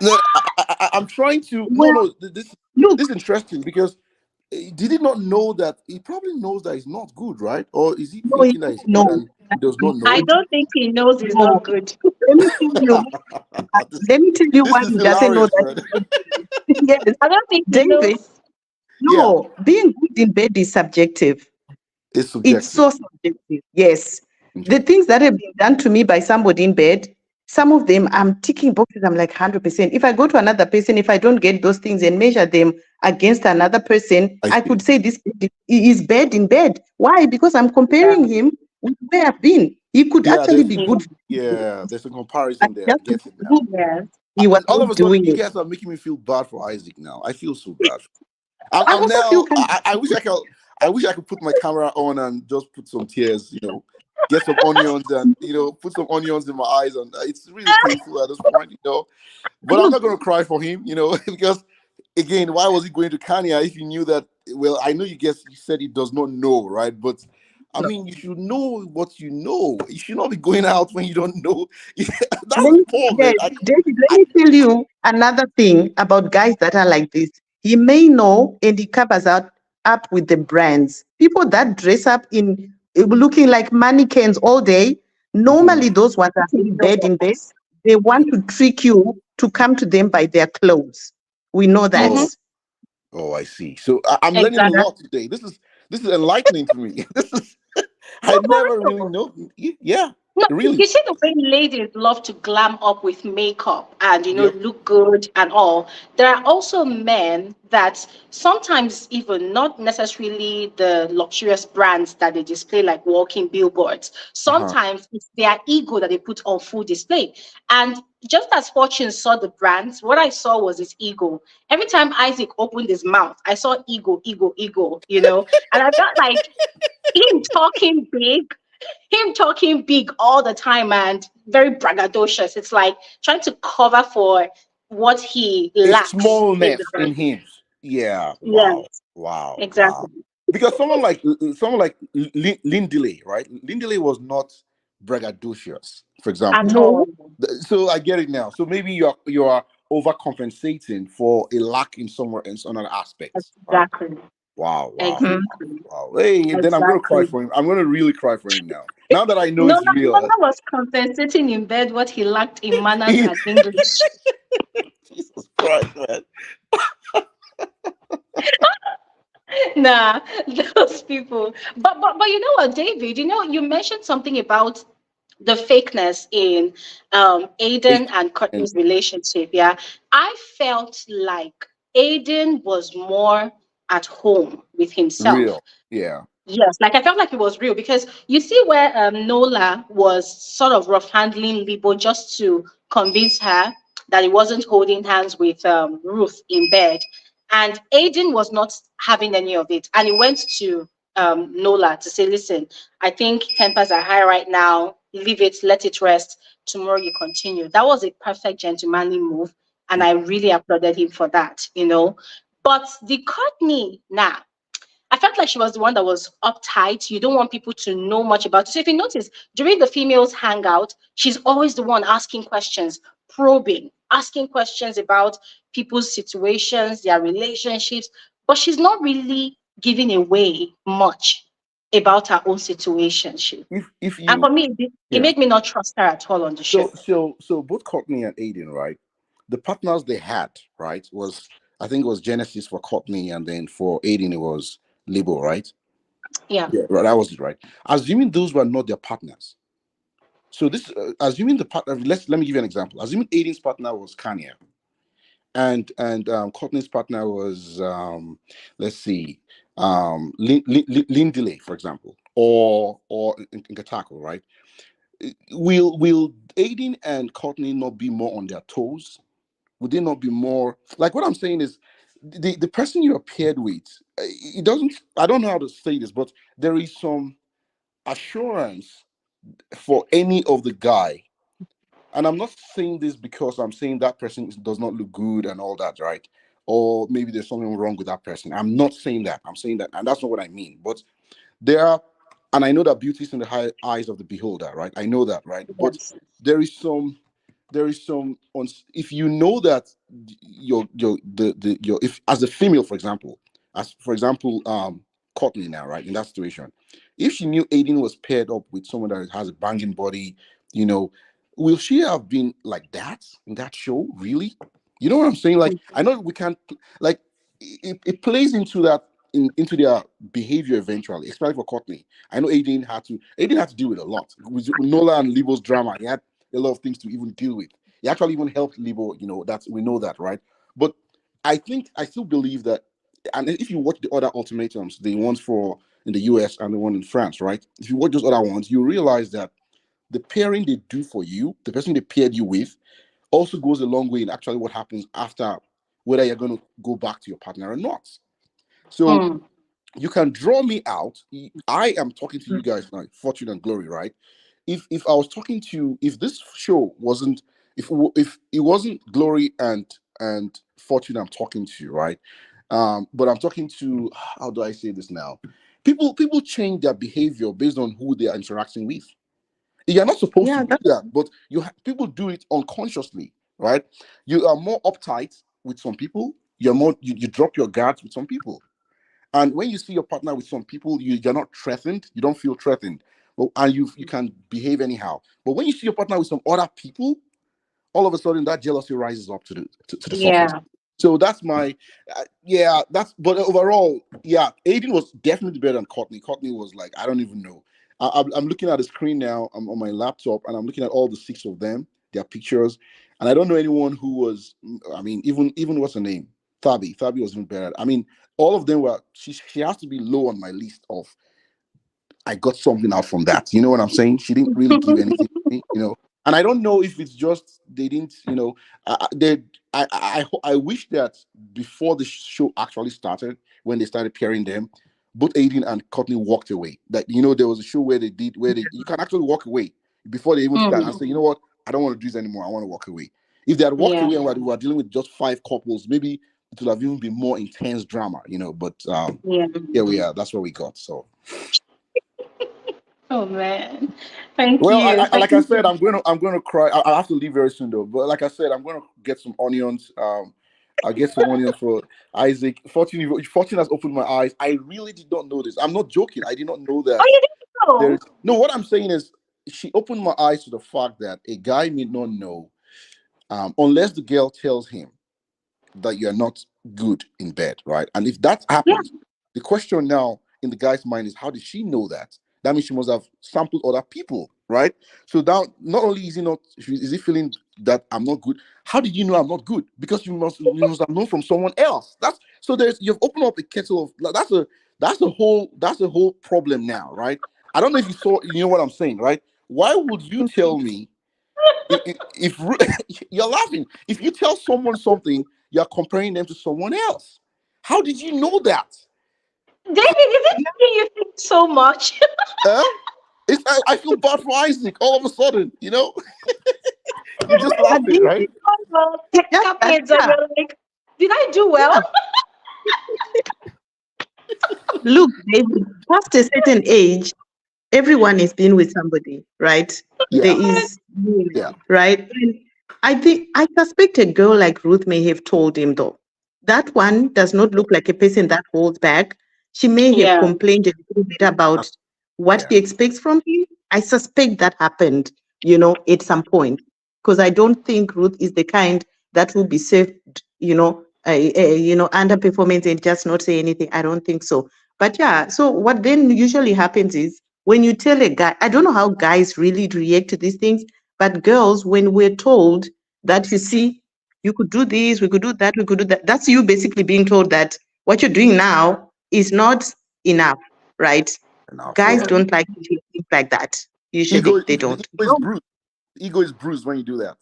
No, I'm trying to. No, Well, no. look, This is interesting because did he not know that he probably knows that he's not good, right? Or is he no, he thinking that he's didn't good know. and he does not I know? don't think he knows he's No. not good. Let me tell you. this, Let me tell you this why is he doesn't know hilarious, that man. he's good. Yes, I don't think he David. knows. Yeah, No, being good in bed is subjective. it's It's subjective. so subjective. Yes. The Okay. things that have been done to me by somebody in bed, some of them I'm ticking boxes. I'm like 100%. If I go to another person, if I don't get those things and measure them against another person, I I see. could say this is bad in bed. Why? Because I'm comparing him with where I've been. He could Yeah, actually be good. there's a I comparison there. I just get it now. who Yes. he was All of not a sudden, doing you it. guys are making me feel bad for Isaac now. I feel so bad. I I'm also feel now. kind I wish I could. I wish I could put my camera on and just put some tears. Get some onions and put some onions in my eyes, and it's really painful at this point. But I'm of not going to cry for him. Because again, why was he going to Kenya if he knew that? Well, I know you said he does not know, right? But I no. mean, you should know what you know. You should not be going out when you don't know. Let That's me, poor, man. yes, David, let me tell you another thing about guys that are like this. He may know and he covers up with the brands. People that dress up in looking like mannequins all day, Mhm. normally those ones are really bad in bed. They want to trick you to come to them by their clothes. We know Mm-hmm. that. Oh, oh, I see. So I'm learning a Exactly. lot today. This is enlightening to me. This is No, I never for really real. know. Yeah, No, really. you see the way ladies love to glam up with makeup and Yep. look good and all. There are also men that sometimes even not necessarily the luxurious brands that they display like walking billboards. Uh-huh. Sometimes it's their ego that they put on full display. And just as Fortune saw the brands, what I saw was his ego. Every time Isaac opened his mouth, I saw ego, ego, ego. And I felt like him talking big all the time and very braggadocious. It's like trying to cover for what he A lacks in the smallness in brand. him. Yeah. Yes, Wow. Wow. exactly. Wow. Because someone like Lindile, right? Lindile was not braggadocious, for At example. No, all. So I get it now. So maybe you are overcompensating for a lack in somewhere in some other aspects. Right? Exactly. Wow, wow, mhm. wow, Exactly. wow. Hey, then I'm gonna cry Exactly. for him. I'm gonna really cry for him now. Now that I know it's Nola real. was compensating in bed what he lacked in manners Jesus and English. Christ, man. Nah, those people. But you know what, David? You mentioned something about the fakeness in Aiden Hey, and and Courtney's relationship. Yeah, I felt like Aiden was more at home with himself. real. Yeah. Yes, like I felt like it was real because you see where Nola was sort of rough handling Lebo just to convince her that he wasn't holding hands with Ruth in bed. And Aiden was not having any of it. And he went to Nola to say, listen, I think tempers are high right now. Leave it, let it rest. Tomorrow you continue. That was a perfect gentlemanly move. And Mm. I really applauded him for that. But the Courtney now, I felt like she was the one that was uptight. You don't want people to know much about it. So if you notice, during the females hangout, she's always the one asking questions, probing, asking questions about people's situations, their relationships, but she's not really giving away much about her own situationship. If And you for me, it Yeah. made me not trust her at all on the show. So both Courtney and Aiden, right? The partners they had, right, was I think it was Genesis for Courtney, and then for Aiden it was Lebo, right? Yeah. Yeah, right. That was it, right? Assuming those were not their partners. So this, assuming the partner, let me give you an example. Assuming Aiden's partner was Kanya, and Courtney's partner was let's see, Lindile, for example, or Nkateko, right? Will Aiden and Courtney not be more on their toes? would there not be more? Like what I'm saying is, the person you're paired with, it doesn't. I don't know how to say this, but there is some assurance for any of the guy. And I'm not saying this because I'm saying that person does not look good and all that, right? Or maybe there's something wrong with that person. I'm not saying that. I'm saying that, and that's not what I mean. But there are, and I know that beauty is in the eyes of the beholder, right? I know that, right? But Yes. there is some, if you know that your if as a female, for example, Courtney now, right, in that situation, if she knew Aiden was paired up with someone that has a banging body, you know, will she have been like that in that show? Really? You know what I'm saying? Like, I know we can't, like, it plays into that, into their behavior eventually, especially for Courtney. I know Aiden had to deal with a lot with Nola and Lebo's drama. He had a lot of things to even deal with. He actually even helped Lebo, that's, we know that, right? But I still believe that, and if you watch the other ultimatums, the ones for in the US and the one in France, right? If you watch those other ones, you realize that the pairing they do for you, the person they paired you with, also goes a long way in actually what happens after, whether you're going to go back to your partner or not. So Mm. you can draw me out. I am talking to you guys now, Fortune and Glory, right? If I was talking to, if this show wasn't, if it wasn't Glory and Fortune I'm talking to, right? But I'm talking to, how do I say this now? People change their behavior based on who they are interacting with. You're not supposed to Yeah, do that, but people do it unconsciously, right? You are more uptight with some people. You drop your guards with some people. And when you see your partner with some people, you're not threatened. You don't feel threatened, but and you can behave anyhow. But when you see your partner with some other people, all of a sudden that jealousy rises up to the surface. Yeah. So that's my, yeah. That's, but overall, yeah, Aiden was definitely better than Courtney. Courtney was like, I don't even know. I'm looking at the screen now. I'm on my laptop and I'm looking at all the six of them, their pictures, and I don't know anyone who was. I mean, even what's her name? Thabi was even better. I mean, all of them were. She has to be low on my list of, I got something out from that. You know what I'm saying? She didn't really give anything to me. And I don't know if it's just they didn't, they. I wish that before the show actually started, when they started pairing them, both Aiden and Courtney walked away. That there was a show where you can actually walk away before they even start and Mm. say, you know what, I don't want to do this anymore. I want to walk away. If they had walked Yeah. away and we were dealing with just five couples, maybe it would have even been more intense drama. But Yeah. here we are. That's what we got. So. Oh man. Thank Well, you. like I Thank said, you. I'm gonna cry. I have to leave very soon though. But like I said, I'm gonna get some onions. I'll get some onions for Isaac. Fortune has opened my eyes. I really did not know this. I'm not joking. I did not know Oh, that you didn't there is. know? No, what I'm saying is, she opened my eyes to the fact that a guy may not know, unless the girl tells him that you're not good in bed, right? And if that Yeah. happens, the question now in the guy's mind is, how did she know that? That means she must have sampled other people, right? So now, not only is he feeling that I'm not good. How did you know I'm not good? Because you must have known from someone else. That's so you've opened up a kettle of, like, that's a whole problem now, right? I don't know if you know what I'm saying, right? Why would you tell me if you're laughing, if you tell someone something, you're comparing them to someone else? How did you know that? David, is it something you think so much? Huh? I feel bad for Isaac all of a sudden. You're just but laughing, right? just that, Escapades, and yeah, you're like, did I do well? yeah. Look, David, past a certain age, everyone is been with somebody, right? There Yeah, is, yeah. right? And I think, I suspect a girl like Ruth may have told him, though. That one does not look like a person that holds back. She may have Yeah. complained a little bit about what Yeah. she expects from him. I suspect that happened, at some point, because I don't think Ruth is the kind that will be served, underperformance and just not say anything. I don't think so. But yeah, so what then usually happens is, when you tell a guy, I don't know how guys really react to these things, but girls, when we're told that, you see, you could do this, we could do that, we could do that, that's you basically being told that what you're doing now is not enough, right? Enough. Guys Yeah. don't like to hear things like that. Ego, Usually they the don't. ego is bruised. The ego is bruised when you do that.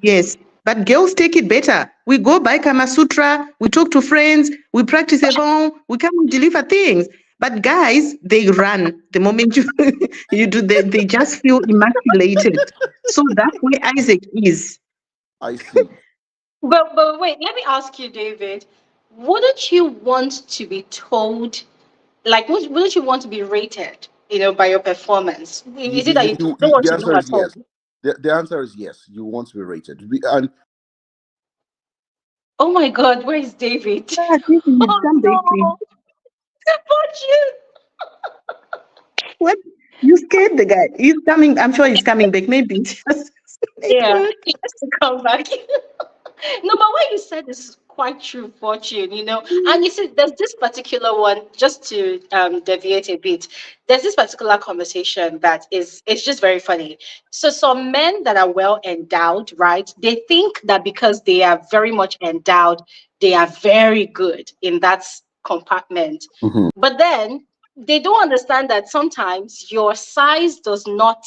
Yes. But girls take it better. We go buy Kama Sutra, we talk to friends, we practice at home, we come and deliver things. But guys, they run the moment you you do. They just feel emasculated. So that's where Isaac is. I see. But wait, let me ask you, David. Wouldn't you want to be told, like, wouldn't you want to be rated, by your performance? Is it that you don't want The to know answer at is all? yes. The answer is yes. You want to be rated. And Oh my God, where is David? Ah, this is Oh come back, please. no, Fortune. What? You scared the guy. He's coming. I'm sure he's coming back. Maybe it's just Yeah, network. he has to come back. No, but what you said is quite true, Fortune. And you see, there's this particular one, just to deviate a bit, there's this particular conversation that is, it's just very funny. So some men that are well endowed, right? They think that because they are very much endowed, they are very good in that compartment. Mhm. But then they don't understand that sometimes your size does not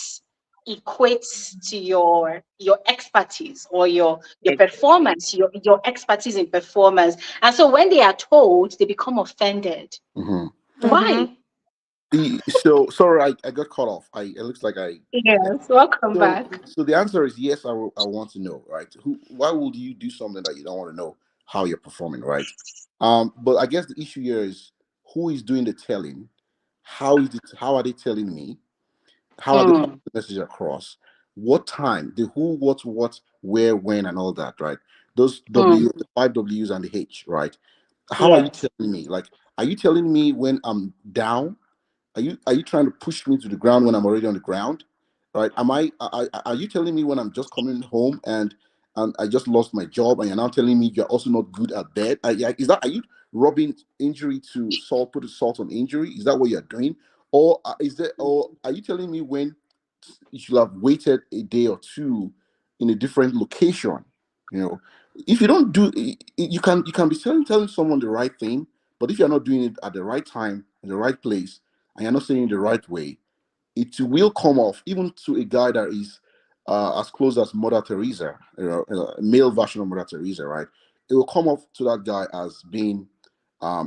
equates to your expertise or your performance, your expertise in performance. And so when they are told, they become offended. Mhm. Why? So sorry, I got cut off. It looks like yeah. Yes, welcome So back. so the answer is yes. I want to know, right? Why would you do something that you don't want to know how you're performing, right? But I guess the issue here is who is doing the telling. How are they telling me? How are they passing Mm, the message across? What time? The who, what, where, when, and all that, right? Those mm, W, the five W's and the H, right? How are you yes. telling me? Like, are you telling me when I'm down? Are you trying to push me to the ground when I'm already on the ground? Right? Are you telling me when I'm just coming home and I just lost my job and you're now telling me you're also not good at bed? Is that, are you rubbing injury to salt, put a salt on injury? Is that what you're doing? Or are you telling me when you should have waited a day or two in a different location? You know, if you don't do, you can be telling someone the right thing, but if you're not doing it at the right time in the right place, and you're not saying it the right way, it will come off even to a guy that is as close as Mother Teresa, a male version of Mother Teresa, right? It will come off to that guy as being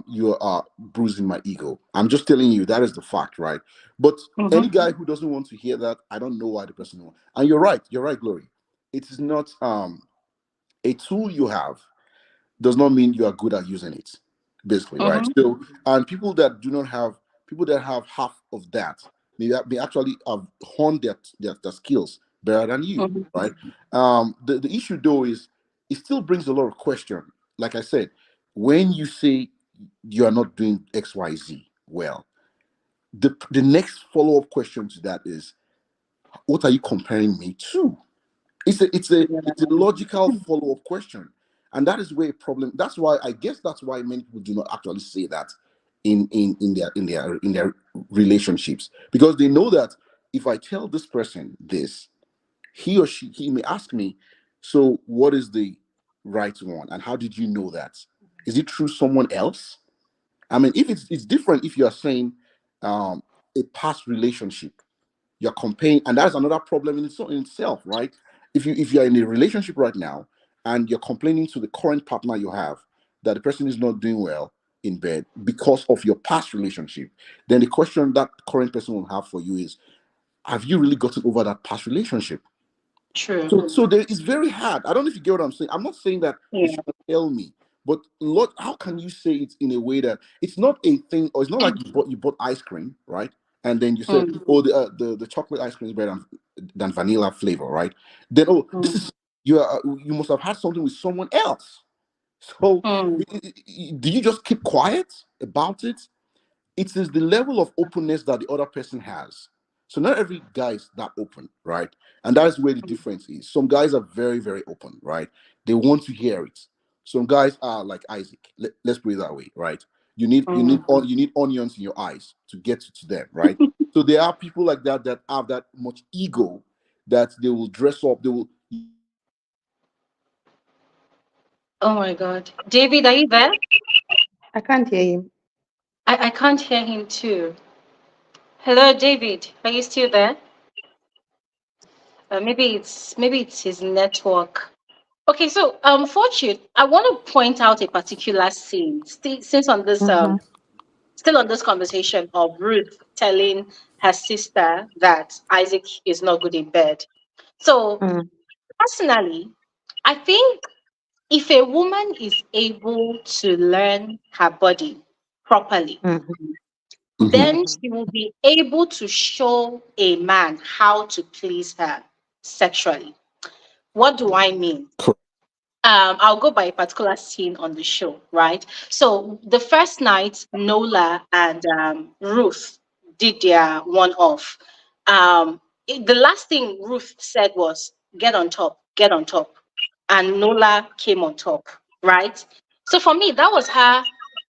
you are bruising my ego. I'm just telling you that is the fact, right? But any Mm-hmm. guy who doesn't want to hear that, I don't know why the person won't. And you're right, Glory. It is not a tool you have does not mean you are good at using it, basically, right? Mm-hmm. So, and people that have half of that may actually have honed their skills better than you, Mm-hmm. right? The issue though is it still brings a lot of question. Like I said, when you say you are not doing XYZ well, the next follow-up question to that is, what are you comparing me to? It's a logical follow-up question, and that is where a problem. That's why I guess that's why many people do not actually say that in their relationships, because they know that if I tell this person this, he may ask me, so what is the right one, and how did you know that? Is it through someone else? I mean, if it's different if you are saying a past relationship, you're comparing, and that's another problem in itself, right? If you're in a relationship right now and you're complaining to the current partner you have that the person is not doing well in bed because of your past relationship, then the question that current person will have for you is, have you really gotten over that past relationship? True. So there is very hard. I don't know if you get what I'm saying. I'm not saying that you Yeah. should tell me, but how can you say it in a way that it's not a thing, or it's not like you bought ice cream, right? And then you said, Mm, oh, the chocolate ice cream is better than vanilla flavor, right? Then, oh, this mm, is you must have had something with someone else. So mm. do you just keep quiet about it? It is the level of openness that the other person has. So not every guy is that open, right? And that's where the difference is. Some guys are very, very open, right? They want to hear it. Some guys are like Isaac. Let's put it that way, right? Mm. You need onions in your eyes to get to them, right? So there are people like that that have that much ego that they will dress up. They will. Oh my God, David, are you there? I can't hear him. I can't hear him too. Hello, David, are you still there? Maybe it's his network. Okay, so Fortune, I want to point out a particular scene. Since on this Mhm, still on this conversation of Ruth telling her sister that Isaac is not good in bed. So mm, personally, I think if a woman is able to learn her body properly, mhm, Mhm. then mhm, she will be able to show a man how to please her sexually. What do I mhm, mean? I'll go by a particular scene on the show, right? So the first night, Nola and Ruth did their one off. The last thing Ruth said was, "Get on top, get on top," and Nola came on top, right? So for me, that was her.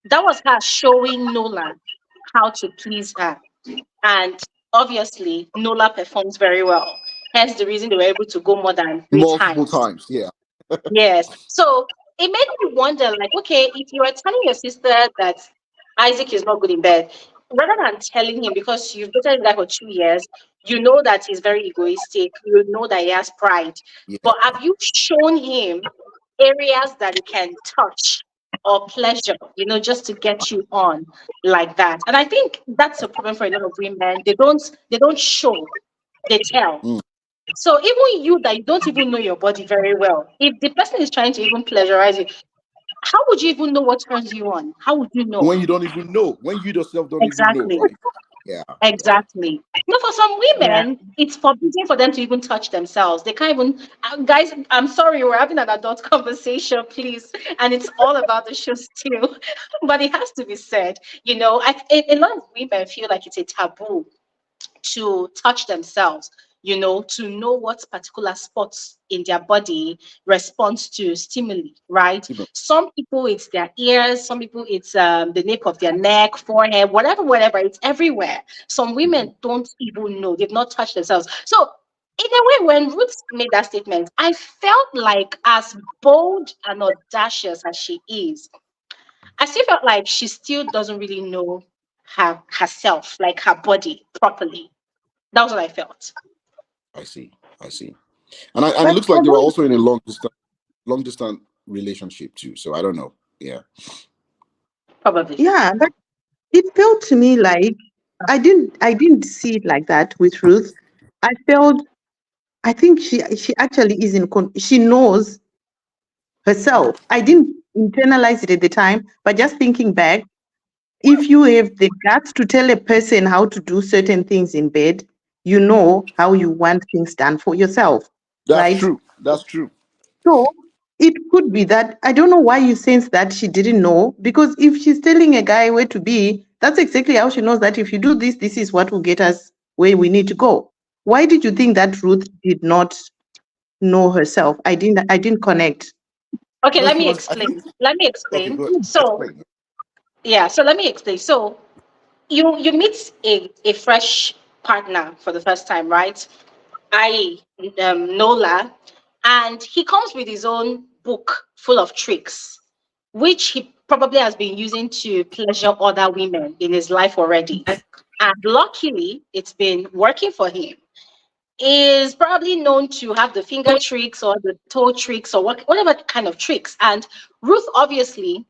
That was her showing Nola how to please her, and obviously Nola performs very well. Hence the reason they were able to go more than three Multiple times. times, yeah. Yes. So it made me wonder, like, okay, if you are telling your sister that Isaac is not good in bed, rather than telling him because you've dated him like for 2 years, you know that he's very egoistic, you know that he has pride. Yeah. But have you shown him areas that he can touch or pleasure, just to get you on like that? And I think that's a problem for a lot of women. They don't show, they tell. Mm. So even you that you don't even know your body very well, if the person is trying to even pleasurize you, how would you even know what turns you on? How would you know? When you don't even know, when you yourself don't even know, Exactly. right? Yeah, yeah. Exactly. For some yeah. women, it's forbidden for them to even touch themselves. They can't even, guys, I'm sorry, we're having an adult conversation, please. And it's all about the show still. But it has to be said. A lot of women feel like it's a taboo to touch themselves, to know what particular spots in their body responds to stimuli, right? You know, Some people it's their ears, some people it's the nape of their neck, forehead, whatever, it's everywhere. Some mhm. women don't even know, they've not touched themselves. So in a way, when Ruth made that statement, I felt like as bold and audacious as she is, I still felt like she still doesn't really know herself, like her body properly. That was what I felt. I see, I see. And it But looks like I they were don't, also in a long distance relationship too. So I don't know. Yeah. Probably. yeah, but it felt to me like I didn't see it like that with Ruth. I felt I think she actually is she knows herself. I didn't internalize it at the time, but just thinking back, if you have the guts to tell a person how to do certain things in bed, you know how you want things done for yourself, That's right? true. That's true. So it could be that I don't know why you sense that she didn't know, because if she's telling a guy where to be, that's exactly how she knows that if you do this, this is what will get us where we need to go. Why did you think that Ruth did not know herself? I didn't connect. Okay, No, let she me was. I think. explain. Let me Okay, explain. go ahead. So, Explain. yeah, so let me explain. So, you meet a fresh partner for the first time, right? I Nola, and he comes with his own book full of tricks, which he probably has been using to pleasure other women in his life already. And luckily, it's been working for him. Is probably known to have the finger tricks or the toe tricks or whatever kind of tricks. And Ruth obviously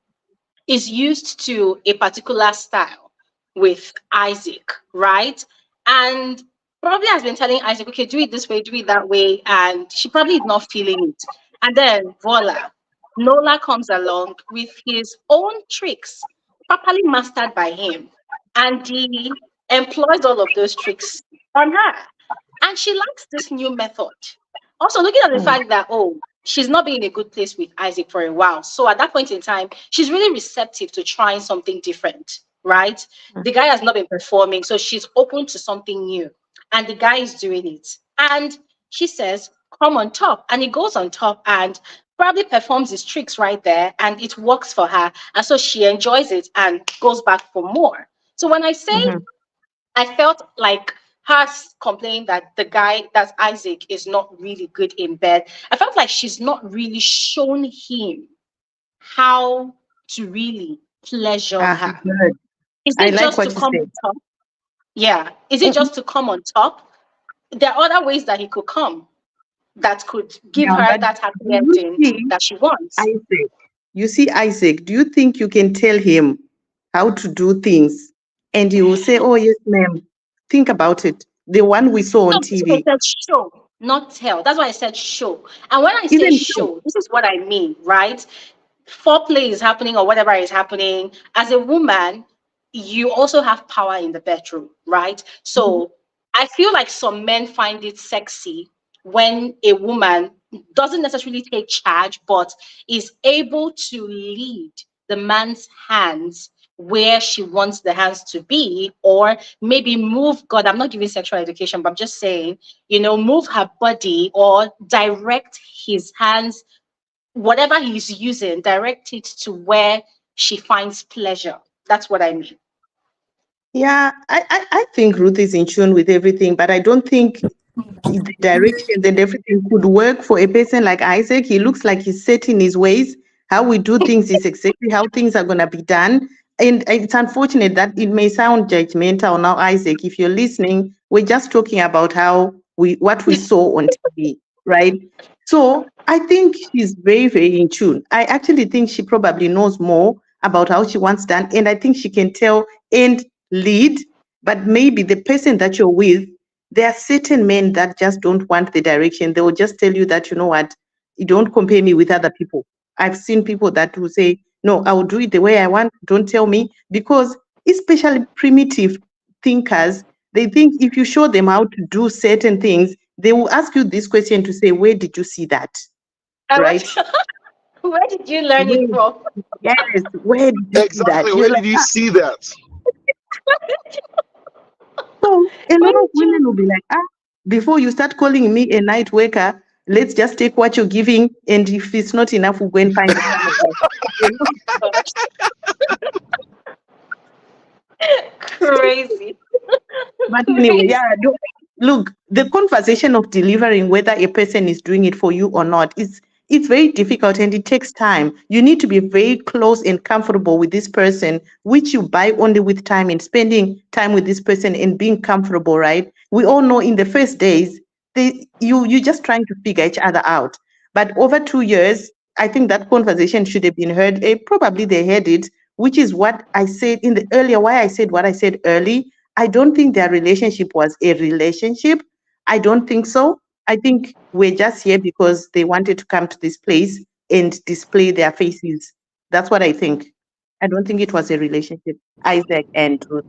is used to a particular style with Isaac, right? And probably has been telling Isaac, okay, do it this way, do it that way. And she probably is not feeling it. And then voila, Nola comes along with his own tricks, properly mastered by him. And he employs all of those tricks on her. And she likes this new method. Also, looking at the Mm, fact that, oh, she's not been in a good place with Isaac for a while. So at that point in time, she's really receptive to trying something different, right? mm, The guy has not been performing, so she's open to something new. And the guy is doing it. And she says, come on top. And he goes on top and probably performs his tricks right there. And it works for her. And so she enjoys it and goes back for more. So when I say mhm. I felt like her complaining that the guy, that's Isaac, is not really good in bed. I felt like she's not really shown him how to really pleasure Ah, her. good. Is I it like just to what you come said. on top? Yeah. Is it Mm, just to come on top? There are other ways that he could come. that could give Yeah, her but that happy you ending see, that she wants. Isaac, Isaac, do you think you can tell him how to do things? And he will say, oh, yes, ma'am. Think about it. The one we saw on No, that's why TV. I said show, not tell. That's why I said show. And when I say Even so, show, this is what I mean, right? Foreplay is happening or whatever is happening. As a woman, you also have power in the bedroom, right? mhm. So I feel like some men find it sexy when a woman doesn't necessarily take charge, but is able to lead the man's hands where she wants the hands to be, or maybe move. God, I'm not giving sexual education, but I'm just saying, move her body or direct his hands, whatever he's using, direct it to where she finds pleasure. That's what I mean. Yeah, I think Ruth is in tune with everything, but I don't think the directions and everything could work for a person like Isaac. He looks like he's set in his ways. How we do things is exactly how things are going to be done. And it's unfortunate that it may sound judgmental now, Isaac. If you're listening, we're just talking about what we saw on TV, right? So I think she's very, very in tune. I actually think she probably knows more about how she wants done. And I think she can tell and lead, but maybe the person that you're with, there are certain men that just don't want the direction. They will just tell you that, you know what, you don't compare me with other people. I've seen people that will say, no, I will do it the way I want. Don't tell me. Because especially primitive thinkers, they think if you show them how to do certain things, they will ask you this question to say, where did you see that? And Right? where did you learn it Where, from? yes, where did you see that? Exactly. You're Where like, did you see that? so a Where lot of did you? women will be like, before you start calling me a night worker, let's just take what you're giving, and if it's not enough, we'll go and find another guy. You know? Crazy. But anyway, Crazy. yeah, look, the conversation of delivering whether a person is doing it for you or not is it's very difficult and it takes time. You need to be very close and comfortable with this person, which you buy only with time and spending time with this person and being comfortable, right? We all know in the first days, you're just trying to figure each other out. But over 2 years, I think that conversation should have been heard. Probably they heard it, which is what I said in the earlier, why I said what I said early. I don't think their relationship was a relationship. I don't think so. I think we're just here because they wanted to come to this place and display their faces. That's what I think. I don't think it was a relationship. Isaac and Ruth.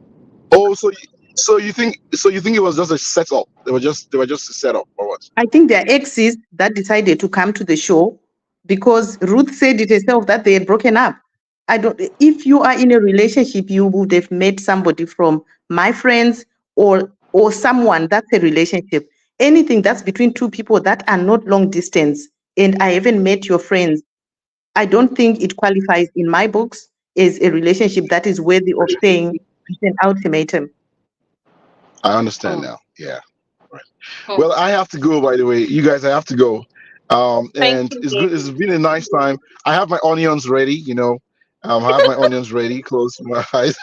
Oh, so you think it was just a setup? They were just a setup or what? I think they're exes that decided to come to the show because Ruth said it herself that they had broken up. I don't. If you are in a relationship, you would have met somebody from my friends or someone that's a relationship. Anything that's between two people that are not long distance, and I haven't met your friends. I don't think it qualifies in my books as a relationship that is worthy of saying it's an ultimatum. I understand Hmm. now. Yeah. Right. Hmm. Well, I have to go. By the way, you guys, I have to go. Thank And you, it's good. It's David. been a nice time. I have my onions ready. I have my onions ready. Close my eyes.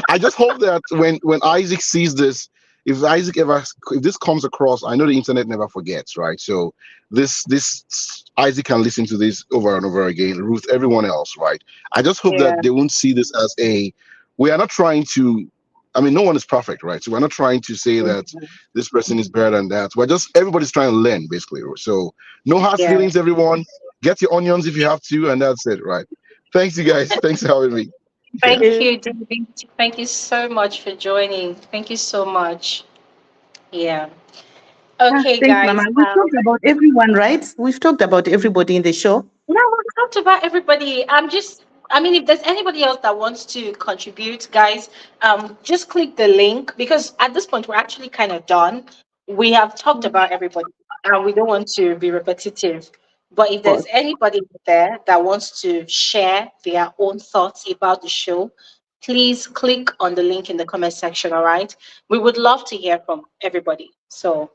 I just hope that when Isaac sees this, if this comes across, I know the internet never forgets, right? So this Isaac can listen to this over and over again. Ruth, everyone else, right? I just hope Yeah. that they won't see this as a. We are not trying to. I mean, no one is perfect, right? So we're not trying to say that this person is better than that. We're just everybody's trying to learn, basically. So no hard Yeah. feelings, everyone. Get your onions if you have to, and that's it, right? Thanks, you guys. Thanks for having me. Yeah. Thank Yeah. you, David. Thank you so much for joining. Thank you so much. Yeah. Okay, Thanks, Mama. guys. We've talked about everyone, right? We've talked about everybody in the show. Yeah, we've talked about everybody. I mean, if there's anybody else that wants to contribute, guys, just click the link because at this point we're actually kind of done. We have talked Of about everybody and we don't want to be repetitive. But if there's course. anybody there that wants to share their own thoughts about the show, please click on the link in the comment section, all right? We would love to hear from everybody. So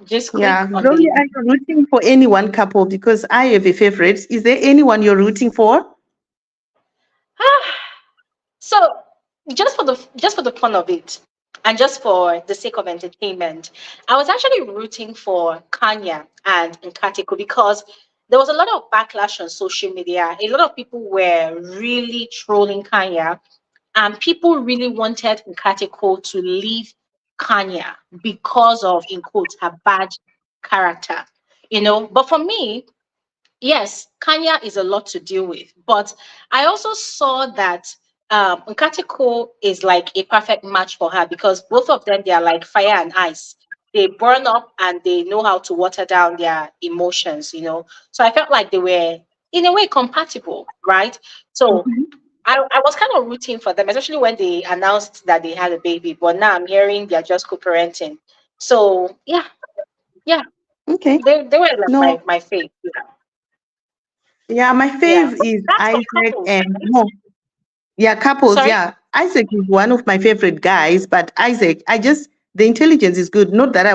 just click Yeah. on the Gloria, link. are you rooting for any one couple? Because I have a favorite. Is there anyone you're rooting for? So just for the fun of it, And just for the sake of entertainment, I was actually rooting for Kanya and Nkateko because there was a lot of backlash on social media. A lot of people were really trolling Kanya, and people really wanted Nkateko to leave Kanya because of, in quotes, her bad character. But for me, yes, Kanya is a lot to deal with, but I also saw that Nkateko is like a perfect match for her because both of them, they are like fire and ice. They burn up and they know how to water down their emotions. So I felt like they were, in a way, compatible, right? So Mhm. I was kind of rooting for them, especially when they announced that they had a baby. But now I'm hearing they're just co-parenting. So yeah, yeah, Okay. they were like No, my fave. Yeah, yeah, my yeah. fave But is that's for Isaac couples, and right? no. Yeah, couples. Sorry. Yeah, Isaac is one of my favorite guys, but Isaac, the intelligence is good. Not that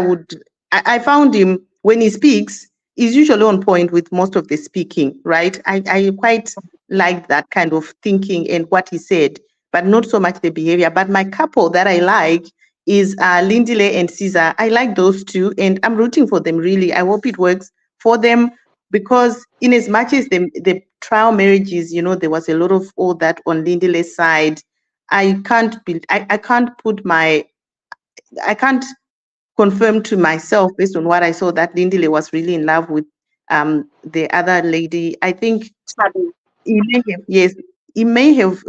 I found him when he speaks, he's usually on point with most of the speaking, right? I quite like that kind of thinking and what he said, but not so much the behavior. But my couple that I like is Lindile and Cesar. I like those two, and I'm rooting for them really. I hope it works for them because in as much as the trial marriages, there was a lot of all that on Lindile's side. I can't put I can't confirm to myself based on what I saw that Lindile was really in love with the other lady. I think Tabby. yes, he may have,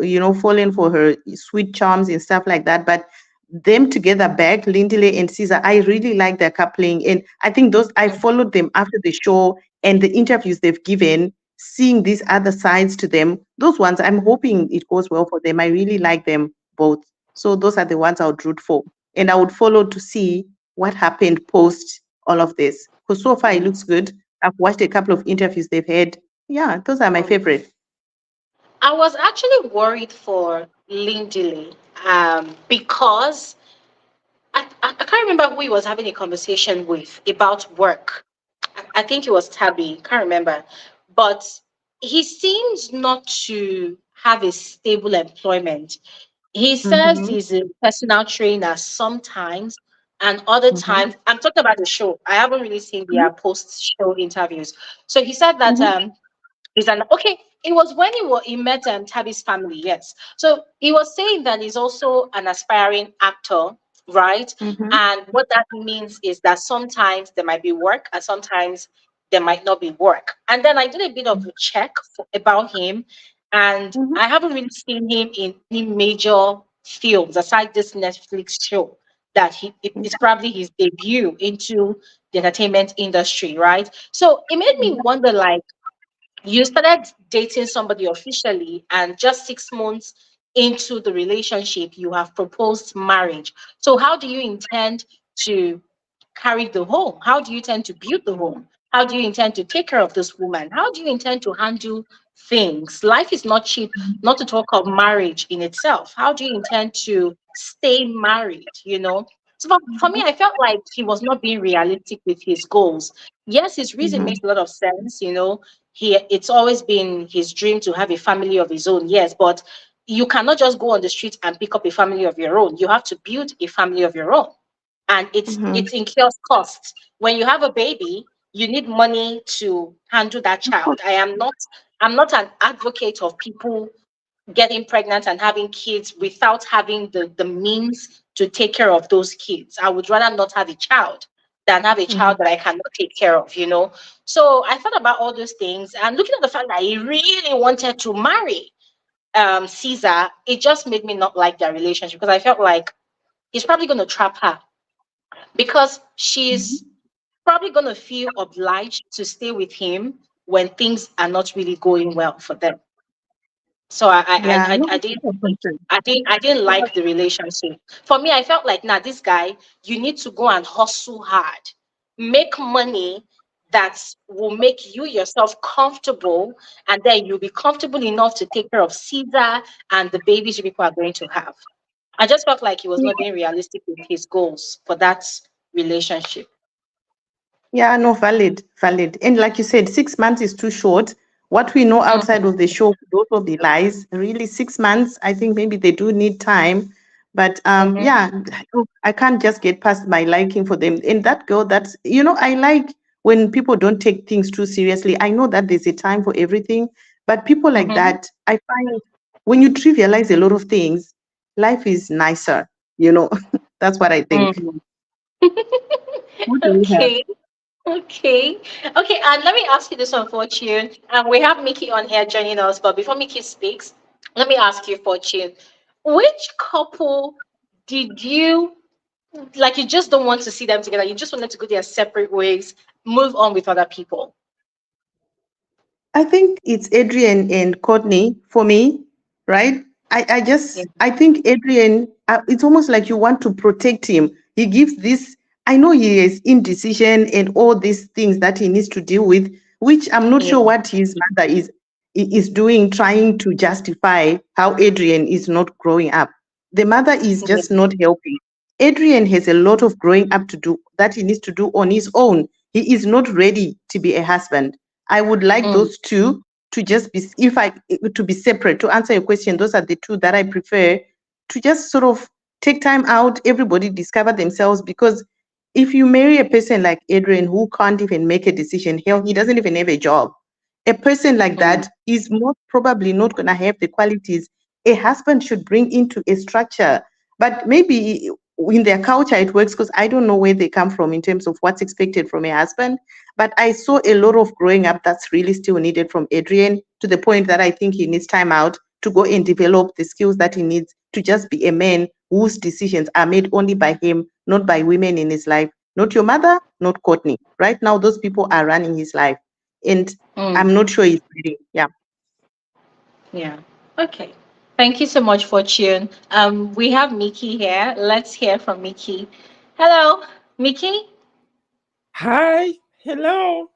fallen for her sweet charms and stuff like that, but them together back, Lindile and Caesar, I really like their coupling. And I think I followed them after the show and the interviews they've given, seeing these other sides to them. Those ones, I'm hoping it goes well for them. I really like them both. So those are the ones I would root for. And I would follow to see what happened post all of this. Because so far it looks good. I've watched a couple of interviews they've had. Yeah, those are my favorite. I was actually worried for Lindley because I can't remember who he was having a conversation with about work. I think it was Tabby, can't remember. But he seems not to have a stable employment. He says Mm-hmm. he's a personal trainer sometimes, and other Mm-hmm. times, I'm talking about the show. I haven't really seen their post-show interviews. So he said that Mm-hmm. he's an okay. It was when he met Tabby's family, yes. So he was saying that he's also an aspiring actor, right? Mm-hmm. And what that means is that sometimes there might be work and sometimes there might not be work. And then I did a bit of a check about him, and Mm-hmm. I haven't really seen him in any major films aside this Netflix show that it's probably his debut into the entertainment industry, right? So it made me wonder, like, you started dating somebody officially, and just 6 months into the relationship you have proposed marriage. So how do you intend to carry the home? How do you intend to build the home? How do you intend to take care of this woman? How do you intend to handle things? Life is not cheap, not to talk of marriage in itself. How do you intend to stay married? So for me, I felt like he was not being realistic with his goals. Yes, his reason Mm-hmm. makes a lot of sense. It's always been his dream to have a family of his own, yes, but you cannot just go on the street and pick up a family of your own. You have to build a family of your own, and it's Mm-hmm. it's incurs costs. When you have a baby, you need money to handle that Of course. child. I'm not an advocate of people getting pregnant and having kids without having the means to take care of those kids. I would rather not have a child than have a Mm-hmm. child that I cannot take care of. So I thought about all those things, and looking at the fact that he really wanted to marry Caesar, it just made me not like their relationship because I felt like he's probably going to trap her because she's probably going to feel obliged to stay with him when things are not really going well for them. So Yeah, no, I didn't like I didn't like the relationship. For me, I felt like, nah, this guy, you need to go and hustle hard, make money that will make you yourself comfortable, and then you'll be comfortable enough to take care of Caesar and the babies you people are going to have. I just felt like he was not being realistic with his goals for that relationship. yeah, no, valid, valid. And like you said, 6 months is too short. What we know outside Mhm. of the show could also be lies. Really, 6 months, I think maybe they do need time. But Mm-hmm. yeah, I can't just get past my liking for them. And that girl, that's, I like when people don't take things too seriously. I know that there's a time for everything, but people like Mm-hmm. that, I find when you trivialize a lot of things, life is nicer, you know. That's what I think. Mm-hmm. What do you have? Okay. Okay. Okay. And let me ask you this one, Fortune. We have Mickey on here joining us, but before Mickey speaks, let me ask you, Fortune, which couple did you like? You just don't want to see them together. You just want them to go their separate ways, move on with other people. I think it's Adrian and Courtney for me, right? Yeah. I think Adrian, it's almost like you want to protect him. He gives this, I know he is indecision and all these things that he needs to deal with, which I'm not Yeah. sure what his mother is doing, trying to justify how Adrian is not growing up. The mother is Yeah. just not helping. Adrian has a lot of growing up to do that he needs to do on his own. He is not ready to be a husband. I would like Mm. those two to just be, if I to be separate. To answer your question, those are the two that I prefer, to just sort of take time out, everybody discover themselves. Because if you marry a person like Adrian who can't even make a decision, hell, he doesn't even have a job. A person like Mm. that is most probably not going to have the qualities a husband should bring into a structure. But maybe in their culture it works, because I don't know where they come from in terms of what's expected from a husband. But I saw a lot of growing up that's really still needed from Adrian, to the point that I think he needs time out to go and develop the skills that he needs to just be a man whose decisions are made only by him, not by women in his life. Not your mother, not Courtney. Right now, those people are running his life. And Mm. I'm not sure he's ready. Yeah. Yeah. Okay. Thank you so much, Fortune. We have Mickey here. Let's hear from Mickey. Hello, Mickey. Hi, hello.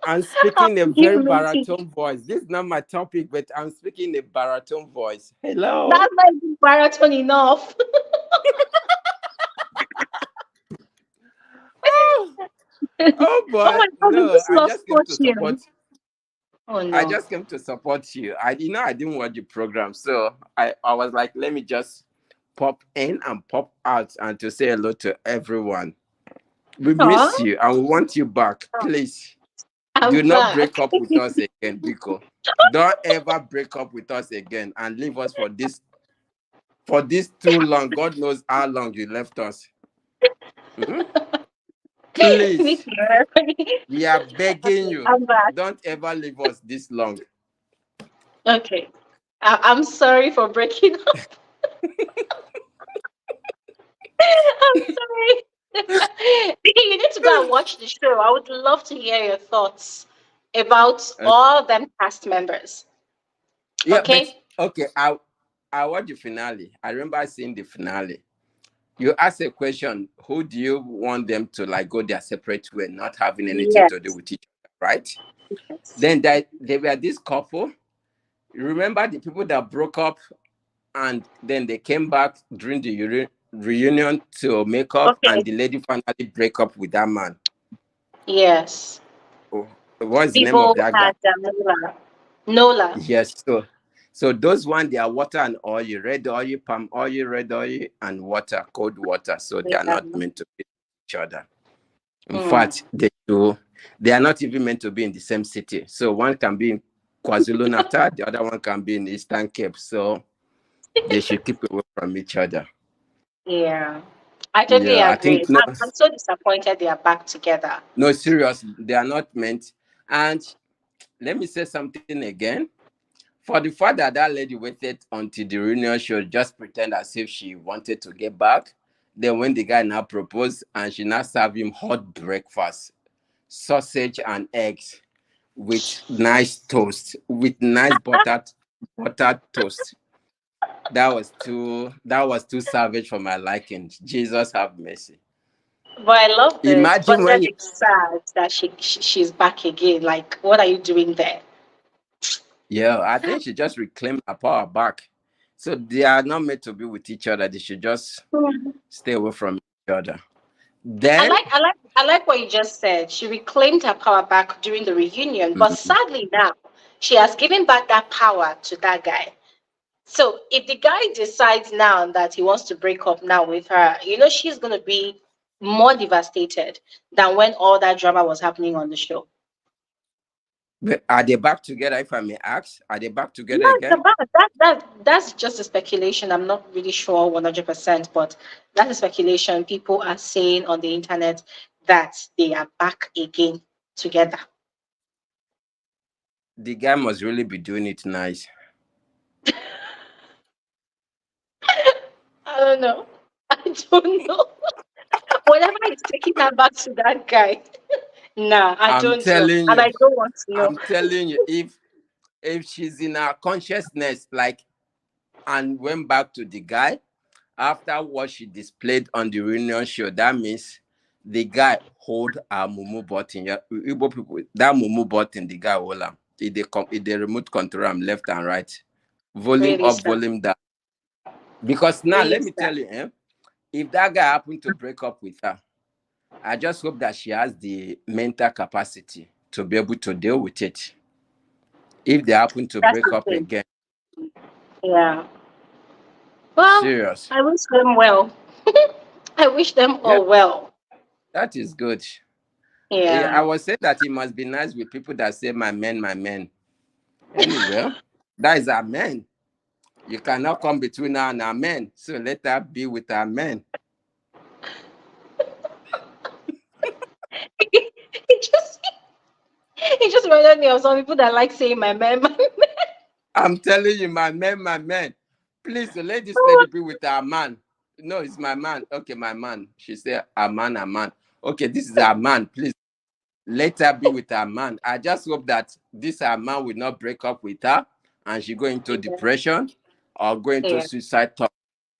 I'm How speaking a are you, very Mickey? baritone voice. This is not my topic, but I'm speaking a baritone voice. Hello. That's not even marathon enough. Oh, oh Oh boy. my God, we No, just I lost just came to support. Fortune. Oh I no. just came to support you. I didn't watch the program, so I was like, let me just pop in and pop out and to say hello to everyone. We Oh, miss you and we want you back. Please I'm do not back. break up with us again, Biko. Don't ever break up with us again and leave us for this too long. God knows how long you left us. Mhm. Please, Mickey, we are begging okay, you. I'm back. Don't ever leave us this long. Okay. I'm sorry for breaking up. I'm sorry. You need to go and watch the show. I would love to hear your thoughts about Uh, all them cast members. yeah, but Okay? okay, I watched the finale. I remember seeing the finale. You asked a question, who do you want them to like go their separate way, not having anything to do Yes. with each other, right? Yes. Then they were this couple. Remember the people that broke up and then they came back during the reunion to make up, Okay. and the lady finally break up with that man. Yes. Oh, what's the name of People that guy? had Nola. Nola. Yes, so those one they are water and oil, red oil, palm oil, red oil, and water, cold water. So they are Yeah. not meant to be each other. In Mm. fact, they are not even meant to be in the same city. So one can be in KwaZulu Natal, the other one can be in Eastern Cape. So they should keep away from each other. Yeah. I totally Yeah, I agree. think no, I'm so disappointed they are back together. no, serious. They are not meant. And let me say something again. For the fact that that lady waited until the reunion show, just pretend as if she wanted to get back. Then when the guy now proposed and she now served him hot breakfast, sausage and eggs with nice toast, with nice buttered toast. That was too savage for my liking. Jesus have mercy. But I love this. Imagine But then when you it's sad that she's back again. Like, what are you doing there? Yeah, I think she just reclaimed her power back. So they are not meant to be with each other. They should just Mhm. stay away from each other. I Then, like I like I like what you just said. She reclaimed her power back during the reunion, but mhm, sadly now she has given back that power to that guy. So if the guy decides now that he wants to break up now with her, she's going to be more devastated than when all that drama was happening on the show. But are they back together, if I may ask? Are they back together Yeah, again? that's just a speculation. I'm not really sure 100%, but that's a speculation. People are saying on the internet that they are back again together. The guy must really be doing it nice. I don't know. I don't know. Whatever is taking her back to that guy. Nah, I I'm don't know. telling And you, I don't want to know. I'm telling you, if she's in her consciousness, like, and went back to the guy after what she displayed on the reunion show, that means the guy hold her mumu button. Yeah, Igbo people, that mumu button, the guy hold am. If they remote control am left and right, volume Really up, sad. volume down. Because now, Really let me sad. tell you, if that guy happened to break up with her, I just hope that she has the mental capacity to be able to deal with it. If they happen to That's break the up thing. again, Yeah. Well, serious. I wish them well. I wish them Yeah, all well. that is good. I Yeah. was saying that it must be nice with people that say my man, my man. Anyway, that is our man. You cannot come between her and our man. So let her be with our man. it just it just reminded me of some people that like saying my man, my man. I'm telling you, my man, my man. Please let this lady be with our man. No, it's my man. Okay, my man. She said, a man, a man. Okay, this is our man. Please let her be with her man. I just hope that this her man will not break up with her and she go into depression or go into Yeah. suicide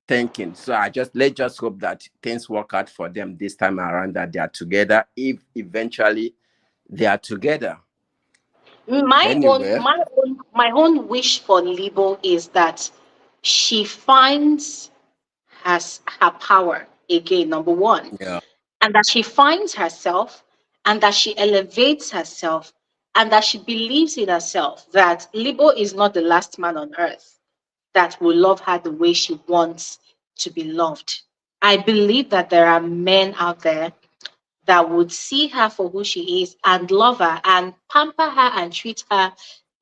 thinking. So let's just hope that things work out for them this time around, that they are together, if eventually they are together. My own Anyway, my own my own wish for Libo is that she finds her power again, number one, yeah, and that she finds herself and that she elevates herself and that she believes in herself that Libo is not the last man on earth that will love her the way she wants to be loved. I believe that there are men out there that would see her for who she is and love her and pamper her and treat her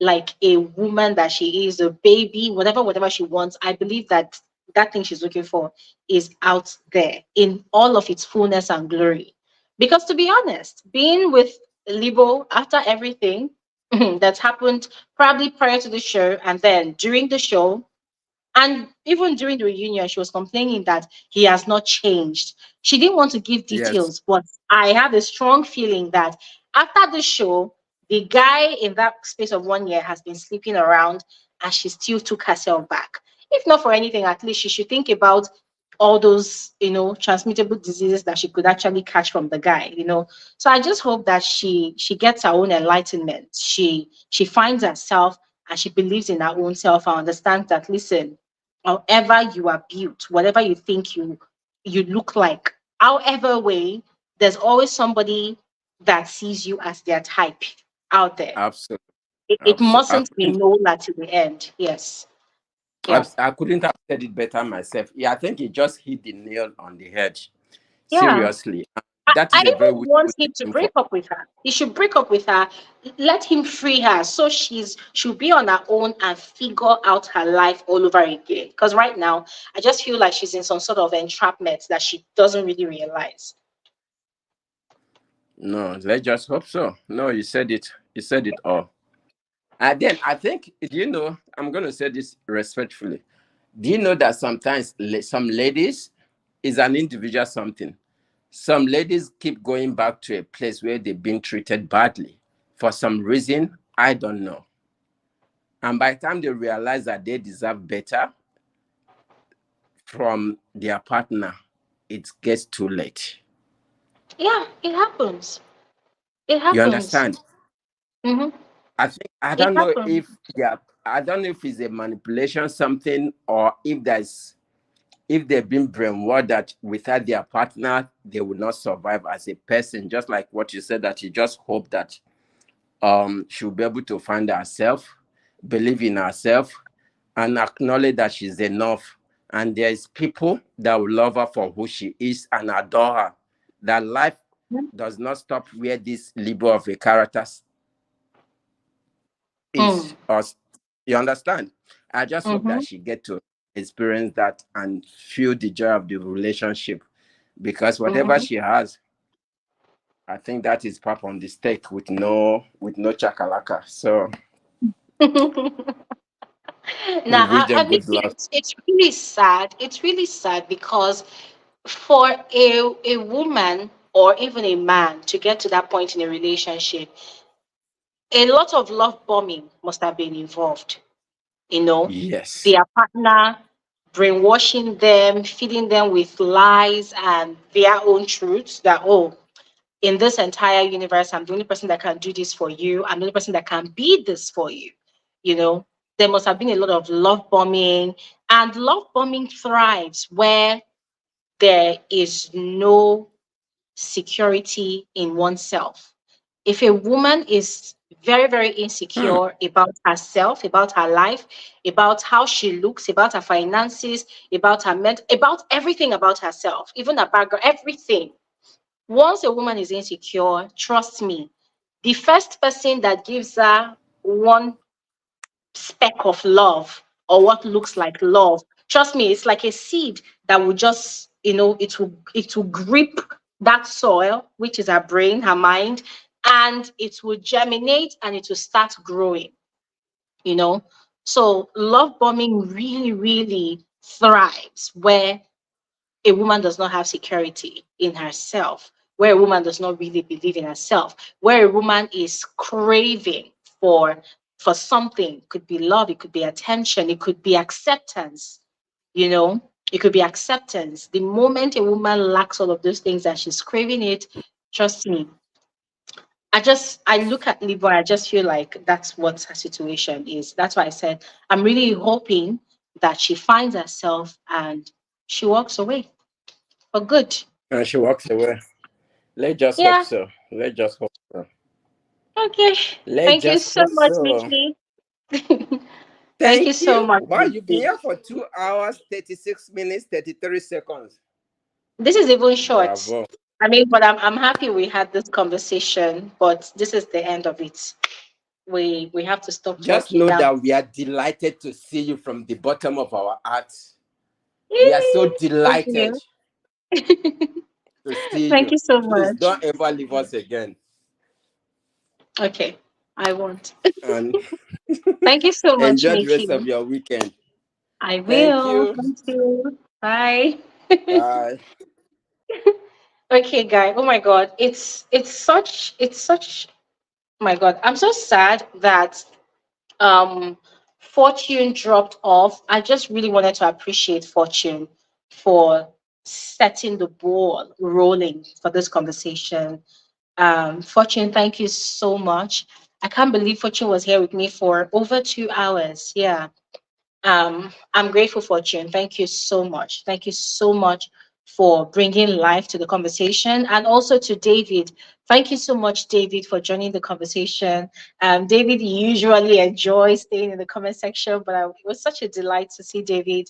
like a woman that she is, a baby, whatever she wants. I believe that that thing she's looking for is out there in all of its fullness and glory. Because to be honest, being with Libo after everything that's happened, probably prior to the show and then during the show, and even during the reunion, she was complaining that he has not changed. She didn't want to give yes, details, but I have a strong feeling that after the show, the guy in that space of 1 year has been sleeping around and she still took herself back. If not for anything, at least she should think about all those, transmittable diseases that she could actually catch from the guy. So I just hope that she gets her own enlightenment. She finds herself and she believes in her own self and understands that, listen, however you are built, whatever you think you look like, however way, there's always somebody that sees you as their type out there. absolutely, It absolutely. mustn't be Nola to the end. Yes. Yeah. I couldn't have said it better myself. Yeah, I think he just hit the nail on the head. Yeah. Seriously, I, that I is a very even want wishful him to thinking for. break up with her. He should break up with her. Let him free her so she'll be on her own and figure out her life all over again. Because right now, I just feel like she's in some sort of entrapment that she doesn't really realize. No, let's just hope so. No, you said it. You said it all. And then I think, I'm going to say this respectfully. Do you know that sometimes some ladies is an individual something? Some ladies keep going back to a place where they've been treated badly for some reason, I don't know. And by the time they realize that they deserve better from their partner, it gets too late. Yeah, it happens. It You happens. understand? Hmm. I think I It don't know happens. if yeah, I don't know if it's a manipulation something, or if they've been brainwashed that without their partner they will not survive as a person. Just like what you said, that you just hope that she'll be able to find herself, believe in herself, and acknowledge that she's enough. And there's people that will love her for who she is and adore her. That life does not stop where this Lebo of a character is. Mm. Or you understand? I just hope Mm-hmm. that she get to experience that and feel the joy of the relationship, because whatever Mm-hmm. she has, I think that is pap on the steak with no chakalaka. So we Now, wish I them mean, good luck. it's really sad. It's really sad because for a woman or even a man to get to that point in a relationship, a lot of love bombing must have been involved. You know, Yes. their partner brainwashing them, feeding them with lies and their own truths that, oh, in this entire universe, I'm the only person that can do this for you. I'm the only person that can be this for you. You know, there must have been a lot of love bombing, and love bombing thrives where there is no security in oneself. If a woman is very, very Hmm. insecure about herself, about her life, about how she looks, about her finances, about her about everything about herself, even her background, everything. Once a woman is insecure, trust me, the first person that gives her one speck of love or what looks like love, trust me, it's like a seed that will just, it will grip that soil, which is her brain, her mind, and it will germinate and it will start growing, you know. So love bombing really, really thrives where a woman does not have security in herself, where a woman does not really believe in herself, where a woman is craving for for something. It could be love, it could be attention, it could be acceptance, you know, it could be acceptance. The moment a woman lacks all of those things and she's craving it, trust me, I look at Libra, I just feel like that's what her situation is. That's why I said I'm really hoping that she finds herself and she walks away for good. And she walks away. Let's just hope Yeah. so. Let's just hope so. Okay. Let's Thank you just so hope much, so. Nikki. Thank you Thank so you. much, Wow, you've been Nikki. here for 2 hours, 36 minutes, 33 seconds. This is even short. Bravo. I mean, but I'm happy we had this conversation, but this is the end of it. We have to stop Just talking know now. that we are delighted to see you from the bottom of our hearts. We are so Yay! Thank delighted you. to see Thank you. you so Please much. don't ever leave us again. Okay, I won't. And Thank you so much, enjoy the Nikki. rest of your weekend. I Thank will. you. Thank you. Bye. Bye. Okay, guy. Oh my God. It's such. Oh my God. I'm so sad that Fortune dropped off. I just really wanted to appreciate Fortune for setting the ball rolling for this conversation. Fortune, thank you so much. I can't believe Fortune was here with me for over 2 hours. Yeah. I'm grateful for June. Thank you so much. Thank you so much for bringing life to the conversation, and also to David. Thank you so much, David, for joining the conversation. David usually enjoys staying in the comment section, but it was such a delight to see David,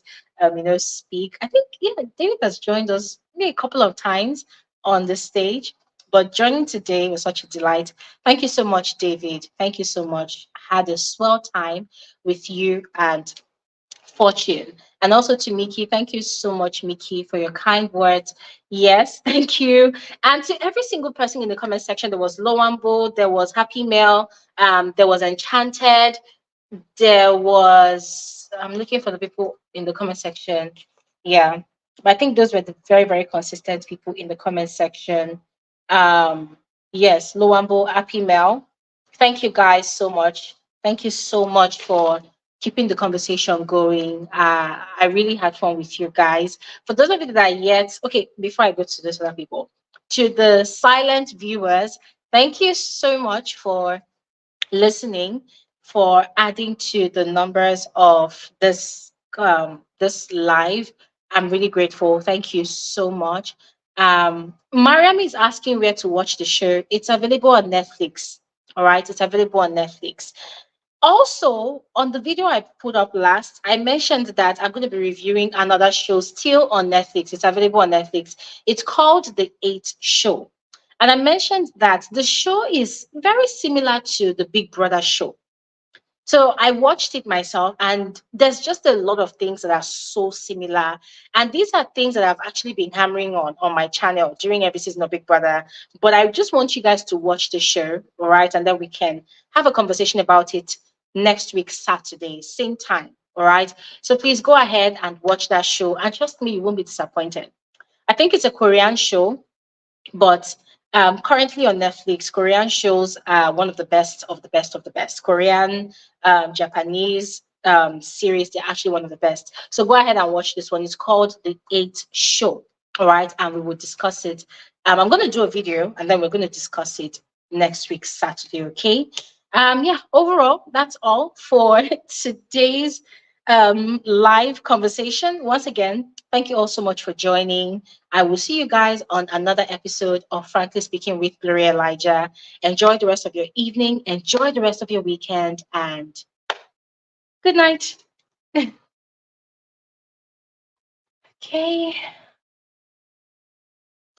speak. I think yeah, David has joined us maybe a couple of times on the stage, but joining today was such a delight. Thank you so much, David. Thank you so much. I had a swell time with you and Fortune. And also to Mickey, thank you so much, Mickey, for your kind words. Yes, thank you. And to every single person in the comment section, there was Loambo, there was Happy Mail, there was Enchanted, there was, I'm looking for the people in the comment section. Yeah, but I think those were the very, very consistent people in the comment section. Um, yes, Loambo, Happy Mail. Thank you guys so much. Thank you so much for keeping the conversation going. I really had fun with you guys. For those of you that are yet, okay, before I go to those other people, to the silent viewers, thank you so much for listening, for adding to the numbers of this live. I'm really grateful. Thank you so much. Mariam is asking where to watch the show. It's available on Netflix. All right, it's available on Netflix. Also, on the video I put up last, I mentioned that I'm going to be reviewing another show still on Netflix. It's available on Netflix. It's called The Eight Show. And I mentioned that the show is very similar to the Big Brother show. So I watched it myself, and there's just a lot of things that are so similar. And these are things that I've actually been hammering on my channel during every season of Big Brother. But I just want you guys to watch the show, all right? And then we can have a conversation about it next week, Saturday, same time, all right? So please go ahead and watch that show. And trust me, you won't be disappointed. I think it's a Korean show, but currently on Netflix, Korean shows are one of the best of the best of the best. Korean, Japanese series, they're actually one of the best. So go ahead and watch this one. It's called The Eight Show. All right. And we will discuss it. I'm going to do a video and then we're going to discuss it next week, Saturday. Okay. Yeah, overall, that's all for today's live conversation. Once again, thank you all so much for joining. I will see you guys on another episode of Frankly Speaking with Gloria Elijah. Enjoy the rest of your evening, enjoy the rest of your weekend, and good night. Okay.